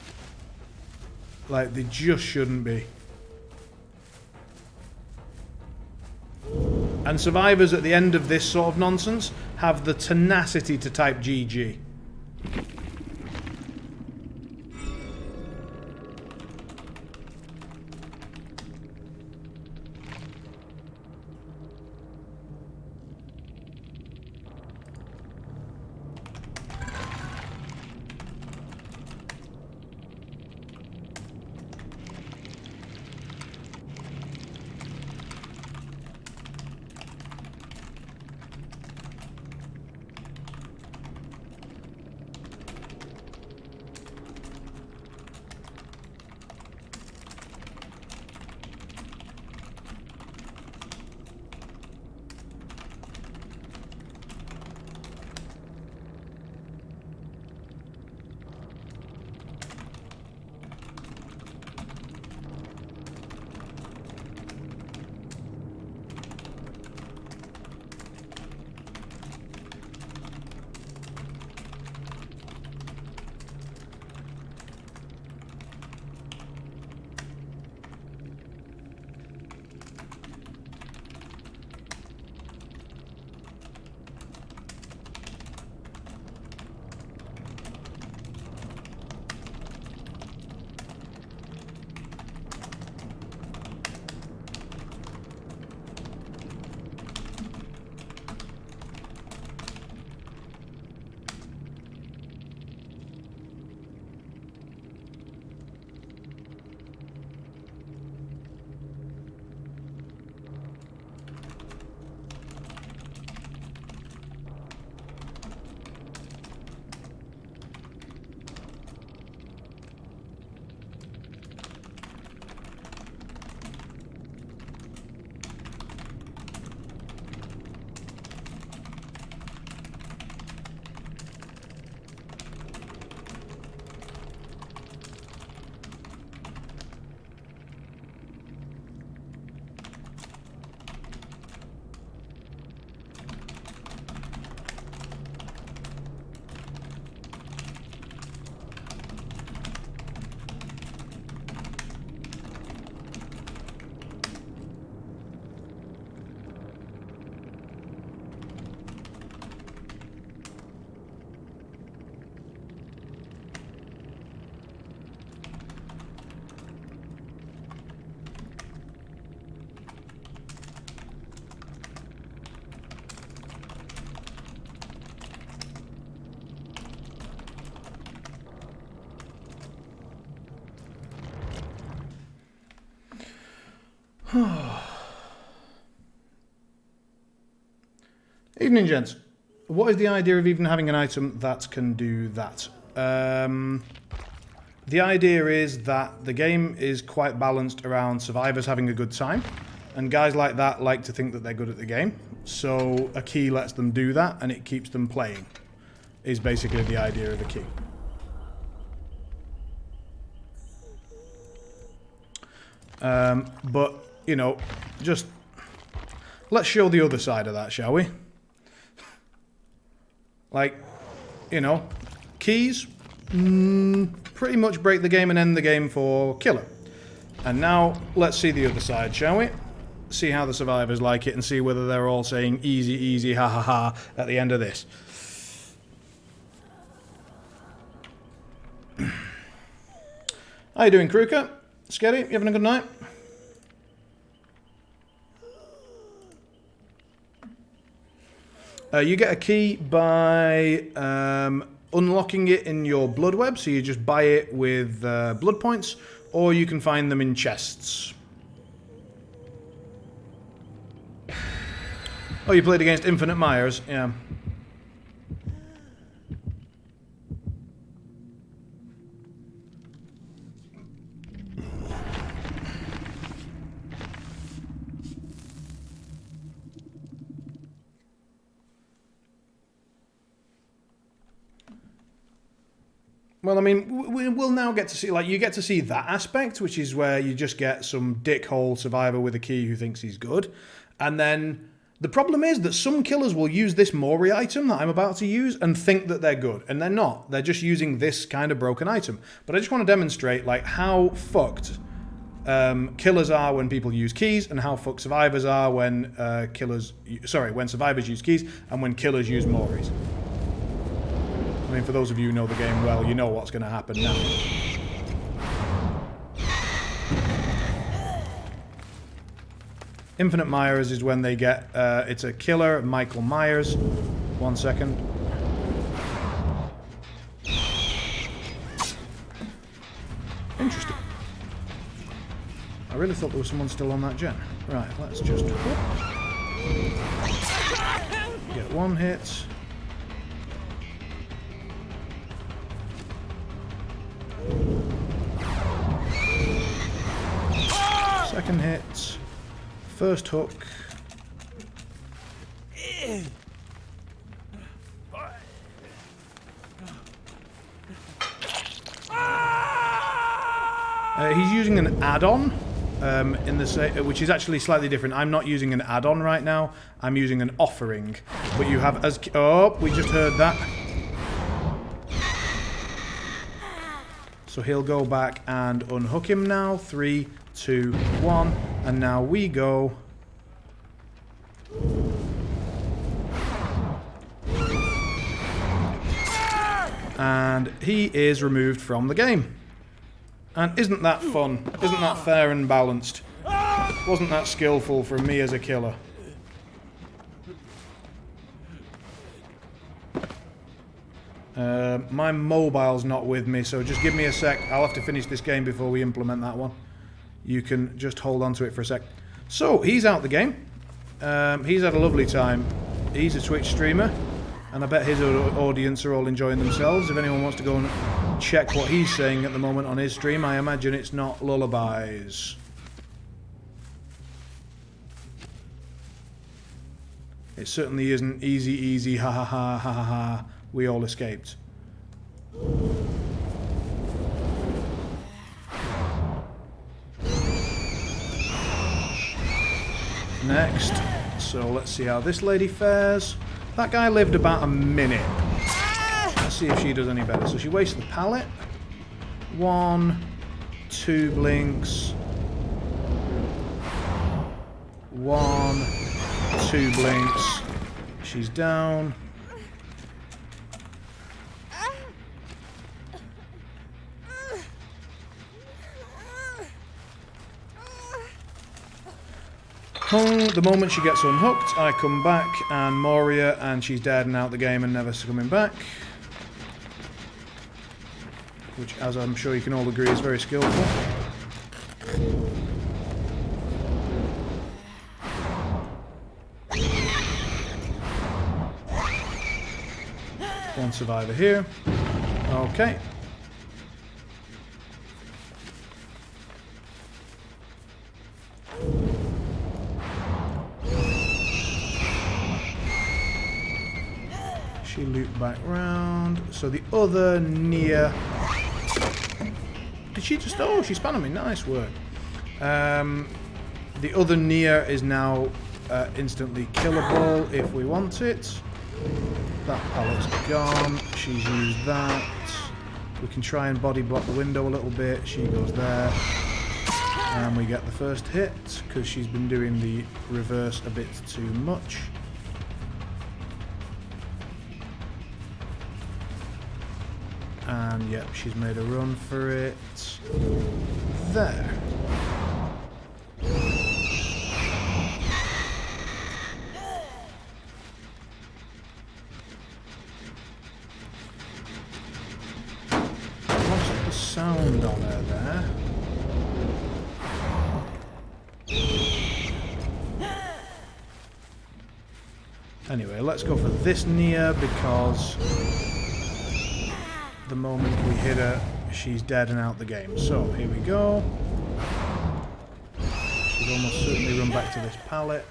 Like, they just shouldn't be. And survivors at the end of this sort of nonsense have the tenacity to type GG. Evening, gents. What is the idea of even having an item that can do that? The idea is that the game is quite balanced around survivors having a good time, and guys like that like to think that they're good at the game. So a key lets them do that, and it keeps them playing, is basically the idea of a key. But, you know, just let's show the other side of that, shall we? Like, you know, keys pretty much break the game and end the game for killer. And now let's see the other side, shall we? See how the survivors like it and see whether they're all saying easy, easy, ha ha ha at the end of this. How you doing, Kruker? Scary? You having a good night? You get a key by unlocking it in your blood web, so you just buy it with blood points, or you can find them in chests. Oh, you played against Infinite Myers? Yeah. Well, I mean, we'll now get to see, like, you get to see that aspect, which is where you just get some dickhole survivor with a key who thinks he's good. And then the problem is that some killers will use this Mori item that I'm about to use and think that they're good. And they're not. They're just using this kind of broken item. But I just want to demonstrate, like, how fucked killers are when people use keys and how fucked survivors are when when survivors use keys and when killers use Moris. I mean, for those of you who know the game well, you know what's going to happen now. Infinite Myers is when they get... it's a killer, Michael Myers. 1 second. Interesting. I really thought there was someone still on that gen. Right, let's just... get 1 hit. Second hit. First hook. He's using an add-on, which is actually slightly different. I'm not using an add-on right now. I'm using an offering. But you have as... Oh, we just heard that. So he'll go back and unhook him now. 3, 2, 1. And now we go... And he is removed from the game. And isn't that fun? Isn't that fair and balanced? Wasn't that skillful from me as a killer? My mobile's not with me, so just give me a sec. I'll have to finish this game before we implement that one. You can just hold on to it for a sec. So, he's out the game. He's had a lovely time. He's a Twitch streamer. And I bet his audience are all enjoying themselves. If anyone wants to go and check what he's saying at the moment on his stream, I imagine it's not lullabies. It certainly isn't easy, easy, ha ha ha ha ha ha. We all escaped. Next. So let's see how this lady fares. That guy lived about a minute. Let's see if she does any better. So she wastes the pallet. 1, 2 blinks. 1, 2 blinks. She's down. The moment she gets unhooked, I come back and Moria, and she's dead and out the game and never coming back. Which, as I'm sure you can all agree, is very skillful. One survivor here. Okay. She looped back round. So the other Nia... Did she just... Oh, she spun on me. Nice work. The other Nia is now instantly killable if we want it. That pallet's gone. She's used that. We can try and body block the window a little bit. She goes there. And we get the first hit because she's been doing the reverse a bit too much. And yep, she's made a run for it. There. What's the sound on her there? Anyway, let's go for this Nia because the moment we hit her, she's dead and out the game. So, here we go. She's almost certainly run back to this pallet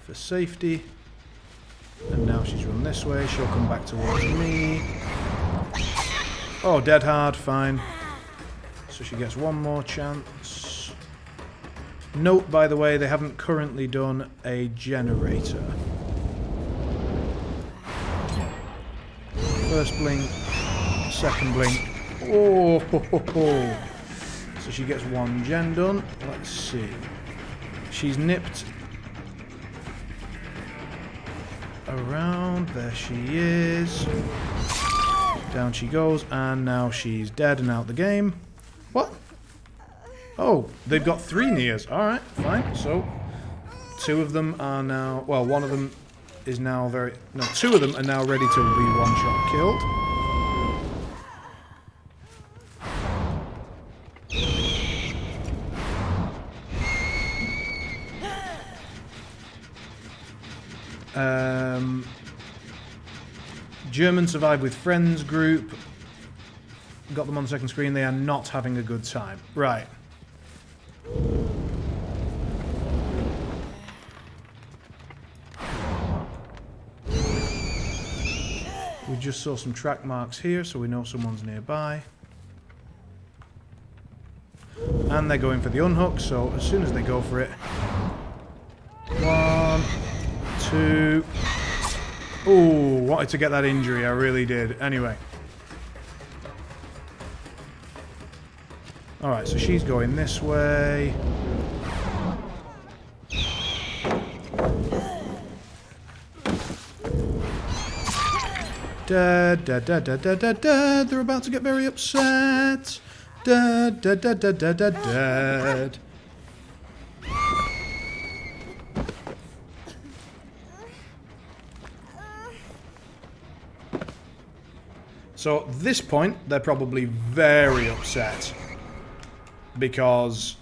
for safety. And now she's run this way. She'll come back towards me. Oh, dead hard, fine. So she gets one more chance. Note, by the way, they haven't currently done a generator. First blink, second blink. Oh, ho, ho, ho. So she gets one gen done. Let's see. She's nipped around. There she is. Down she goes, and now she's dead and out the game. What? Oh, they've got 3 Nias. Alright, fine. So, 2 of them are now... Well, one of them is now very... No, 2 of them are now ready to be one-shot killed. German Survive with Friends group. Got them on the second screen. They are not having a good time. Right. We just saw some track marks here, so we know someone's nearby. And they're going for the unhook, so as soon as they go for it... 1, 2... Ooh, wanted to get that injury, I really did. Anyway. Alright, so she's going this way. Dead, dead, dead, dead, dead, dead, dead. They're about to get very upset. Dead, dead, dead, dead, dead, dead, dead. So at this point, they're probably very upset. Because...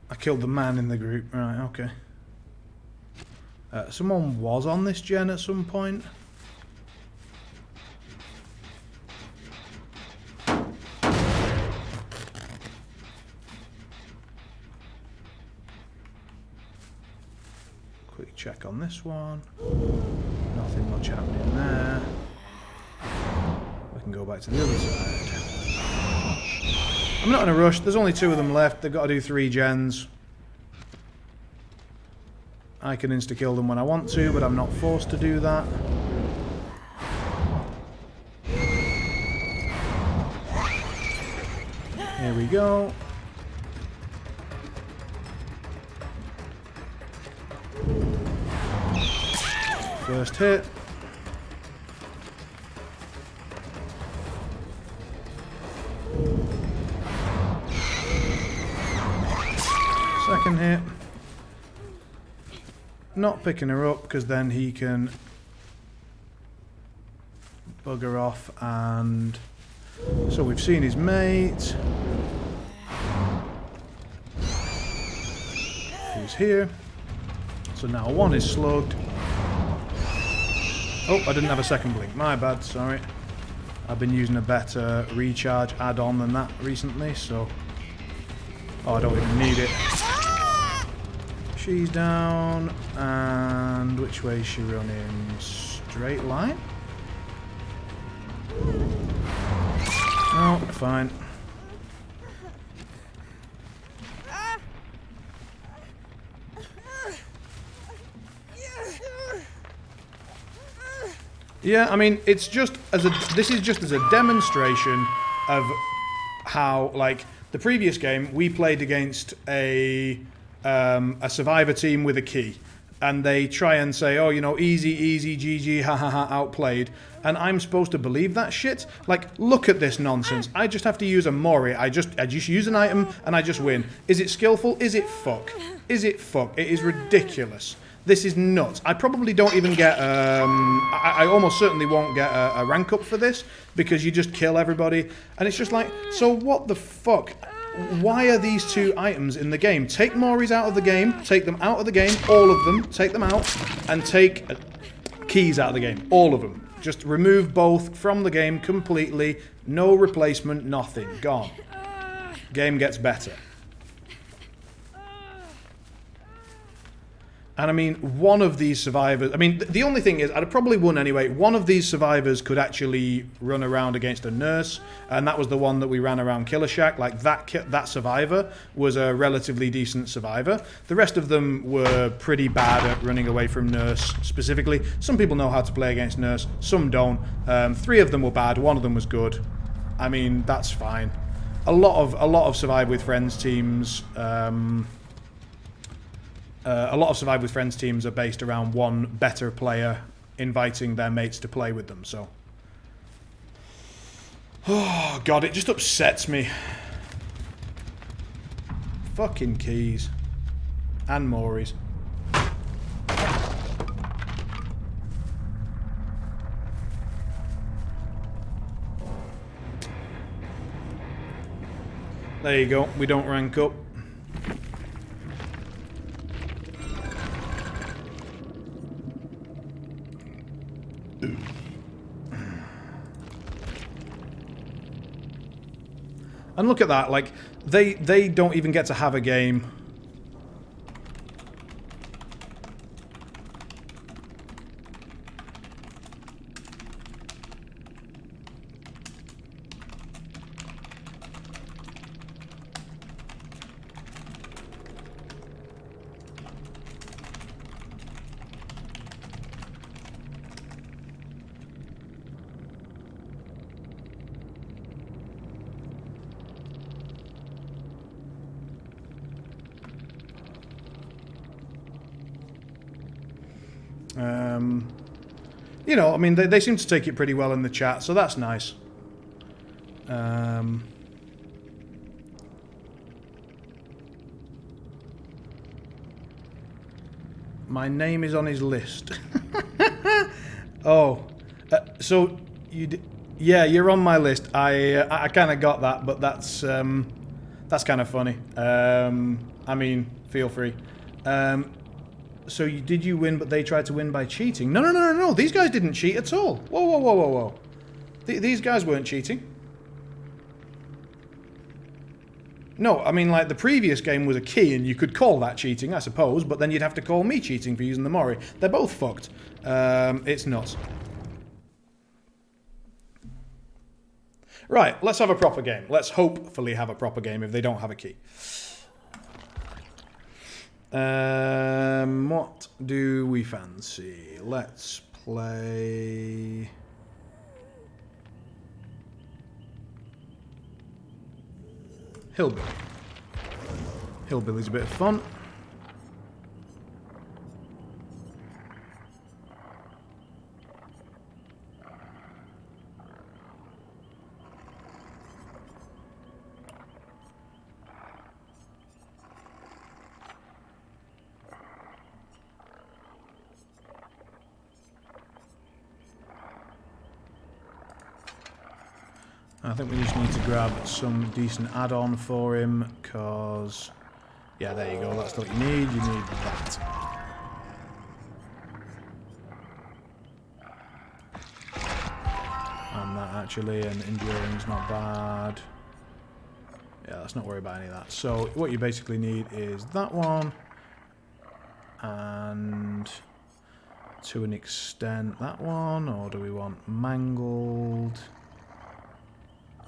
I killed the man in the group. Right, okay. Someone was on this gen at some point. Quick check on this one. Nothing much happening there. We can go back to the other side. I'm not in a rush. There's only 2 of them left. They've got to do 3 gens. I can insta-kill them when I want to, but I'm not forced to do that. Here we go. First hit. Second hit. Not picking her up because then he can bugger off, and so we've seen his mate. Who's here. So now 1 is slugged. Oh, I didn't have a second blink. My bad, sorry. I've been using a better recharge add-on than that recently, so... Oh, I don't even need it. She's down, and which way is she running? Straight line? Oh, fine. Yeah, I mean, it's just as a... This is just as a demonstration of how, like, the previous game, we played against a survivor team with a key. And they try and say, oh, you know, easy, easy, GG, ha ha ha, outplayed. And I'm supposed to believe that shit? Like, look at this nonsense. I just have to use a Mori. I just use an item and I just win. Is it skillful? Is it fuck? Is it fuck? It is ridiculous. This is nuts. I probably don't even get... I almost certainly won't get a rank up for this because you just kill everybody. And it's just like, so what the fuck? Why are these 2 items in the game? Take Moris out of the game. Take them out of the game. All of them. Take them out. And take keys out of the game. All of them. Just remove both from the game completely. No replacement, nothing. Gone. Game gets better. And I mean, one of these survivors... I mean, the only thing is, I'd have probably won anyway. One of these survivors could actually run around against a nurse. And that was the one that we ran around Killer Shack. Like, that survivor was a relatively decent survivor. The rest of them were pretty bad at running away from nurse, specifically. Some people know how to play against nurse. Some don't. 3 of them were bad. 1 of them was good. I mean, that's fine. A lot of Survive with Friends teams... a lot of Survive with Friends teams are based around one better player inviting their mates to play with them, so... Oh, God, it just upsets me. Fucking keys. And Maury's. There you go, we don't rank up. And look at that, like, they don't even get to have a game. You know, I mean, they seem to take it pretty well in the chat, so that's nice. My name is on his list. Oh, so yeah, you're on my list. I kind of got that, but that's kind of funny. I mean, feel free. So did you win, but they tried to win by cheating? No. These guys didn't cheat at all. Whoa. These guys weren't cheating. No, I mean, like, the previous game was a key, and you could call that cheating, I suppose, but then you'd have to call me cheating for using the Mori. They're both fucked. It's nuts. Right, let's have a proper game. Let's hopefully have a proper game if they don't have a key. What do we fancy? Let's play... Hillbilly. Hillbilly's a bit of fun. I think we just need to grab some decent add-on for him, because... Yeah, there you go, that's what you need. You need that. And that, actually, and enduring's not bad. Yeah, let's not worry about any of that. So, what you basically need is that one, and... to an extent, that one, or do we want mangled...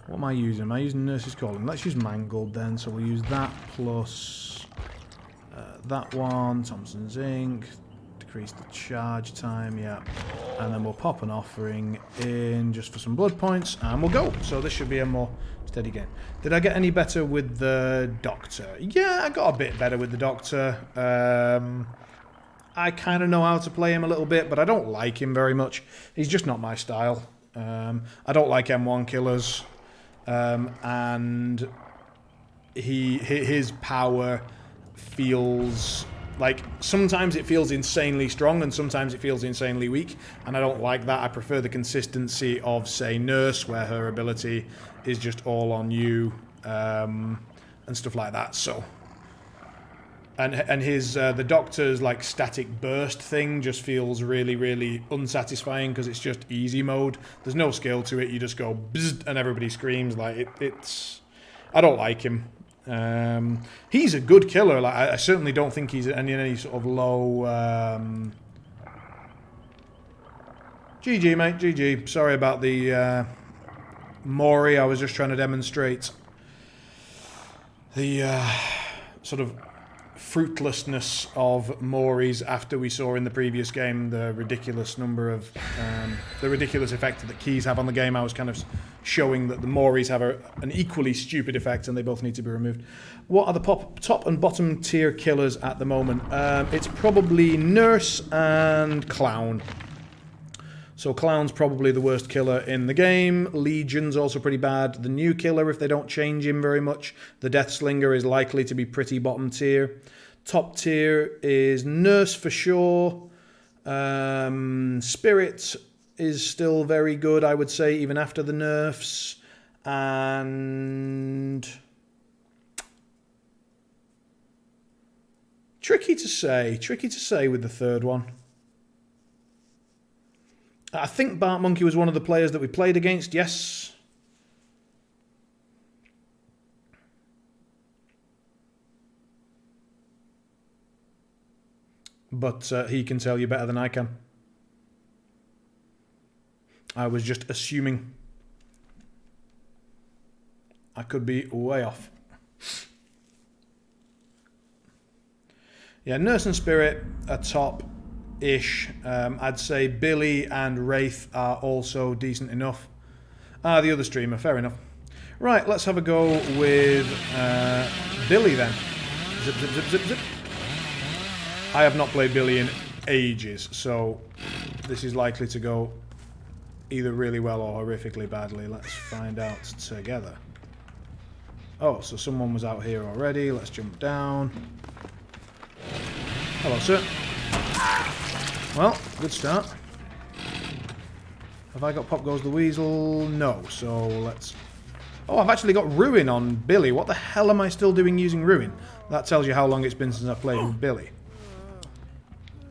What am I using? Am I using Nurse's Calling? Let's use Mangled then. So we'll use that plus that one. Thompson's Ink. Decrease the charge time, yeah. And then we'll pop an offering in just for some blood points. And we'll go. So this should be a more steady game. Did I get any better with the Doctor? Yeah, I got a bit better with the Doctor. I kind of know how to play him a little bit, but I don't like him very much. He's just not my style. I don't like M1 killers. And his power feels like sometimes it feels insanely strong and sometimes it feels insanely weak, and I don't like that. I prefer the consistency of, say, Nurse, where her ability is just all on you, and stuff like that. So And his the Doctor's like static burst thing just feels really, really unsatisfying because it's just easy mode. There's no skill to it. You just go bzzz and everybody screams. Like it's. I don't like him. He's a good killer. Like I certainly don't think he's in any sort of low. GG, mate. GG. Sorry about the Mori. I was just trying to demonstrate the sort of fruitlessness of Moris after we saw in the previous game the ridiculous number of the ridiculous effect that keys have on the game. I was kind of showing that the Moris have an equally stupid effect and they both need to be removed. What are the top and bottom tier killers at the moment? It's probably Nurse and Clown. So Clown's probably the worst killer in the game. Legion's also pretty bad. The new killer, if they don't change him very much, the Deathslinger is likely to be pretty bottom tier. Top tier is Nurse for sure. Spirit is still very good, I would say, even after the nerfs. And tricky to say with the third one. I think Bart Monkey was one of the players that we played against, yes. But he can tell you better than I can. I was just assuming. I could be way off. Yeah, Nurse and Spirit are top-ish. I'd say Billy and Wraith are also decent enough. The other streamer, fair enough. Right, let's have a go with Billy then. Zip, zip, zip, zip, zip. I have not played Billy in ages, so this is likely to go either really well or horrifically badly. Let's find out together. Oh, so someone was out here already. Let's jump down. Hello, sir. Well, good start. Have I got Pop Goes the Weasel? No, so let's... Oh, I've actually got Ruin on Billy. What the hell am I still doing using Ruin? That tells you how long it's been since I played with Billy.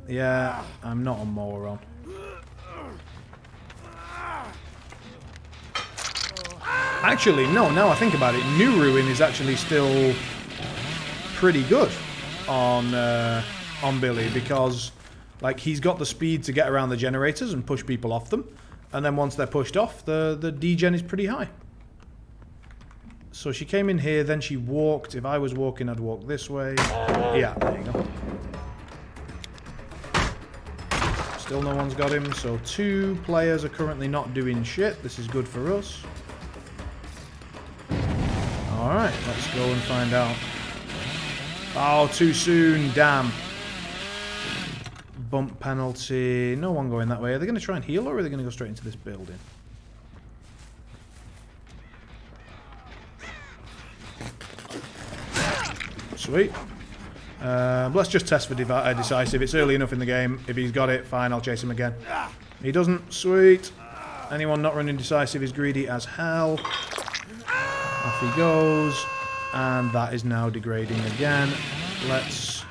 Yeah, I'm not a moron. Actually, no, now I think about it, New Ruin is actually still pretty good on Billy because like he's got the speed to get around the generators and push people off them, and then once they're pushed off, the degen is pretty high. So she came in here, then she walked. If I was walking, I'd walk this way. Yeah, there you go. Still no one's got him, so 2 players are currently not doing shit. This is good for us. Alright, let's go and find out. Oh, too soon, damn. Bump penalty. No one going that way. Are they going to try and heal or are they going to go straight into this building? Sweet. Let's just test for decisive. It's early enough in the game. If he's got it, fine, I'll chase him again. He doesn't. Sweet. Anyone not running decisive is greedy as hell. Off he goes. And that is now degrading again. Let's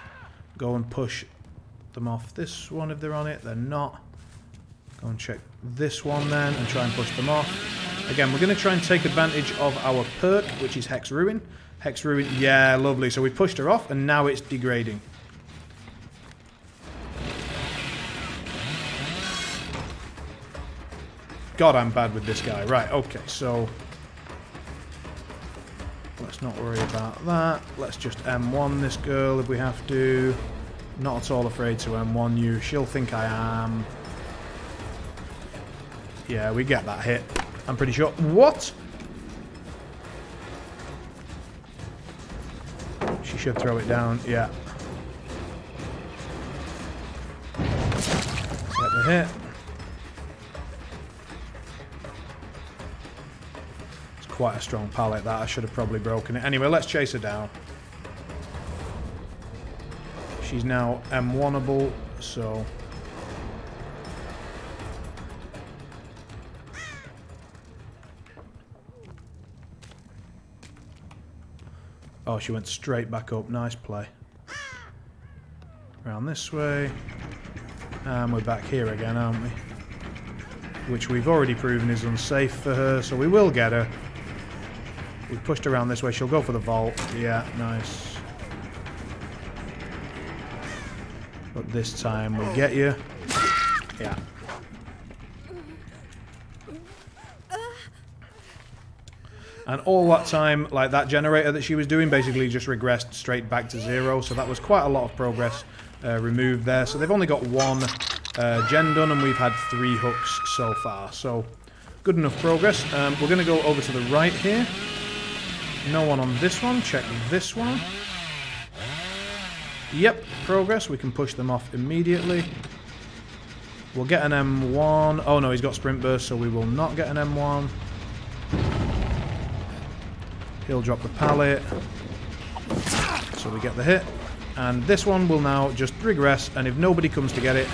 go and push them off this one if they're on it. They're not. Go and check this one then and try and push them off. Again, we're going to try and take advantage of our perk, which is Hex Ruin. Hex Ruin, yeah, lovely. So we pushed her off, and now it's degrading. God, I'm bad with this guy. Right, okay, so... let's not worry about that. Let's just M1 this girl if we have to. Not at all afraid to M1 you. She'll think I am. Yeah, we get that hit. I'm pretty sure. What? She should throw it down. Yeah. Get the hit. It's quite a strong pallet that. I should have probably broken it. Anyway, let's chase her down. She's now M1-able, so... oh, she went straight back up. Nice play. Around this way. And we're back here again, aren't we? Which we've already proven is unsafe for her, so we will get her. We've pushed around this way. She'll go for the vault. Yeah, nice. But this time we get you. Yeah. And all that time, like, that generator that she was doing basically just regressed straight back to 0. So that was quite a lot of progress removed there. So they've only got 1 gen done, and we've had 3 hooks so far. So good enough progress. We're going to go over to the right here. No one on this one. Check this one. Yep, progress. We can push them off immediately. We'll get an M1. Oh no, he's got sprint burst, so we will not get an M1. He'll drop the pallet. So we get the hit. And this one will now just regress, and if nobody comes to get it,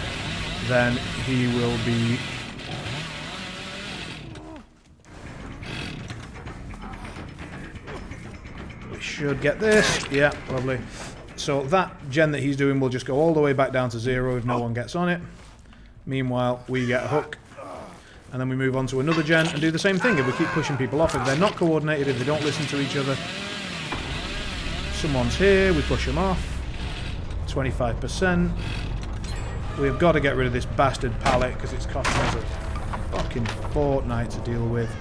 then he will be... We should get this. Yeah, lovely. So that gen that he's doing will just go all the way back down to 0 if no one gets on it. Meanwhile, we get a hook. And then we move on to another gen and do the same thing. If we keep pushing people off, if they're not coordinated, if they don't listen to each other. Someone's here, we push them off. 25%. We have got to get rid of this bastard pallet because it's costing us a fucking fortnight to deal with.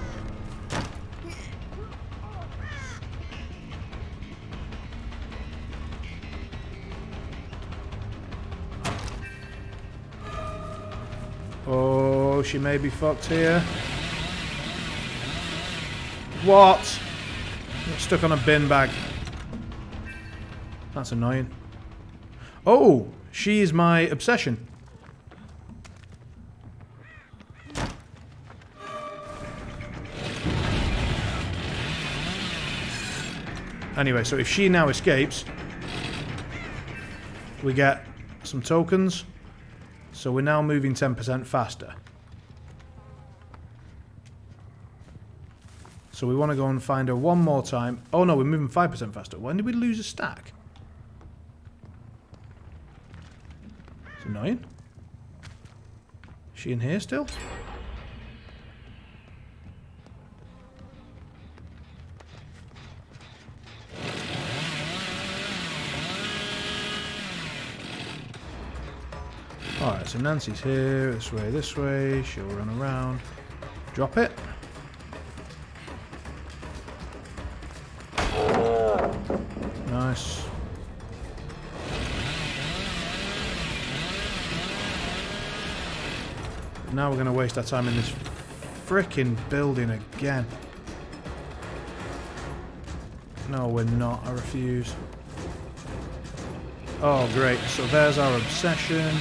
Oh, she may be fucked here. What? Got stuck on a bin bag. That's annoying. Oh, she is my obsession. Anyway, so if she now escapes, we get some tokens. So we're now moving 10% faster. So we want to go and find her one more time. Oh no, we're moving 5% faster. When did we lose a stack? It's annoying. Is she in here still? Alright, so Nancy's here, this way, she'll run around. Drop it. Nice. Now we're going to waste our time in this frickin' building again. No, we're not, I refuse. Oh, great, so there's our obsession.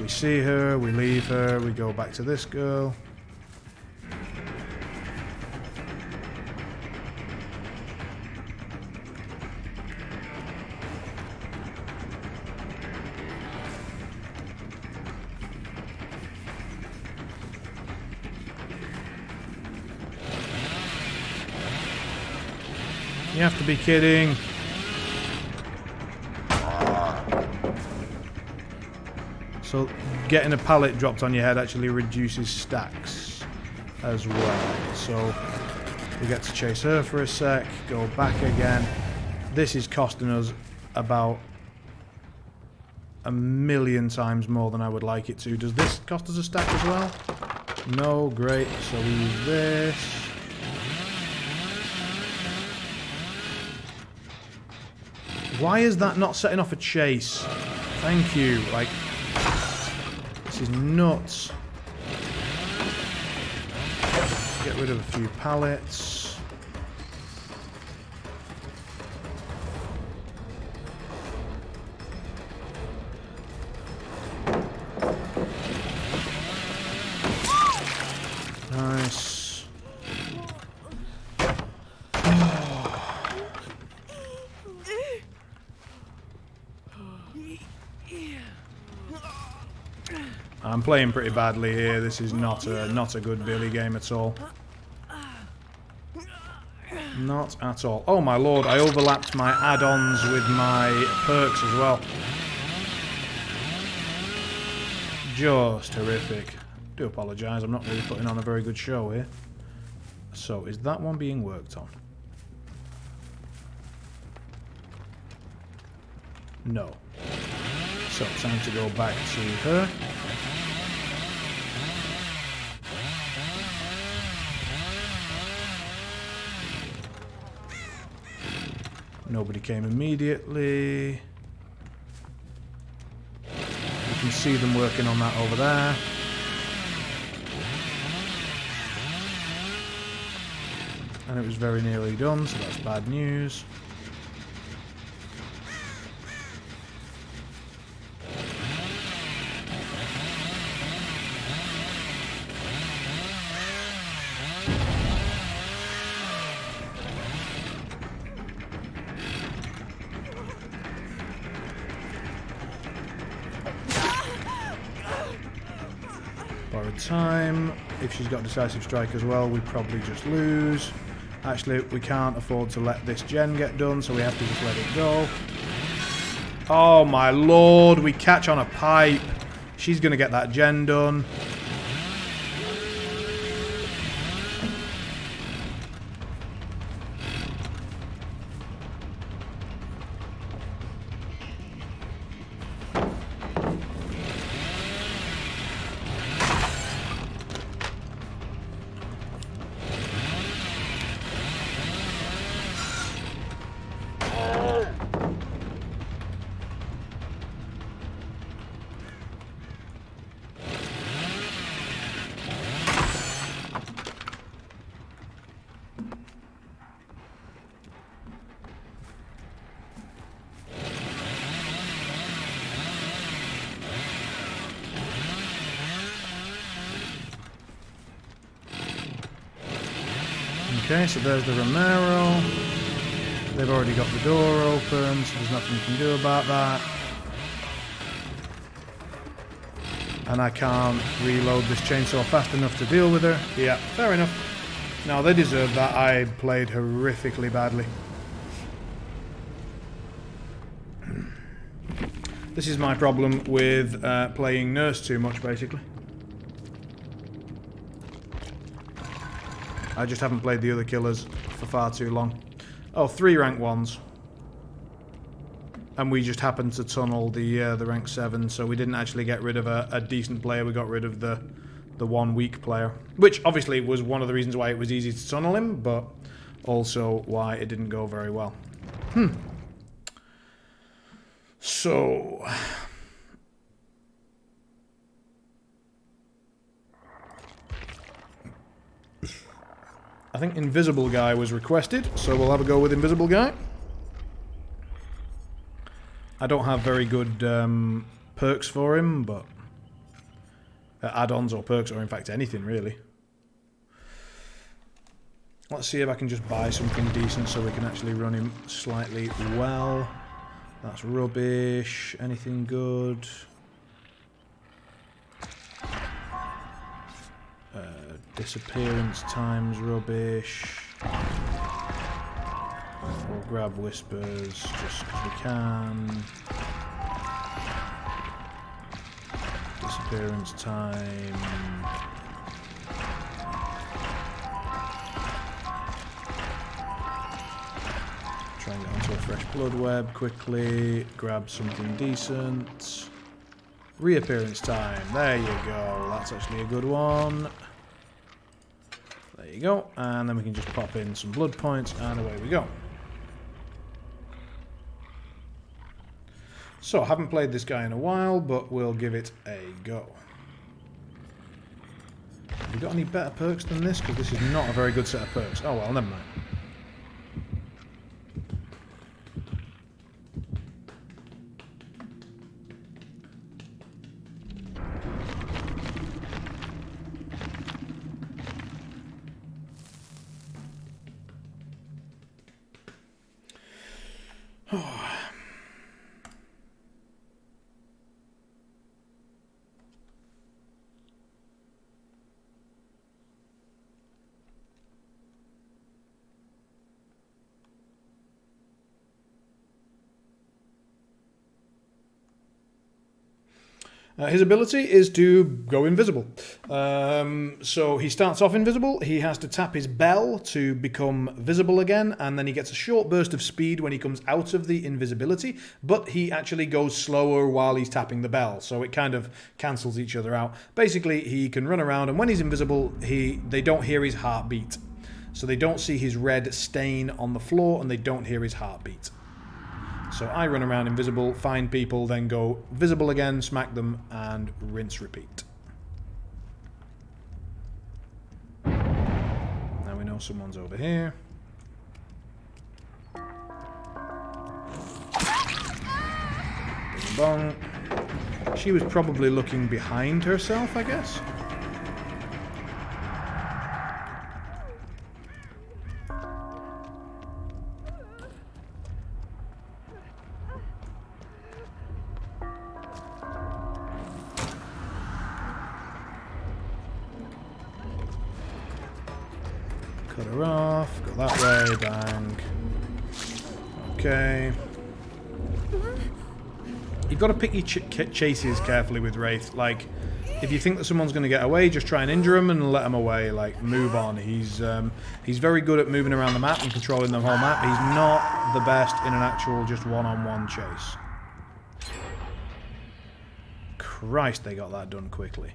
We see her, we leave her, we go back to this girl. You have to be kidding. So getting a pallet dropped on your head actually reduces stacks as well. So we get to chase her for a sec, go back again. This is costing us about 1,000,000 times more than I would like it to. Does this cost us a stack as well? No, great. So we use this. Why is that not setting off a chase? Thank you. Like, this is nuts. Get rid of a few pallets. Nice. I'm playing pretty badly here. This is not a good Billy game at all. Not at all. Oh my lord, I overlapped my add-ons with my perks as well. Just horrific. Do apologise, I'm not really putting on a very good show here. So, is that one being worked on? No. So, time to go back to her. Nobody came immediately. You can see them working on that over there. And it was very nearly done, so that's bad news. Borrowed time. If she's got decisive strike as well, we probably just lose. Actually, we can't afford to let this gen get done, so we have to just let it go. Oh my lord, we catch on a pipe. She's going to get that gen done. Okay, so there's the Romero. They've already got the door open, so there's nothing you can do about that. And I can't reload this chainsaw fast enough to deal with her. Yeah, fair enough. No, they deserve that. I played horrifically badly. This is my problem with playing Nurse too much, basically. I just haven't played the other killers for far too long. Oh, 3 rank 1s. And we just happened to tunnel the rank 7, so we didn't actually get rid of a decent player, we got rid of the 1 weak player. Which obviously was one of the reasons why it was easy to tunnel him, but also why it didn't go very well. So... I think Invisible Guy was requested, so we'll have a go with Invisible Guy. I don't have very good perks for him, but... add-ons or perks, or in fact anything, really. Let's see if I can just buy something decent so we can actually run him slightly well. That's rubbish. Anything good? Disappearance time's rubbish. We'll grab Whispers just because we can. Disappearance time. Try and get onto a fresh blood web quickly. Grab something decent. Reappearance time. There you go. That's actually a good one. There you go. And then we can just pop in some blood points and away we go. So, I haven't played this guy in a while, but we'll give it a go. Have we got any better perks than this? Because this is not a very good set of perks. Oh well, never mind. His ability is to go invisible. So he starts off invisible. He has to tap his bell to become visible again, and then he gets a short burst of speed when he comes out of the invisibility, but he actually goes slower while he's tapping the bell, so it kind of cancels each other out. Basically, he can run around, and when he's invisible, they don't hear his heartbeat. So they don't see his red stain on the floor, and they don't hear his heartbeat. So I run around invisible, find people, then go visible again, smack them, and rinse repeat. Now we know someone's over here. Bing bong. She was probably looking behind herself, I guess. Cut her off, go that way, bang. Okay. You've got to pick your chases carefully with Wraith. Like, if you think that someone's going to get away, just try and injure him and let him away. Like, move on. He's very good at moving around the map and controlling the whole map. He's not the best in an actual just one-on-one chase. Christ, they got that done quickly.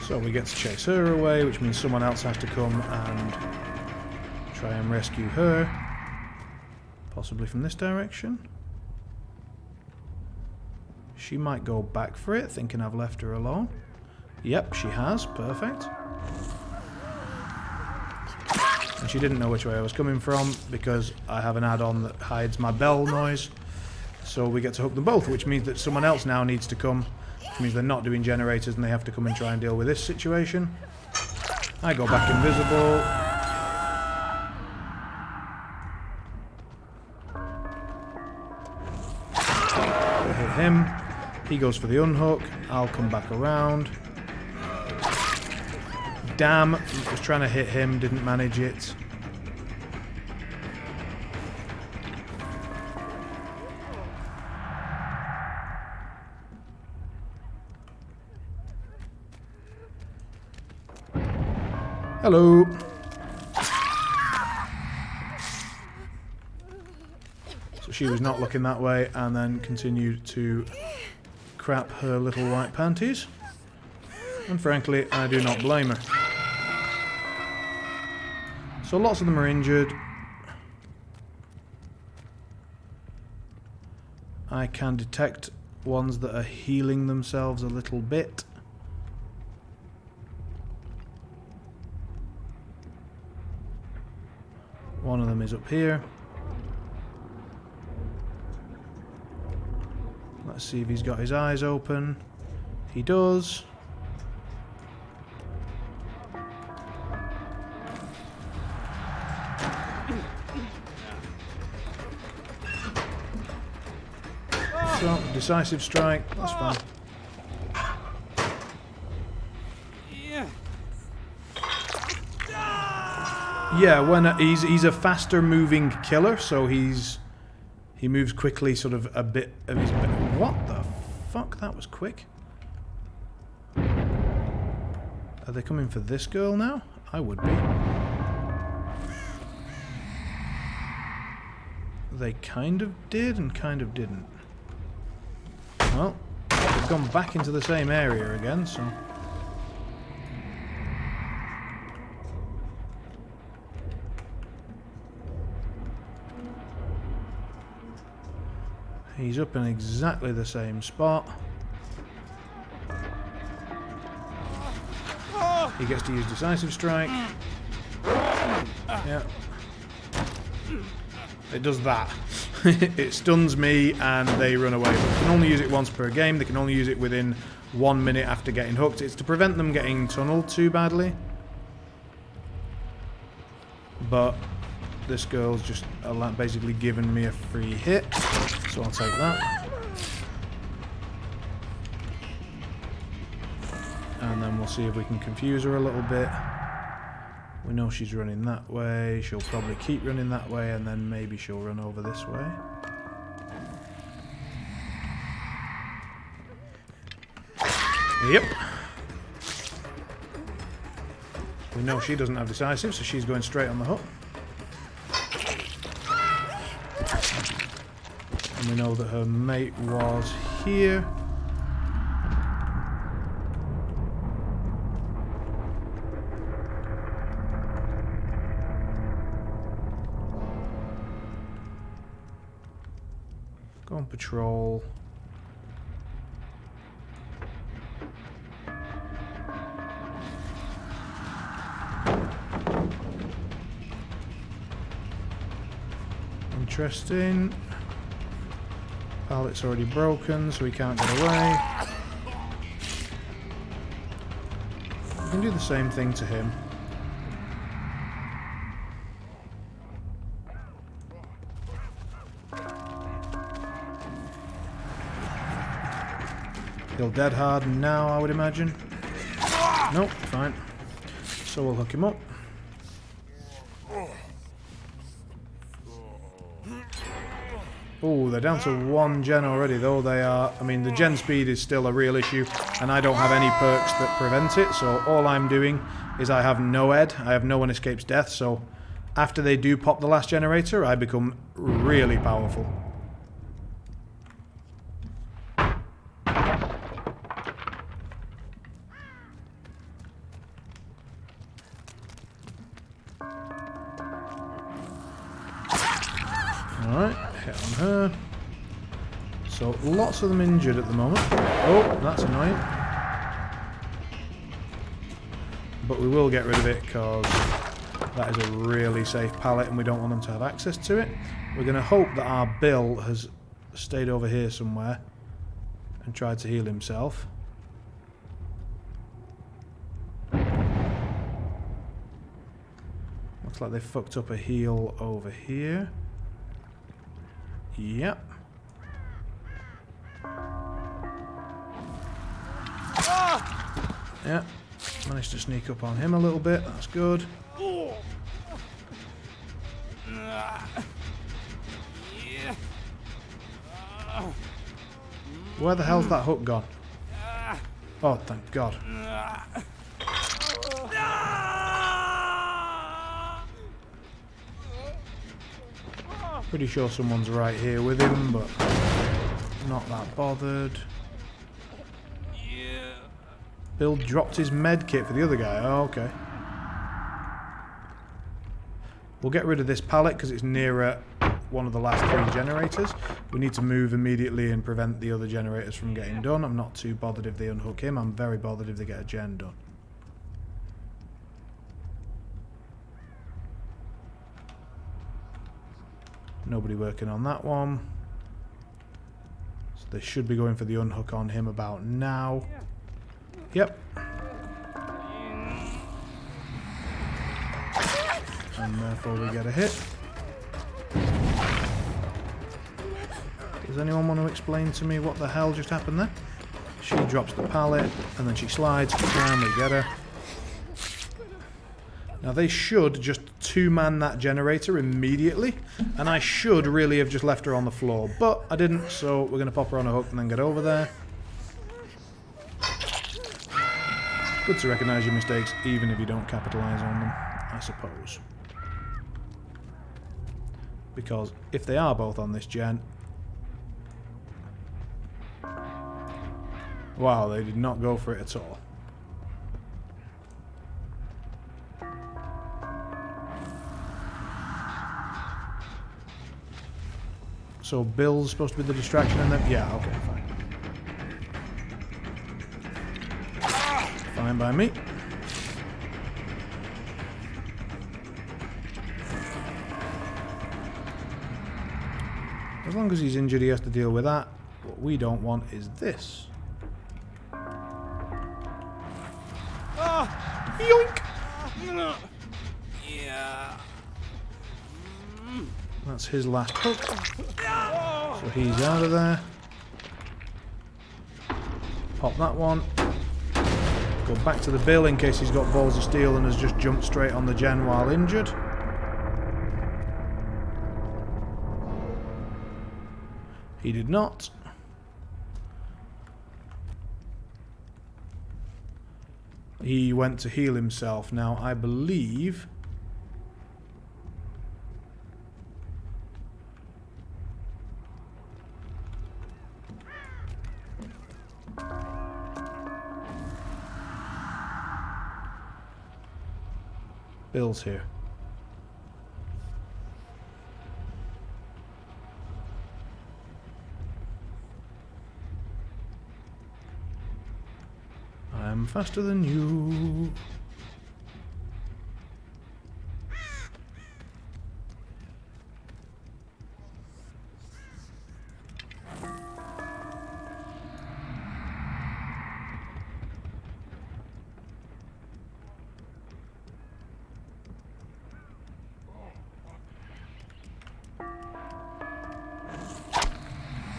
So we get to chase her away, which means someone else has to come and try and rescue her. Possibly from this direction. She might go back for it, thinking I've left her alone. Yep, she has. Perfect. And she didn't know which way I was coming from because I have an add-on that hides my bell noise. So we get to hook them both, which means that someone else now needs to come. Which means they're not doing generators and they have to come and try and deal with this situation. I go back invisible. I hit him. He goes for the unhook. I'll come back around. Damn, was trying to hit him, didn't manage it. Hello. So she was not looking that way and then continued to crap her little white panties. And frankly, I do not blame her. So lots of them are injured. I can detect ones that are healing themselves a little bit. One of them is up here. Let's see if he's got his eyes open. He does. So, decisive strike, that's fine. Yeah, when he's a faster moving killer, so he moves quickly, sort of a bit of his. What the fuck? That was quick. Are they coming for this girl now? I would be. They kind of did and kind of didn't. Well, they've gone back into the same area again, so. He's up in exactly the same spot. He gets to use decisive strike. Yeah. It does that. It stuns me and they run away. But they can only use it once per game. They can only use it within 1 minute after getting hooked. It's to prevent them getting tunneled too badly. But this girl's just basically given me a free hit. So I'll take that. And then we'll see if we can confuse her a little bit. We know she's running that way. She'll probably keep running that way, and then maybe she'll run over this way. Yep. We know she doesn't have decisive, so she's going straight on the hook. And we know that her mate was here. Go on patrol. Interesting. Pallet's already broken, so he can't get away. We can do the same thing to him. He'll dead hard now, I would imagine. Nope, fine. So we'll hook him up. Oh, they're down to 1 gen already, though. They are... I mean, the gen speed is still a real issue, and I don't have any perks that prevent it, so all I'm doing is I have no ed. I have no one escapes death, so after they do pop the last generator, I become really powerful. Alright, hit on her. So, lots of them injured at the moment. Oh, that's annoying. But we will get rid of it because that is a really safe pallet and we don't want them to have access to it. We're going to hope that our Bill has stayed over here somewhere and tried to heal himself. Looks like they fucked up a heal over here. Yep. Yep. Managed to sneak up on him a little bit. That's good. Where the hell's that hook gone? Oh, thank God. Pretty sure someone's right here with him, but not that bothered. Bill dropped his med kit for the other guy. Oh, okay. We'll get rid of this pallet because it's nearer one of the last 3 generators. We need to move immediately and prevent the other generators from getting done. I'm not too bothered if they unhook him. I'm very bothered if they get a gen done. Nobody working on that one. So they should be going for the unhook on him about now. Yep. And therefore we get a hit. Does anyone want to explain to me what the hell just happened there? She drops the pallet and then she slides and we get her. Now they should just 2-man that generator immediately, and I should really have just left her on the floor, but I didn't, so we're going to pop her on a hook and then get over there. Good to recognise your mistakes, even if you don't capitalise on them, I suppose. Because if they are both on this gen... Wow, they did not go for it at all. So Bill's supposed to be the distraction and then... Yeah, okay, fine. Fine by me. As long as he's injured, he has to deal with that. What we don't want is this. Yoink! Yeah. That's his last hook. So he's out of there. Pop that one. Go back to the Bill in case he's got balls of steel and has just jumped straight on the Gen while injured. He did not. He went to heal himself. Now, I believe... Bill's here. I'm faster than you.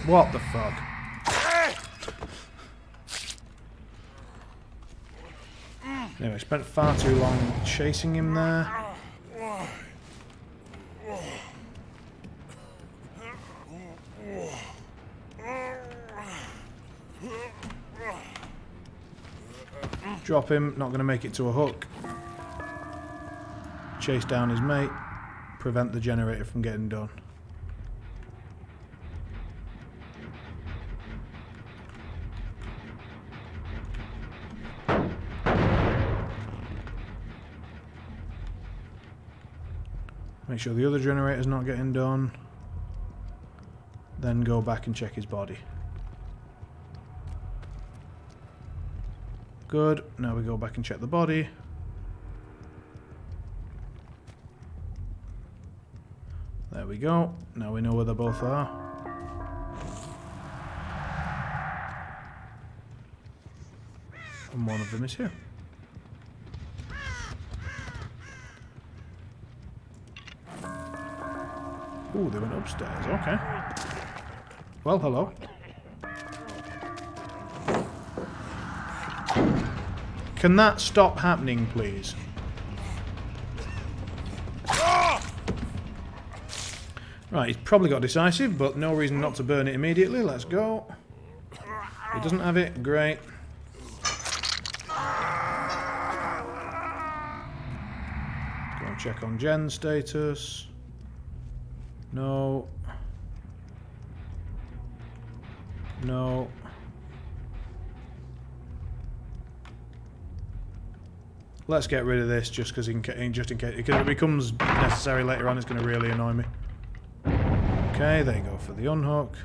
What the fuck? Anyway, spent far too long chasing him there. Drop him, not going to make it to a hook. Chase down his mate. Prevent the generator from getting done. Make sure the other generator's not getting done. Then go back and check his body. Good. Now we go back and check the body. There we go. Now we know where they both are. And one of them is here. Ooh, they went upstairs. Okay. Well, hello. Can that stop happening, please? Right, he's probably got decisive, but no reason not to burn it immediately. Let's go. He doesn't have it. Great. Go and check on Jen's status. No. No. Let's get rid of this just because in case, because if it becomes necessary later on, it's going to really annoy me. Okay, there you go for the unhook.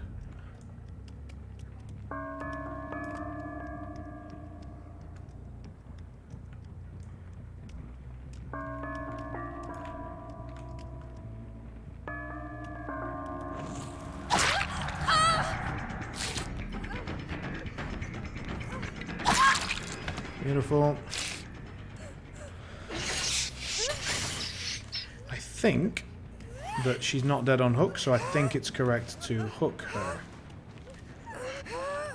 Beautiful. I think that she's not dead on hook, so I think it's correct to hook her.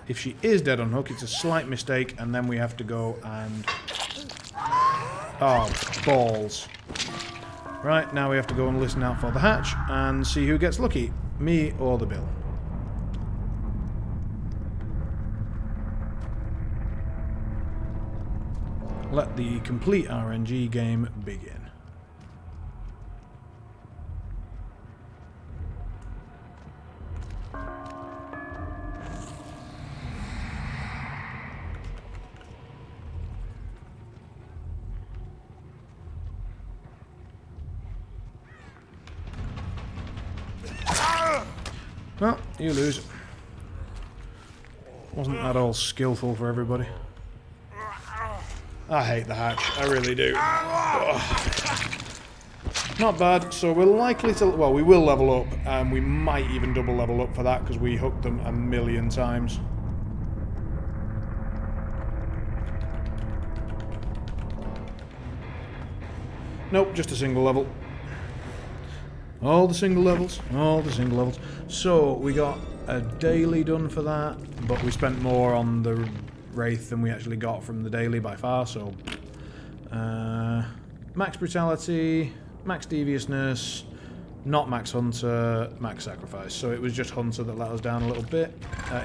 If she is dead on hook, it's a slight mistake, and then we have to go and... Oh, balls. Right, now we have to go and listen out for the hatch and see who gets lucky, me or the Bill. Let the complete RNG game begin. Well, you lose. Wasn't that all skillful for everybody? I hate the hatch, I really do. Ugh. Not bad, so we're likely to... Well, we will level up, and we might even double level up for that, because we hooked them a million times. Nope, just a single level. All the single levels, all the single levels. So, we got a daily done for that, but we spent more on the Wraith than we actually got from the daily by far, so... max Brutality, max Deviousness, not max Hunter, max Sacrifice. So it was just Hunter that let us down a little bit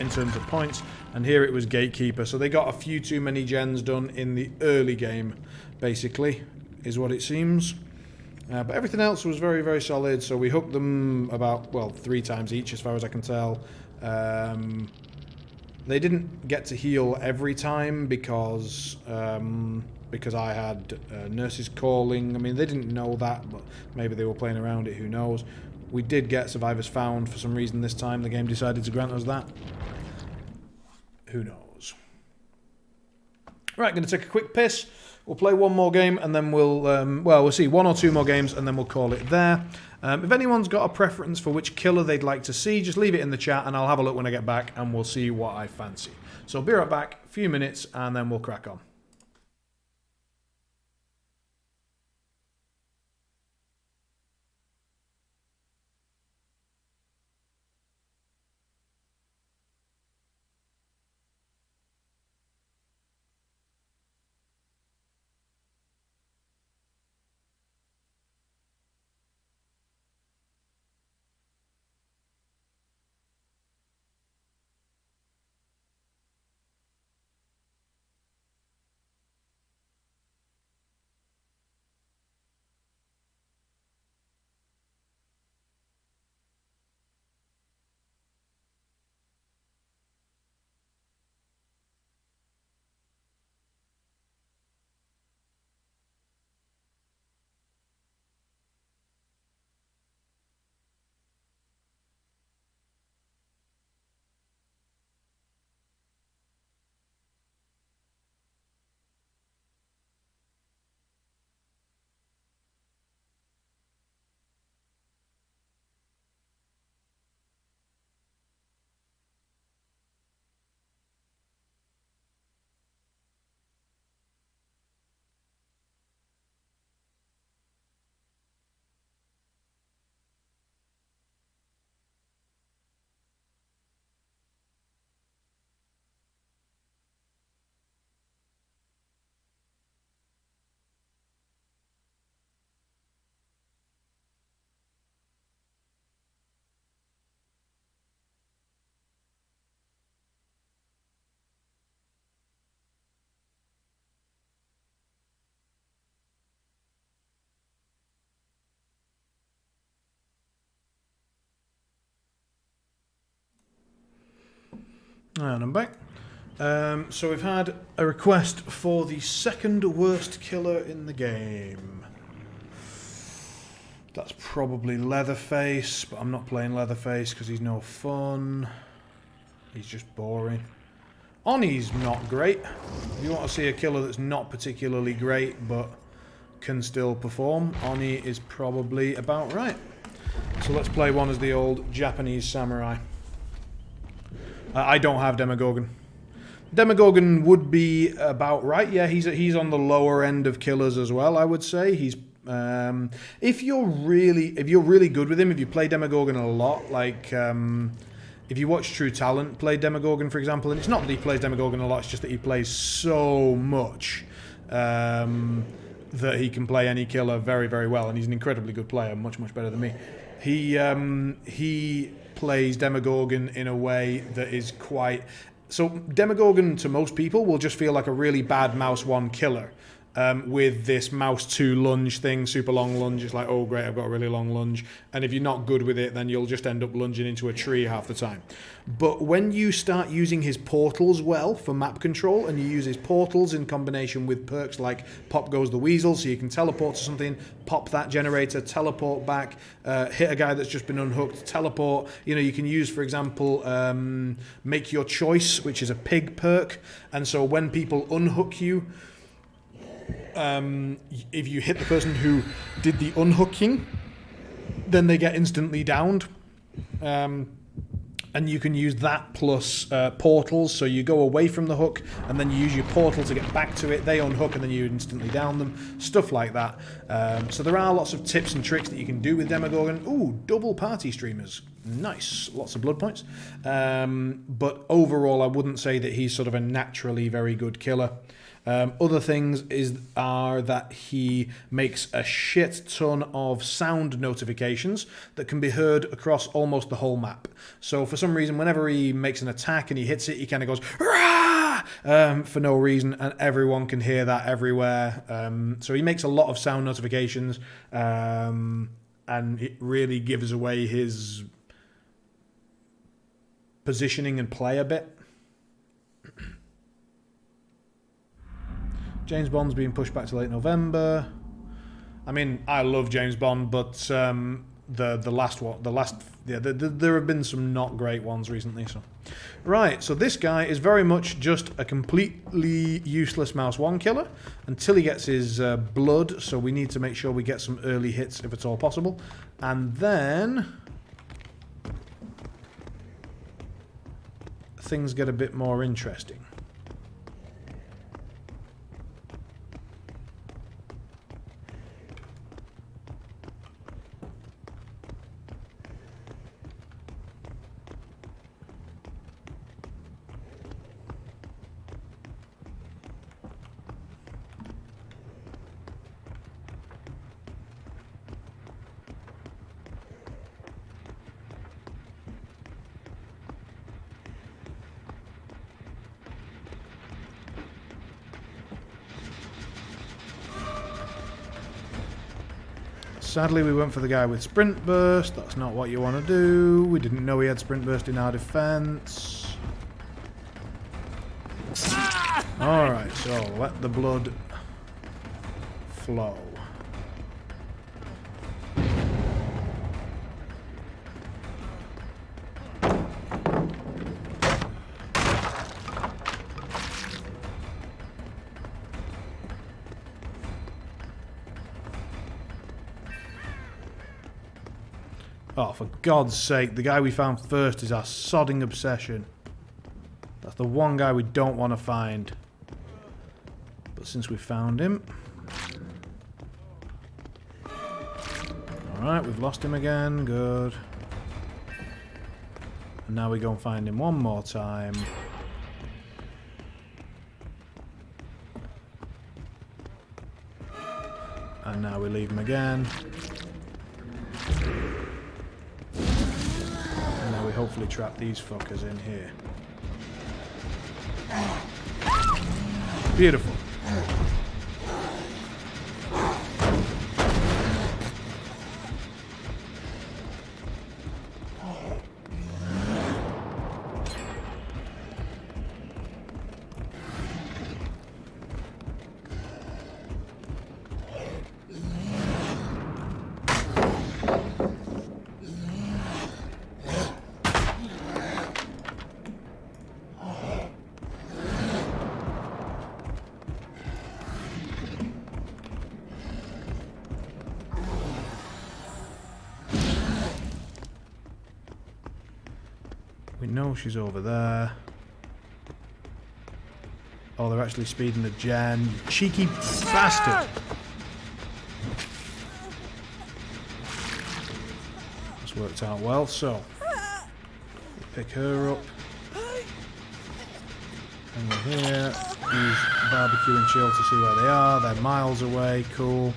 in terms of points. And here it was Gatekeeper. So they got a few too many gens done in the early game, basically, is what it seems. But everything else was very, very solid. So we hooked them about, well, 3 times each as far as I can tell. They didn't get to heal every time because I had nurses calling. I mean, they didn't know that, but maybe they were playing around it, who knows. We did get survivors found for some reason this time. The game decided to grant us that. Who knows? Right, going to take a quick piss. We'll play one more game and then we'll see 1 or 2 more games and then we'll call it there. If anyone's got a preference for which killer they'd like to see, just leave it in the chat and I'll have a look when I get back and we'll see what I fancy. So be right back, a few minutes, and then we'll crack on. And I'm back. So we've had a request for the second worst killer in the game. That's probably Leatherface, but I'm not playing Leatherface because he's no fun. He's just boring. Oni's not great. If you want to see a killer that's not particularly great but can still perform, Oni is probably about right. So let's play one as the old Japanese samurai. I don't have Demogorgon. Demogorgon would be about right. Yeah, he's on the lower end of killers as well, I would say. He's if you're really good with him, if you play Demogorgon a lot, like if you watch True Talent play Demogorgon, for example, and it's not that he plays Demogorgon a lot, it's just that he plays so much that he can play any killer very, very well, and he's an incredibly good player, much, much better than me. He plays Demogorgon in a way that is quite... So Demogorgon to most people will just feel like a really bad Mouse 1 killer. With this Mouse 2 lunge thing, super long lunge. It's like, oh great, I've got a really long lunge. And if you're not good with it, then you'll just end up lunging into a tree half the time. But when you start using his portals well for map control, and you use his portals in combination with perks like Pop Goes the Weasel, so you can teleport to something, pop that generator, teleport back, hit a guy that's just been unhooked, teleport. You know, you can use, for example, Make Your Choice, which is a pig perk. And so when people unhook you, if you hit the person who did the unhooking, then they get instantly downed. And you can use that plus portals, so you go away from the hook and then you use your portal to get back to it, they unhook and then you instantly down them, stuff like that. So there are lots of tips and tricks that you can do with Demogorgon. Ooh, double party streamers, Nice. Lots of blood points. But overall, I wouldn't say that he's sort of a naturally very good killer. Other things are that he makes a shit ton of sound notifications that can be heard across almost the whole map. So for some reason, whenever he makes an attack and he hits it, he kind of goes "Rah!" For no reason, and everyone can hear that everywhere. So he makes a lot of sound notifications, and it really gives away his positioning and play a bit. James Bond's being pushed back to late November. I mean, I love James Bond, but the last one, there have been some not great ones recently. So, right, so this guy is very much just a completely useless Mouse 1 killer until he gets his blood. So we need to make sure we get some early hits if at all possible, and then things get a bit more interesting. Sadly, we went for the guy with Sprint Burst. That's not what you want to do. We didn't know he had Sprint Burst in our defense. Alright, so let the blood flow. Oh, for God's sake, the guy we found first is our sodding obsession. That's the one guy we don't want to find. But since we found him... Alright, we've lost him again. Good. And now we go and find him one more time. And now we leave him again. We hopefully trap these fuckers in here. Beautiful. We know she's over there. Oh, they're actually speeding the gen. You cheeky bastard! This worked out well, so... we pick her up. And we're here. Use barbecue and chill to see where they are. They're miles away. Cool.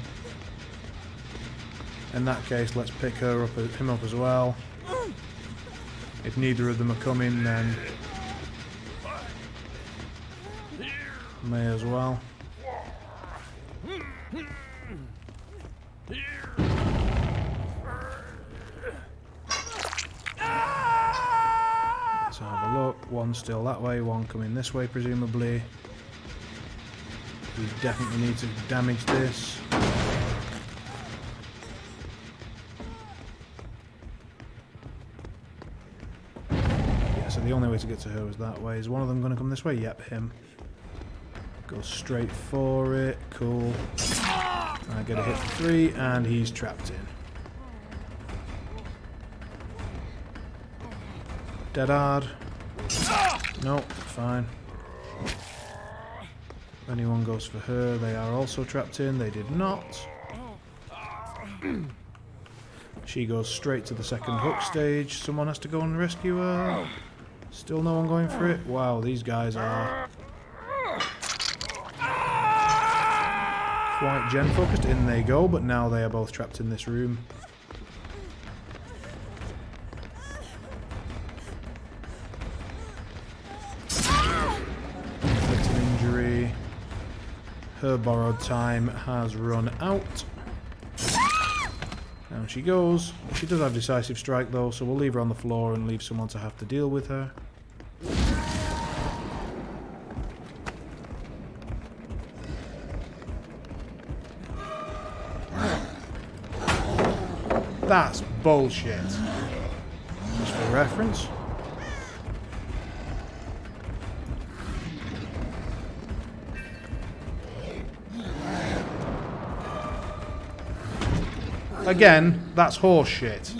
In that case, let's pick her up, him up as well. If neither of them are coming, then may as well. Let's have a look. One still that way, one coming this way, presumably. We definitely need to damage this. So the only way to get to her is that way. Is one of them going to come this way? Yep, him. Go straight for it. Cool. I get a hit for 3, and he's trapped in. Dead hard. Nope, fine. If anyone goes for her, they are also trapped in. They did not. She goes straight to the second hook stage. Someone has to go and rescue her. Still no one going for it. Wow, these guys are quite gen focused. In they go, but now they are both trapped in this room. Inflict an injury. Her borrowed time has run out. Down she goes. She does have decisive strike though, so we'll leave her on the floor and leave someone to have to deal with her. That's bullshit. Just for reference. Again, that's horse shit.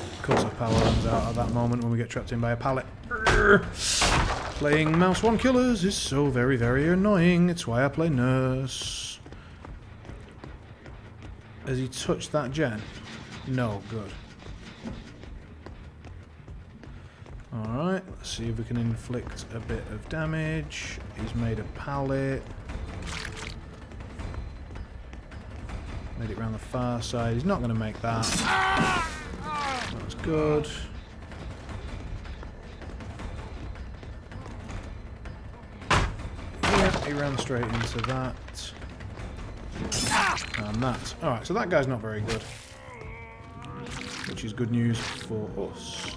Of course our power runs out at that moment when we get trapped in by a pallet. Playing Mouse 1 Killers is so very, very annoying. It's why I play Nurse. Has he touched that gen? No, good. Alright, let's see if we can inflict a bit of damage. He's made a pallet. Made it around the far side. He's not going to make that. That's good. Yeah, he ran straight into that. And that. Alright, so that guy's not very good. Which is good news for us.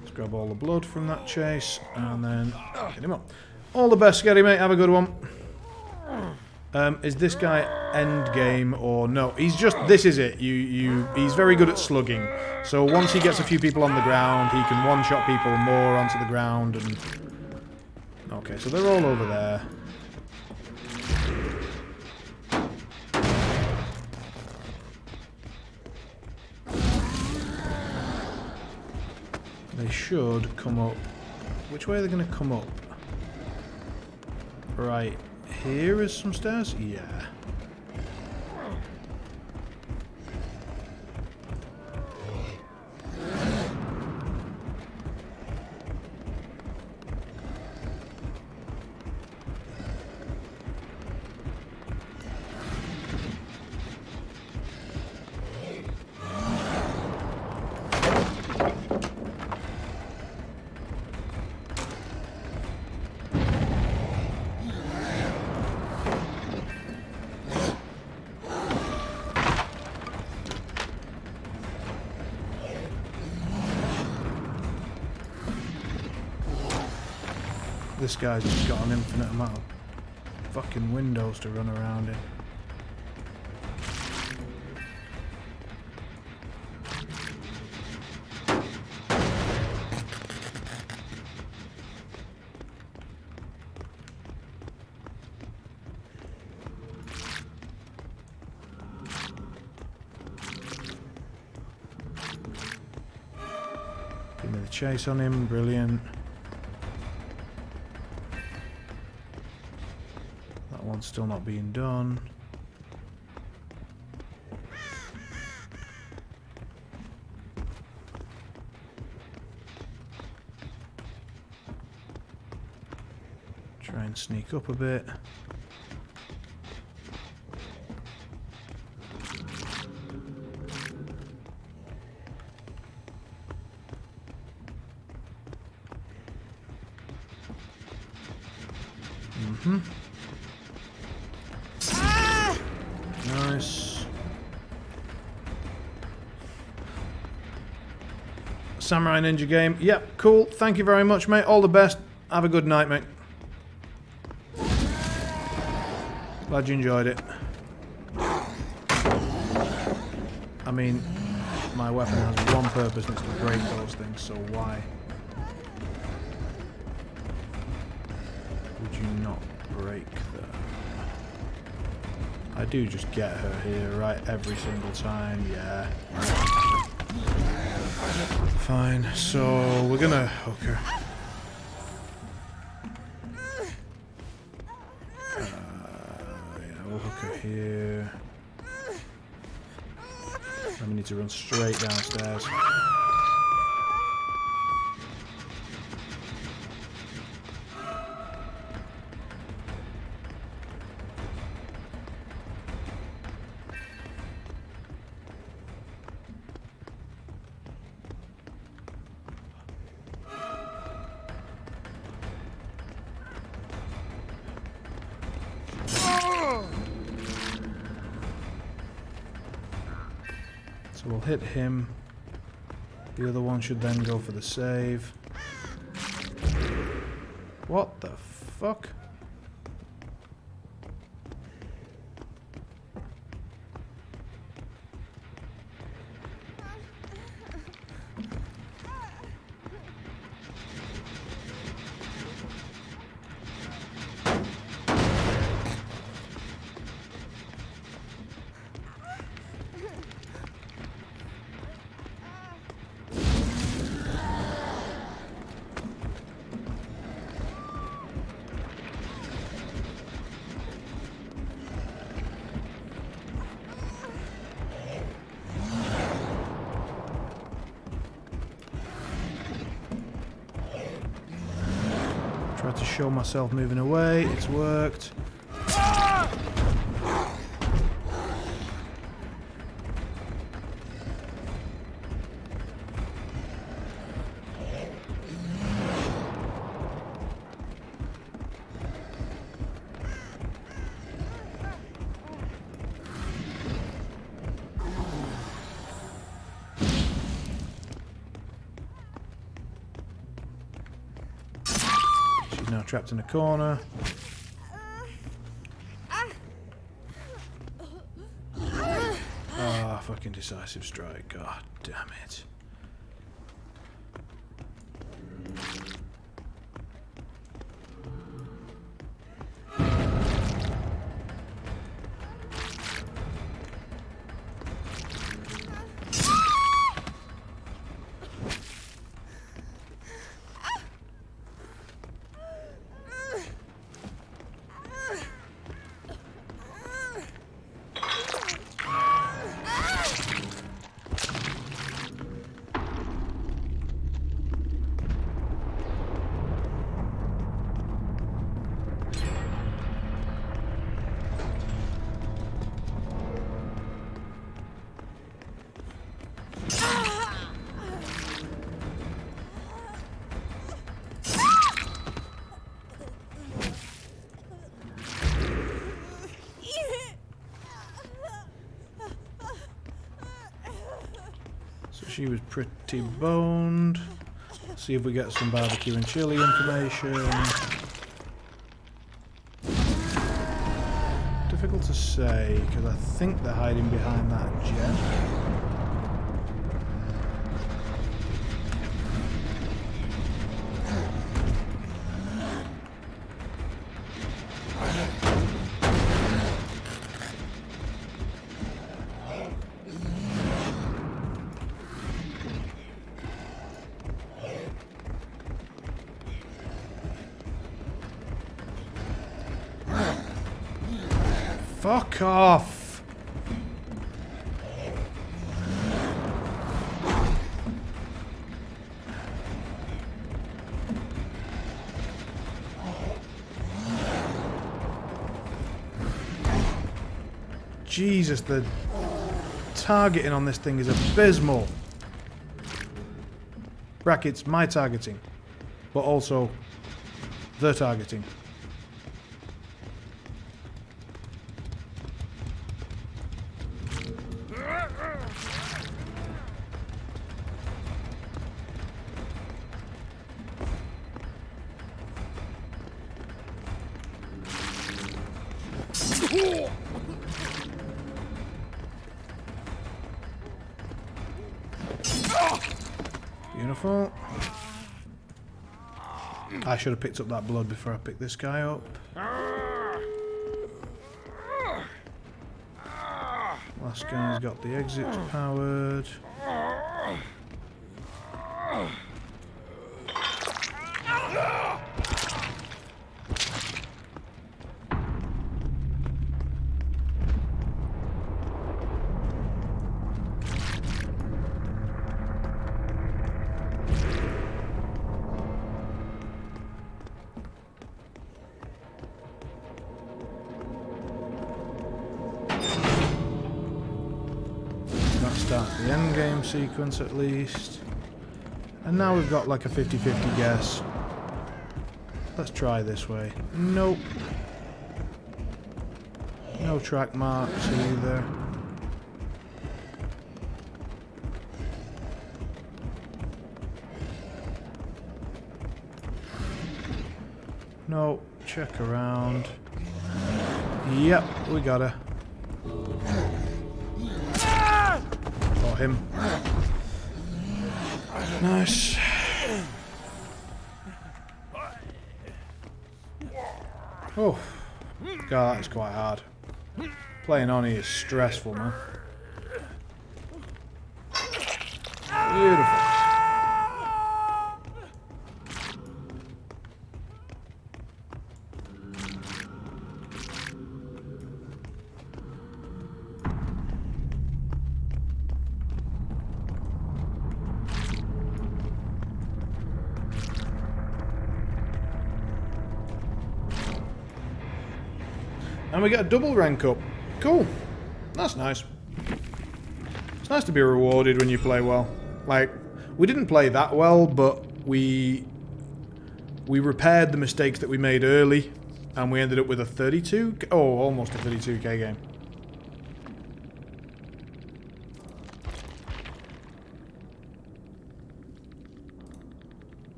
Let's grab all the blood from that chase and then get him up. All the best, Scary mate. Have a good one. Is this guy end game or no? He's just, this is it. He's very good at slugging. So once he gets a few people on the ground, he can one-shot people more onto the ground. And okay, so they're all over there. They should come up. Which way are they going to come up? Right. Here is some stairs? Yeah. This guy's just got an infinite amount of fucking windows to run around in. Give me the chase on him, brilliant. One's still not being done. Try and sneak up a bit. Nice. Samurai Ninja game. Yep, cool. Thank you very much, mate. All the best. Have a good night, mate. Glad you enjoyed it. I mean, my weapon has one purpose and it's to break those things, so why? you not break them? I do just get her here, right? Every single time, yeah. Fine, so we're gonna hook her. Yeah, we'll hook her here. And we need to run straight downstairs. So we'll hit him. The other one should then go for the save. What the fuck? Tried to show myself moving away, it's worked. Now trapped in a corner. Ah, fucking decisive strike. God damn it. She was pretty boned. See if we get some barbecue and chili information. Difficult to say, because I think they're hiding behind that jet. Fuck off! Jesus, the targeting on this thing is abysmal. Brackets, my targeting, but also the targeting. Beautiful. I should have picked up that blood before I picked this guy up. Last guy's got the exits powered. Start the end game sequence at least. And now we've got like a 50-50 guess. Let's try this way. Nope. No track marks either. No. Check around. Yep, we got her. Him. Nice. Oh, God, that is quite hard. Playing Oni is stressful, man. Beautiful. And we get a double rank up. Cool. That's nice. It's nice to be rewarded when you play well. Like, we didn't play that well, but we repaired the mistakes that we made early, and we ended up with a 32... Oh, almost a 32k game.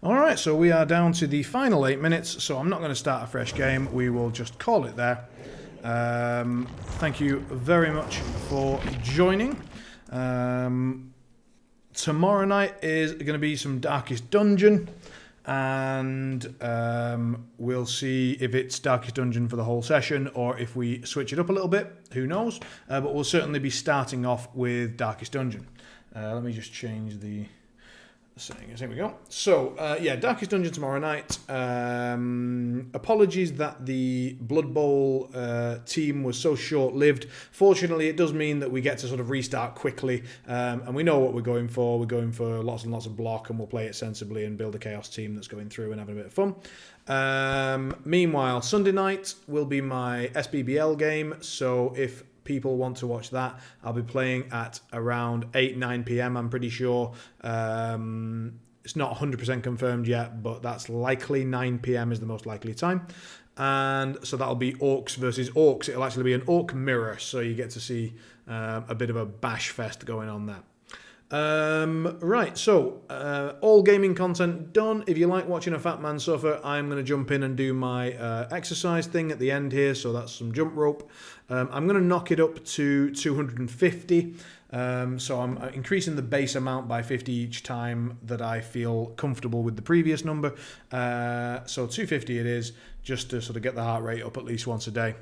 Alright, so we are down to the final 8 minutes, so I'm not going to start a fresh game. We will just call it there. Thank you very much for joining. Tomorrow night is going to be some Darkest Dungeon, and we'll see if it's Darkest Dungeon for the whole session or if we switch it up a little bit. Who knows? But we'll certainly be starting off with Darkest Dungeon. Let me just change the settings. Here we go. So, yeah, Darkest Dungeon tomorrow night. Apologies that the Blood Bowl team was so short-lived. Fortunately, it does mean that we get to sort of restart quickly, and we know what we're going for. We're going for lots and lots of block, and we'll play it sensibly and build a Chaos team that's going through and having a bit of fun. Meanwhile, Sunday night will be my SBBL game, so if people want to watch that, I'll be playing at around 8-9 p.m. I'm pretty sure. It's not 100% confirmed yet, but that's likely. 9 p.m. is the most likely time. And so that'll be Orcs versus Orcs. It'll actually be an Orc mirror, so you get to see a bit of a bash fest going on there. Right, so all gaming content done. If you like watching a fat man suffer, I'm going to jump in and do my exercise thing at the end here, so that's some jump rope. I'm going to knock it up to 250, so I'm increasing the base amount by 50 each time that I feel comfortable with the previous number. So 250 it is, just to sort of get the heart rate up at least once a day.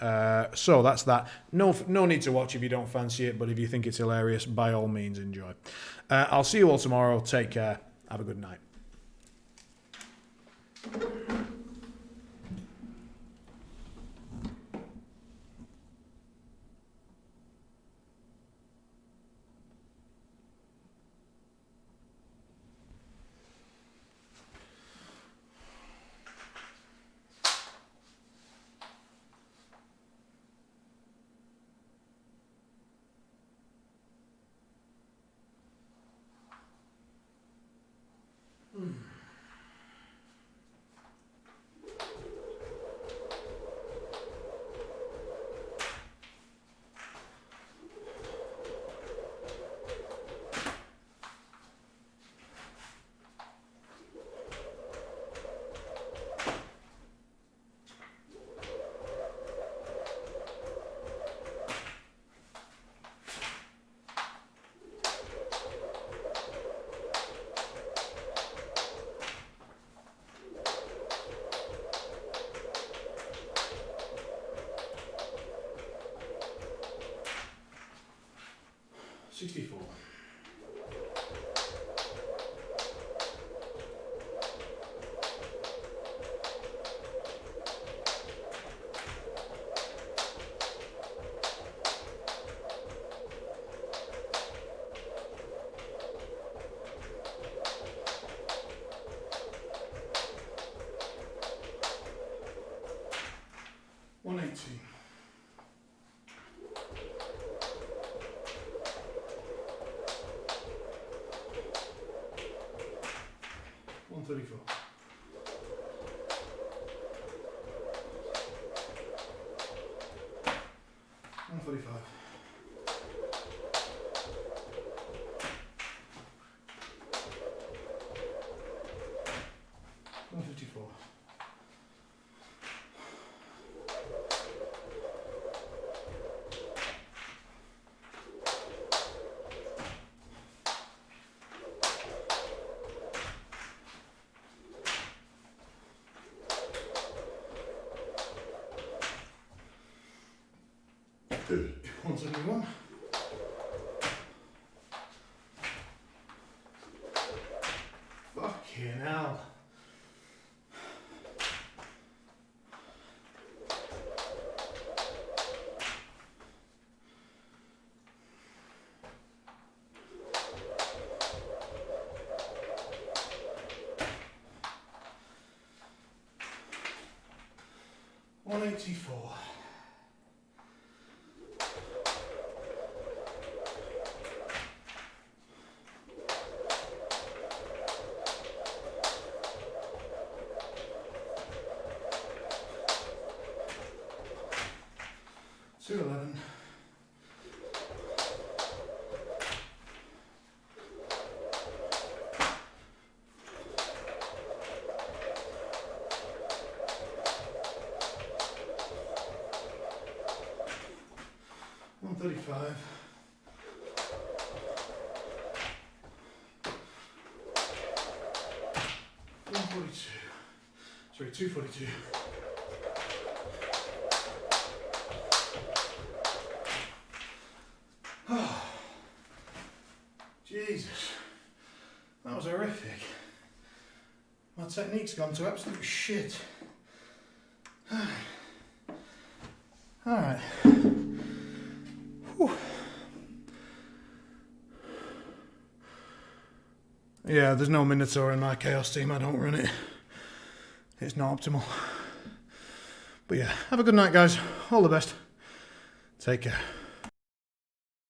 So that's that. No need to watch if you don't fancy it, but if you think it's hilarious, by all means enjoy. I'll see you all tomorrow. Take care. Have a good night. 64. $180. $134. $145. $154. $171. Fucking hell. $184. $211. $135. $142. Sorry, $242. Oh, Jesus, that was horrific. My technique's gone to absolute shit. Alright. Yeah, there's no Minotaur in my Chaos team, I don't run it. It's not optimal. But yeah, have a good night guys, all the best. Take care.